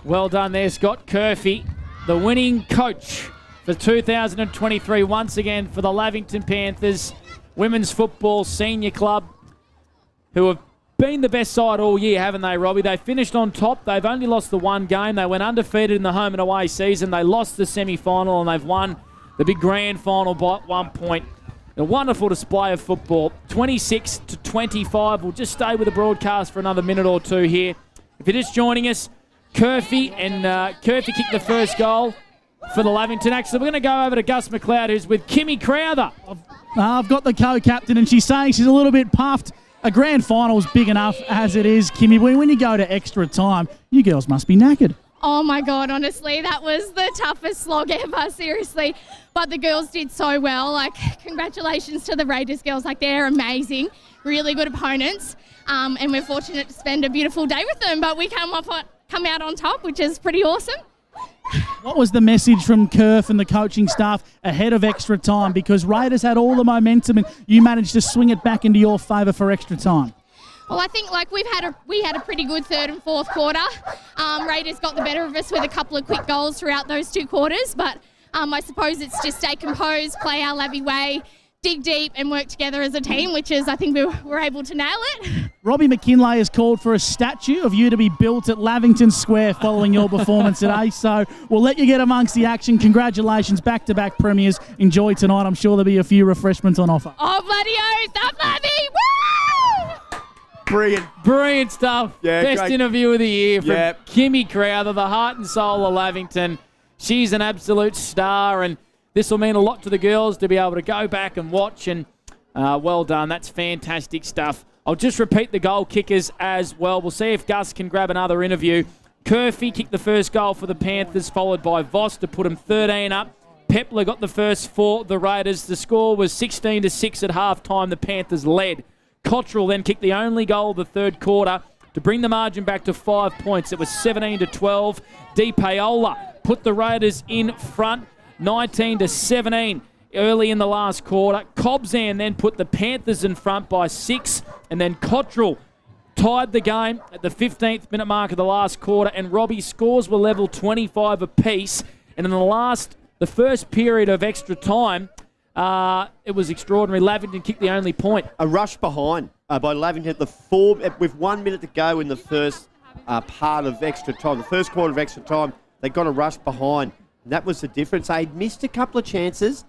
Well done there, Scott Curfey, the winning coach for 2023, once again for the Lavington Panthers Women's Football Senior Club, who have been the best side all year, haven't they, Robbie? They finished on top. They've only lost the one game. They went undefeated in the home and away season. They lost the semi-final, and they've won the big grand final by 1 point. A wonderful display of football. 26-25. We'll just stay with the broadcast for another minute or two here. If you're just joining us, Curfey kicked the first goal for the Lavington. Actually, we're going to go over to Gus McLeod, who's with Kimmy Crowther. I've got the co-captain, and she's saying she's a little bit puffed. A grand final is big enough as it is, Kimmy. When you go to extra time, you girls must be knackered. Oh my God, honestly, that was the toughest slog ever, seriously. But the girls did so well. Congratulations to the Raiders girls. They're amazing, really good opponents. And we're fortunate to spend a beautiful day with them. But we come out on top, which is pretty awesome. What was the message from Kerf and the coaching staff ahead of extra time? Because Raiders had all the momentum and you managed to swing it back into your favour for extra time. Well, I think we had a pretty good third and fourth quarter. Raiders got the better of us with a couple of quick goals throughout those 2 quarters, but I suppose it's just stay composed, play our Lavy way, dig deep and work together as a team, which is, I think we were able to nail it. Robbie McKinlay has called for a statue of you to be built at Lavington Square following your performance today, so we'll let you get amongst the action. Congratulations, back-to-back premiers. Enjoy tonight. I'm sure there'll be a few refreshments on offer. Oh, bloody oath, up Lavy! Woo! Brilliant stuff. Yeah, Best great. interview of the year from Kimmy Crowther, the heart and soul of Lavington. She's an absolute star, and this will mean a lot to the girls to be able to go back and watch, and well done. That's fantastic stuff. I'll just repeat the goal kickers as well. We'll see if Gus can grab another interview. Curfey kicked the first goal for the Panthers, followed by Voss to put them 13 up. Pepler got the first for the Raiders. The score was 16-6 at halftime. The Panthers led. Cottrell then kicked the only goal of the third quarter to bring the margin back to 5 points. It was 17-12. Di Paola put the Raiders in front, 19-17 early in the last quarter. Cobzan then put the Panthers in front by 6, and then Cottrell tied the game at the 15th minute mark of the last quarter, and Robbie's scores were level 25 apiece. And in the first period of extra time, it was extraordinary. Lavington kicked the only point. A rush behind by Lavington with 1 minute to go in the first part of extra time. The first quarter of extra time, they got a rush behind. And that was the difference. They'd missed a couple of chances,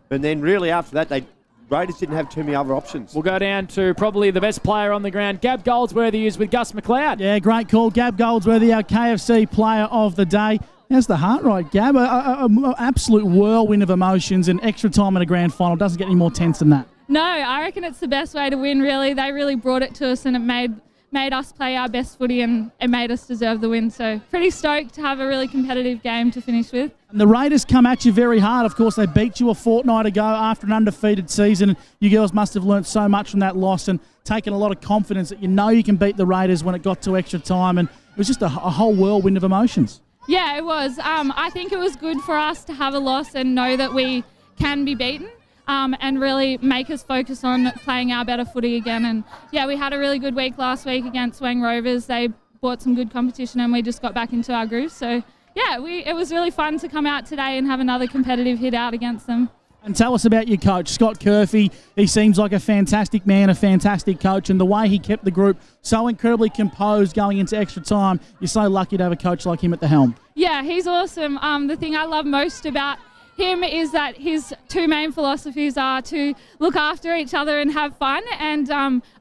and then really after that, Raiders didn't have too many other options. We'll go down to probably the best player on the ground. Gab Goldsworthy is with Gus McLeod. Yeah, great call. Gab Goldsworthy, our KFC player of the day. How's the heart rate, Gab? An absolute whirlwind of emotions, and extra time in a grand final doesn't get any more tense than that. No, I reckon it's the best way to win, really. They really brought it to us, and it made us play our best footy, and it made us deserve the win. So pretty stoked to have a really competitive game to finish with. And the Raiders come at you very hard. Of course, they beat you a fortnight ago after an undefeated season. You girls must have learnt so much from that loss and taken a lot of confidence that you know you can beat the Raiders when it got to extra time. And it was just a whole whirlwind of emotions. Yeah, it was. I think it was good for us to have a loss and know that we can be beaten, and really make us focus on playing our better footy again. And yeah, we had a really good week last week against Wang Rovers. They brought some good competition and we just got back into our groove. So yeah, it was really fun to come out today and have another competitive hit out against them. And tell us about your coach, Scott Curfey. He seems like a fantastic man, a fantastic coach, and the way he kept the group so incredibly composed going into extra time. You're so lucky to have a coach like him at the helm. Yeah, he's awesome. The thing I love most about him is that his two main philosophies are to look after each other and have fun. And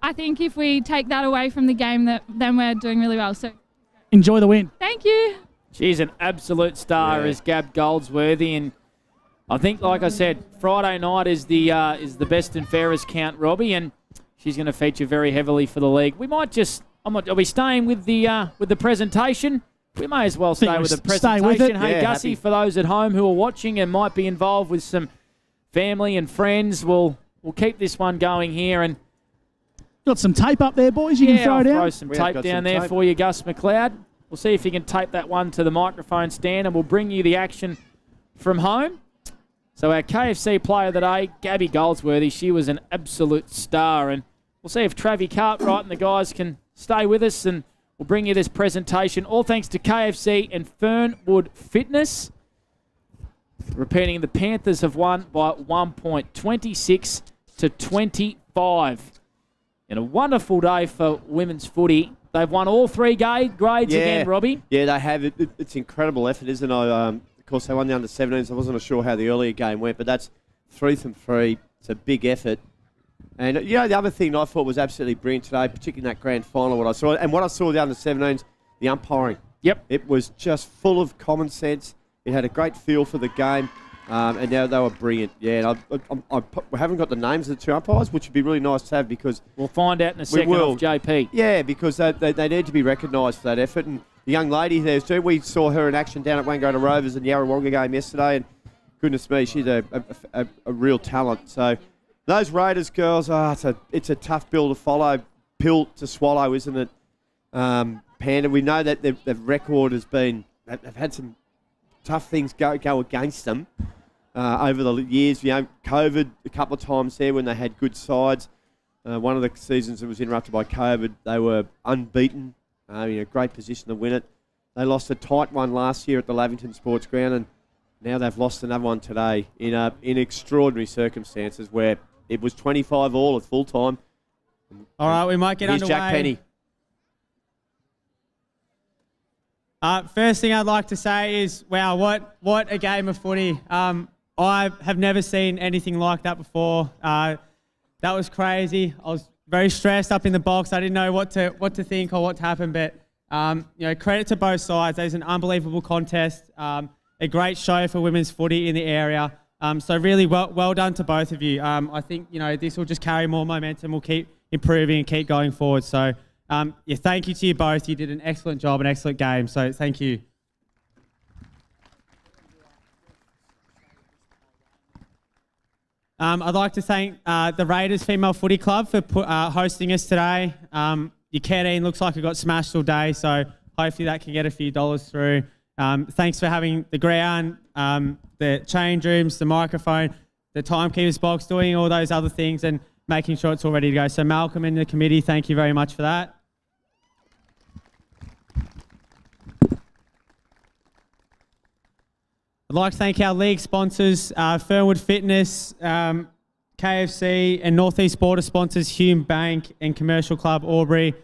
I think if we take that away from the game, then we're doing really well. So enjoy the win. Thank you. She's an absolute star, is Gab Goldsworthy, and I think, like I said, Friday night is the best and fairest count, Robbie, and she's going to feature very heavily for the league. We might just, are we staying with the presentation? We may as well stay with the presentation. Stay with it. Hey, Yeah, Gussie, happy. for those at home who are watching and might be involved with some family and friends, we'll keep this one going here. And Got some tape up there, boys. You can throw I'll down. throw some We have tape got down some there tape. for you, Gus McLeod. We'll see if you can tape that one to the microphone stand, and we'll bring you the action from home. So our KFC player of the day, Gabby Goldsworthy, she was an absolute star. And we'll see if Travi Cartwright and the guys can stay with us, and we'll bring you this presentation. All thanks to KFC and Fernwood Fitness. Repeating, the Panthers have won by 1 point, 26 to 25. And a wonderful day for women's footy. They've won all three grades again, Robbie. Yeah, they have. It's incredible effort, isn't it? Of course, they won the under-17s. I wasn't sure how the earlier game went, but that's 3 from 3. It's a big effort. And, the other thing I thought was absolutely brilliant today, particularly in that grand final, what I saw, and what I saw with the under-17s, the umpiring. Yep. It was just full of common sense. It had a great feel for the game, and now they were brilliant. Yeah, and we haven't got the names of the two umpires, which would be really nice to have because... We'll find out in a second will. off JP. Yeah, because they need to be recognised for that effort. And the young lady there too, we saw her in action down at Wodonga Raiders in the Yarrawonga game yesterday, and goodness me, she's a real talent. So those Raiders girls, it's a tough pill to swallow, isn't it? Panda, we know that their record has been, they've had some tough things go against them over the years. COVID a couple of times there when they had good sides. One of the seasons that was interrupted by COVID, they were unbeaten, in a great position to win it. They lost a tight one last year at the Lavington Sports Ground, and now they've lost another one today in extraordinary circumstances where it was 25 all at full time. All right, we might get Here's underway. Jack Penny. First thing I'd like to say is, wow, what a game of footy. I have never seen anything like that before. That was crazy. I was very stressed up in the box. I didn't know what to think or what to happen, but credit to both sides. There's an unbelievable contest, a great show for women's footy in the area. So really well done to both of you. I think this will just carry more momentum. We'll keep improving and keep going forward. So thank you to you both. You did an excellent job, an excellent game. So thank you. I'd like to thank the Raiders Female Footy Club for hosting us today. Your canteen looks like it got smashed all day, so hopefully that can get a few dollars through. Thanks for having the ground, the change rooms, the microphone, the timekeeper's box, doing all those other things and making sure it's all ready to go. So Malcolm and the committee, thank you very much for that. I'd like to thank our league sponsors, Fernwood Fitness, KFC, and North East Border sponsors, Hume Bank and Commercial Club Albury.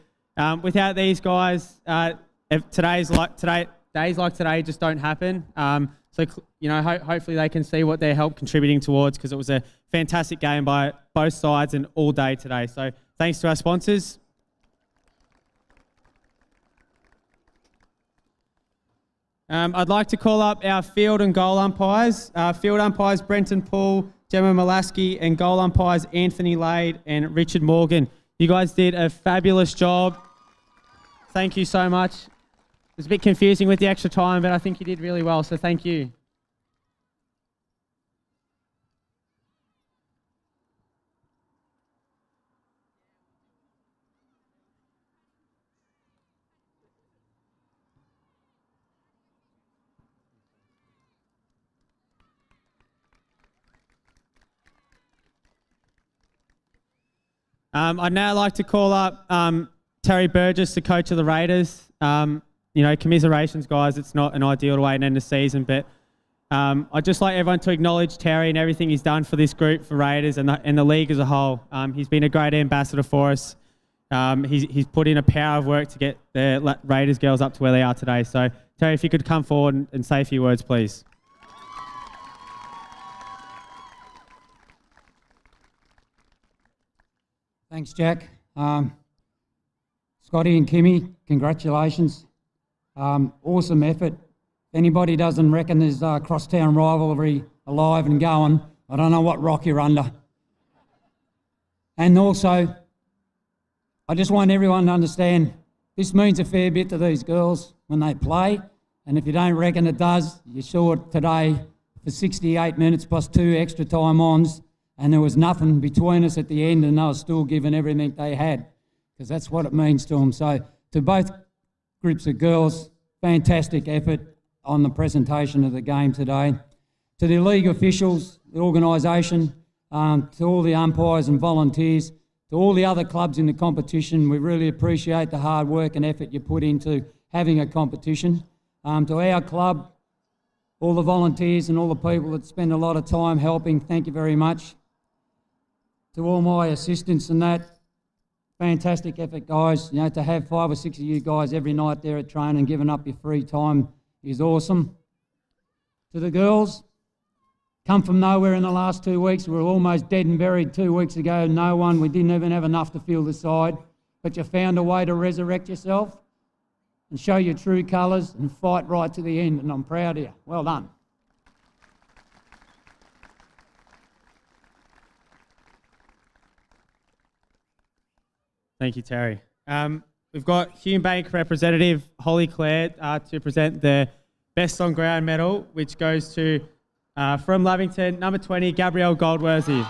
Without these guys, days like today just don't happen. Hopefully they can see what their help contributing towards, because it was a fantastic game by both sides and all day today. So thanks to our sponsors. I'd like to call up our field and goal umpires. Field umpires Brenton Poole, Gemma Molaski, and goal umpires Anthony Lade and Richard Morgan. You guys did a fabulous job. Thank you so much. It was a bit confusing with the extra time, but I think you did really well, so thank you. I'd now like to call up Terry Burgess, the coach of the Raiders. Commiserations, guys. It's not an ideal way to end the season, but I'd just like everyone to acknowledge Terry and everything he's done for this group, for Raiders and the league as a whole. He's been a great ambassador for us. He's put in a power of work to get the Raiders girls up to where they are today. So, Terry, if you could come forward and say a few words, please. Thanks, Jack. Scotty and Kimmy, congratulations. Awesome effort. If anybody doesn't reckon there's crosstown rivalry alive and going, I don't know what rock you're under. And also, I just want everyone to understand this means a fair bit to these girls when they play. And if you don't reckon it does, you saw it today for 68 minutes plus 2 extra time-ons, and there was nothing between us at the end, and they were still giving everything they had, because that's what it means to them. So to both groups of girls, fantastic effort on the presentation of the game today. To the league officials, the organisation, to all the umpires and volunteers, to all the other clubs in the competition, we really appreciate the hard work and effort you put into having a competition. To our club, all the volunteers and all the people that spend a lot of time helping, thank you very much. To all my assistants and that, fantastic effort, guys. To have 5 or 6 of you guys every night there at training, giving up your free time is awesome. To the girls, come from nowhere in the last 2 weeks. We were almost dead and buried 2 weeks ago. We didn't even have enough to fill the side. But you found a way to resurrect yourself and show your true colours and fight right to the end. And I'm proud of you. Well done. Thank you, Terry. We've got Hume Bank representative Holly Clare to present the Best on Ground medal, which goes to, from Lavington, number 20, Gabrielle Goldworthy.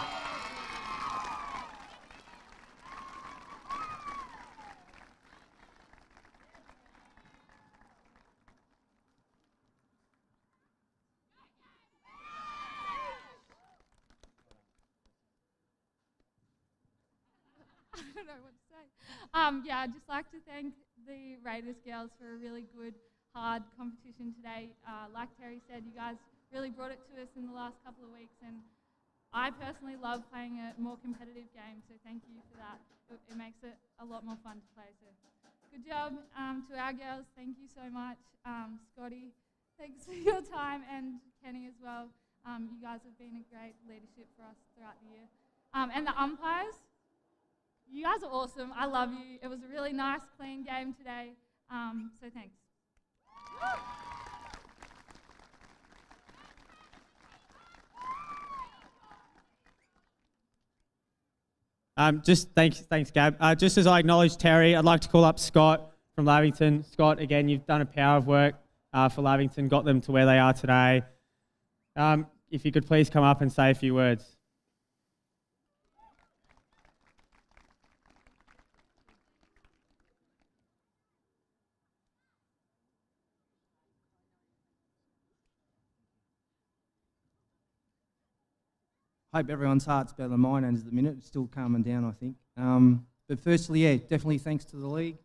I don't know what to say. I'd just like to thank the Raiders girls for a really good, hard competition today. Like Terry said, you guys really brought it to us in the last couple of weeks, and I personally love playing a more competitive game, so thank you for that. It makes it a lot more fun to play. So good job to our girls. Thank you so much. Scotty, thanks for your time, and Kenny as well. You guys have been a great leadership for us throughout the year. And the umpires, you guys are awesome. I love you. It was a really nice, clean game today. So thanks. Thanks, Gab. Just as I acknowledge Terry, I'd like to call up Scott from Lavington. Scott, again, you've done a power of work for Lavington, got them to where they are today. If you could please come up and say a few words. Hope everyone's heart's better than mine is at the minute. It's still calming down, I think. But firstly, definitely thanks to the league,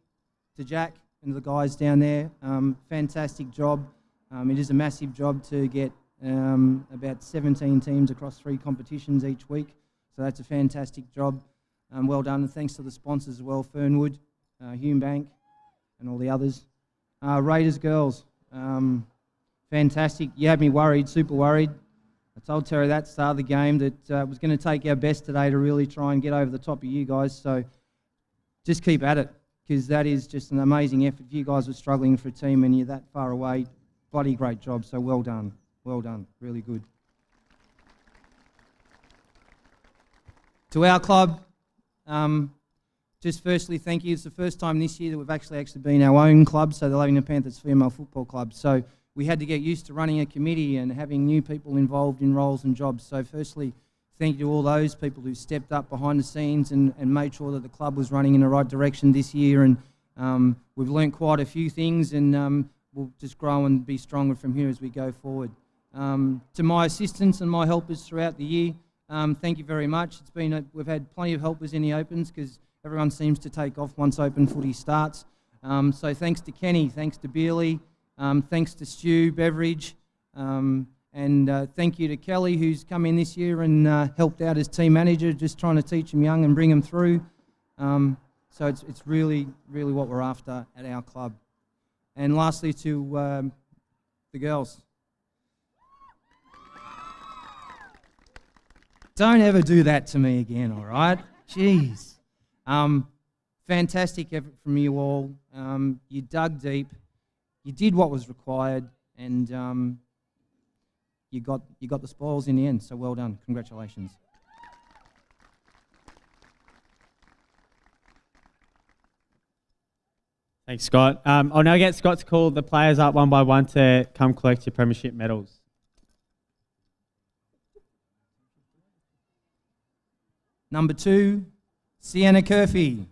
to Jack and the guys down there. Fantastic job. It is a massive job to get about 17 teams across 3 competitions each week. So that's a fantastic job. Well done. And thanks to the sponsors as well, Fernwood, Hume Bank, and all the others. Raiders girls, fantastic. You had me worried, super worried. I told Terry that at the start of the game that it was going to take our best today to really try and get over the top of you guys. So just keep at it, because that is just an amazing effort. If you guys were struggling for a team and you're that far away, bloody great job. So well done. Well done. Really good. To our club, just firstly, thank you. It's the first time this year that we've actually been our own club, so the Lavington Panthers Female Football Club. So we had to get used to running a committee and having new people involved in roles and jobs. So firstly, thank you to all those people who stepped up behind the scenes and made sure that the club was running in the right direction this year. And we've learnt quite a few things, and we'll just grow and be stronger from here as we go forward. To my assistants and my helpers throughout the year, Thank you very much. We've had plenty of helpers in the opens because everyone seems to take off once open footy starts. So thanks to Kenny, thanks to Beerley, thanks to Stu Beveridge, and thank you to Kelly, who's come in this year and helped out as team manager, just trying to teach them young and bring them through. So it's really, really what we're after at our club. And lastly to the girls. Don't ever do that to me again, all right? Jeez. Fantastic effort from you all. You dug deep. You did what was required, and you got the spoils in the end. So well done. Congratulations. Thanks, Scott. I'll now get Scott to call the players up one by one to come collect your premiership medals. Number 2, Sienna Curfey.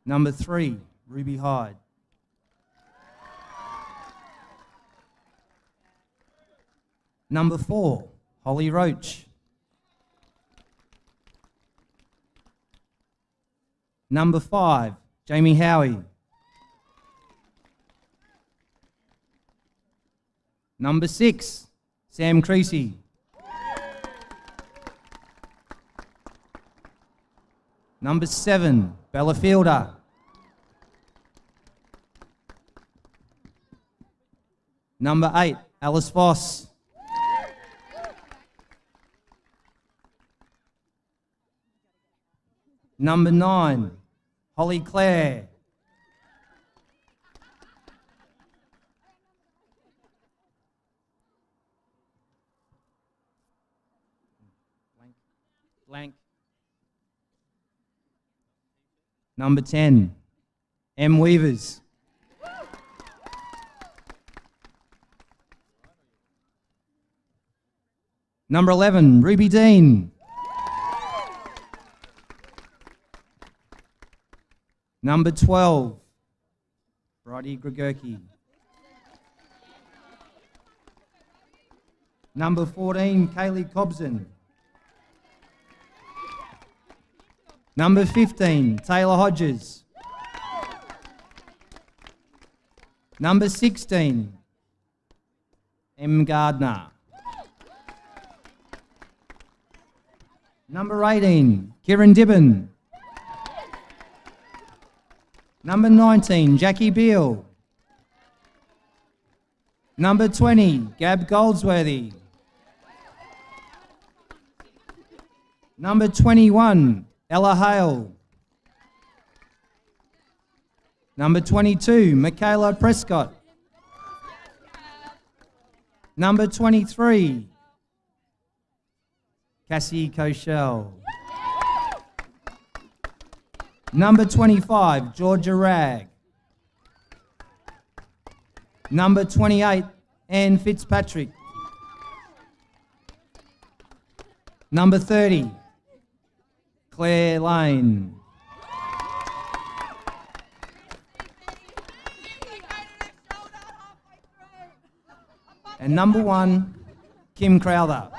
Number 3, Ruby Hyde. Number 4, Holly Roach. Number 5, Jamie Howie. Number 6, Sam Creasy. Number 7, Bella Fielder. Number 8, Alice Voss. Number 9, Holly Clare. Blank. Number 10, M. Weavers. Number 11, Ruby Dean. Number 12, Bridie Gregurki. Number 14, Kaylee Cobson. Number 15, Taylor Hodges. Number 16, M. Gardner. Number 18, Kieran Dibben. Number 19, Jackie Beale. Number 20, Gab Goldsworthy. Number 21, Ella Hale. Number 22, Michaela Prescott. Number 23, Cassie Koshel. Number 25, Georgia Ragg. Number 28, Anne Fitzpatrick. Number 30, Claire Lane. And number 1, Kim Crowther.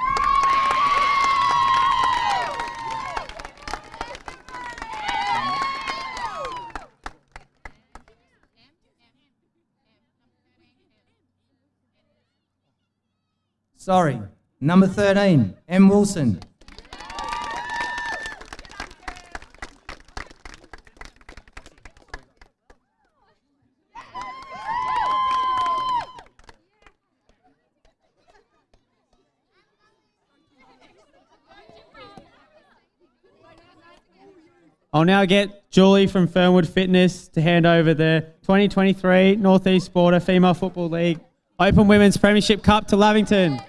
Sorry, number 13, M. Wilson. I'll now get Julie from Fernwood Fitness to hand over the 2023 North East Sporter Female Football League Open Women's Premiership Cup to Lavington.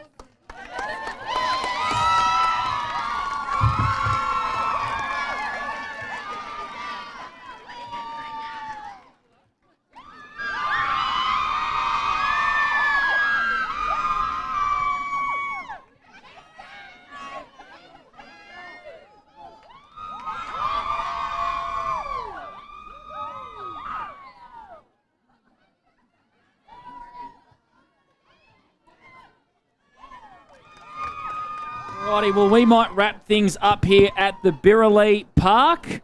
Righty, well, we might wrap things up here at the Birrelea Park.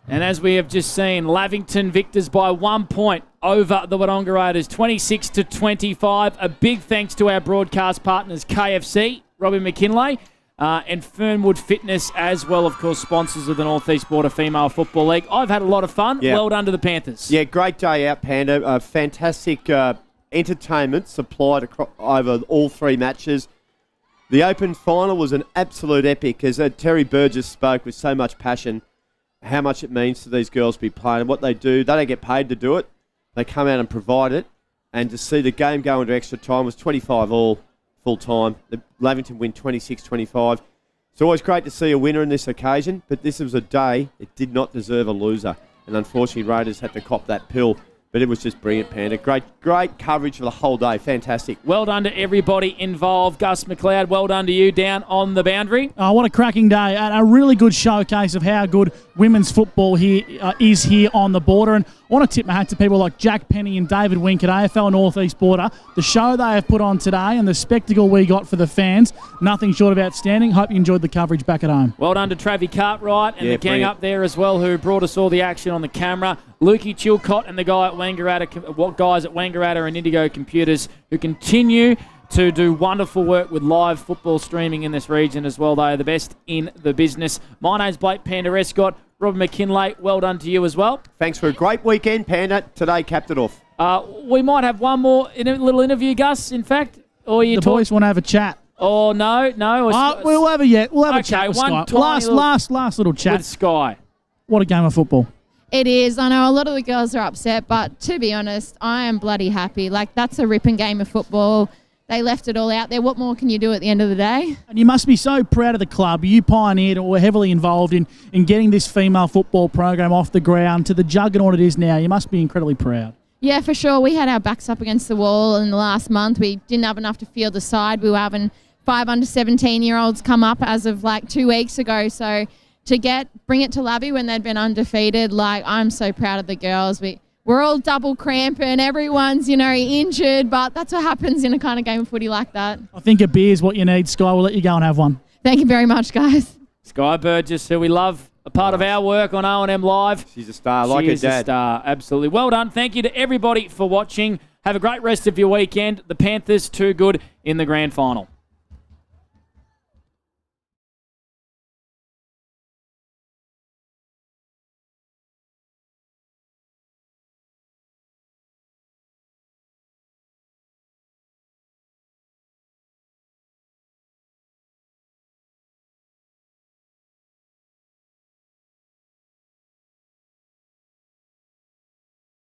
And as we have just seen, Lavington victors by 1 point over the Wodonga Raiders, 26-25. A big thanks to our broadcast partners, KFC, Robbie McKinlay, and Fernwood Fitness as well, of course, sponsors of the North East Border Female Football League. I've had a lot of fun. Yeah. Well done to the Panthers. Yeah, great day out, Panda. Fantastic entertainment supplied over all three matches. The Open final was an absolute epic, as Terry Burgess spoke with so much passion how much it means to these girls to be playing and what they do. They don't get paid to do it. They come out and provide it. And to see the game go into extra time was 25 all full time. The Lavington win 26-25. It's always great to see a winner in this occasion, but this was a day it did not deserve a loser. And unfortunately, Raiders had to cop that pill. But it was just brilliant, Panda. Great coverage for the whole day. Fantastic. Well done to everybody involved. Gus McLeod, well done to you down on the boundary. Oh, what a cracking day. A really good showcase of how good women's football here is here on the border. And I want to tip my hat to people like Jack Penny and David Wink at AFL North East Border. The show they have put on today and the spectacle we got for the fans, nothing short of outstanding. Hope you enjoyed the coverage back at home. Well done to Travie Cartwright and the gang brilliant. up there as well who brought us all the action on the camera. Lukey Chilcott and the guys at Wangaratta and Indigo Computers who continue to do wonderful work with live football streaming in this region as well. They are the best in the business. My name's Blake Panda Escott. Robert McKinlay, well done to you as well. Thanks for a great weekend, Panda. Today capped it off. We might have one more little interview, Gus, in fact. Or you the boys want to have a chat. Oh, no. We'll have a chat with one Sky. Last little chat. With Sky. What a game of football. It is. I know a lot of the girls are upset, but to be honest, I am bloody happy. Like, that's a ripping game of football. They left it all out there. What more can you do at the end of the day? And you must be so proud of the club. You pioneered or were heavily involved in getting this female football program off the ground to the juggernaut it is now. You must be incredibly proud. Yeah, for sure. We had our backs up against the wall in the last month. We didn't have enough to field the side. We were having 5 under 17-year-olds come up as of like 2 weeks ago. So to bring it to Lavie when they'd been undefeated, like, I'm so proud of the girls. We're all double cramping. Everyone's, injured, but that's what happens in a kind of game of footy like that. I think a beer is what you need, Sky. We'll let you go and have one. Thank you very much, guys. Sky Burgess, who we love, a part of our work on O&M Live. She's a star, like her dad. She is a star, absolutely. Well done. Thank you to everybody for watching. Have a great rest of your weekend. The Panthers, too good in the grand final.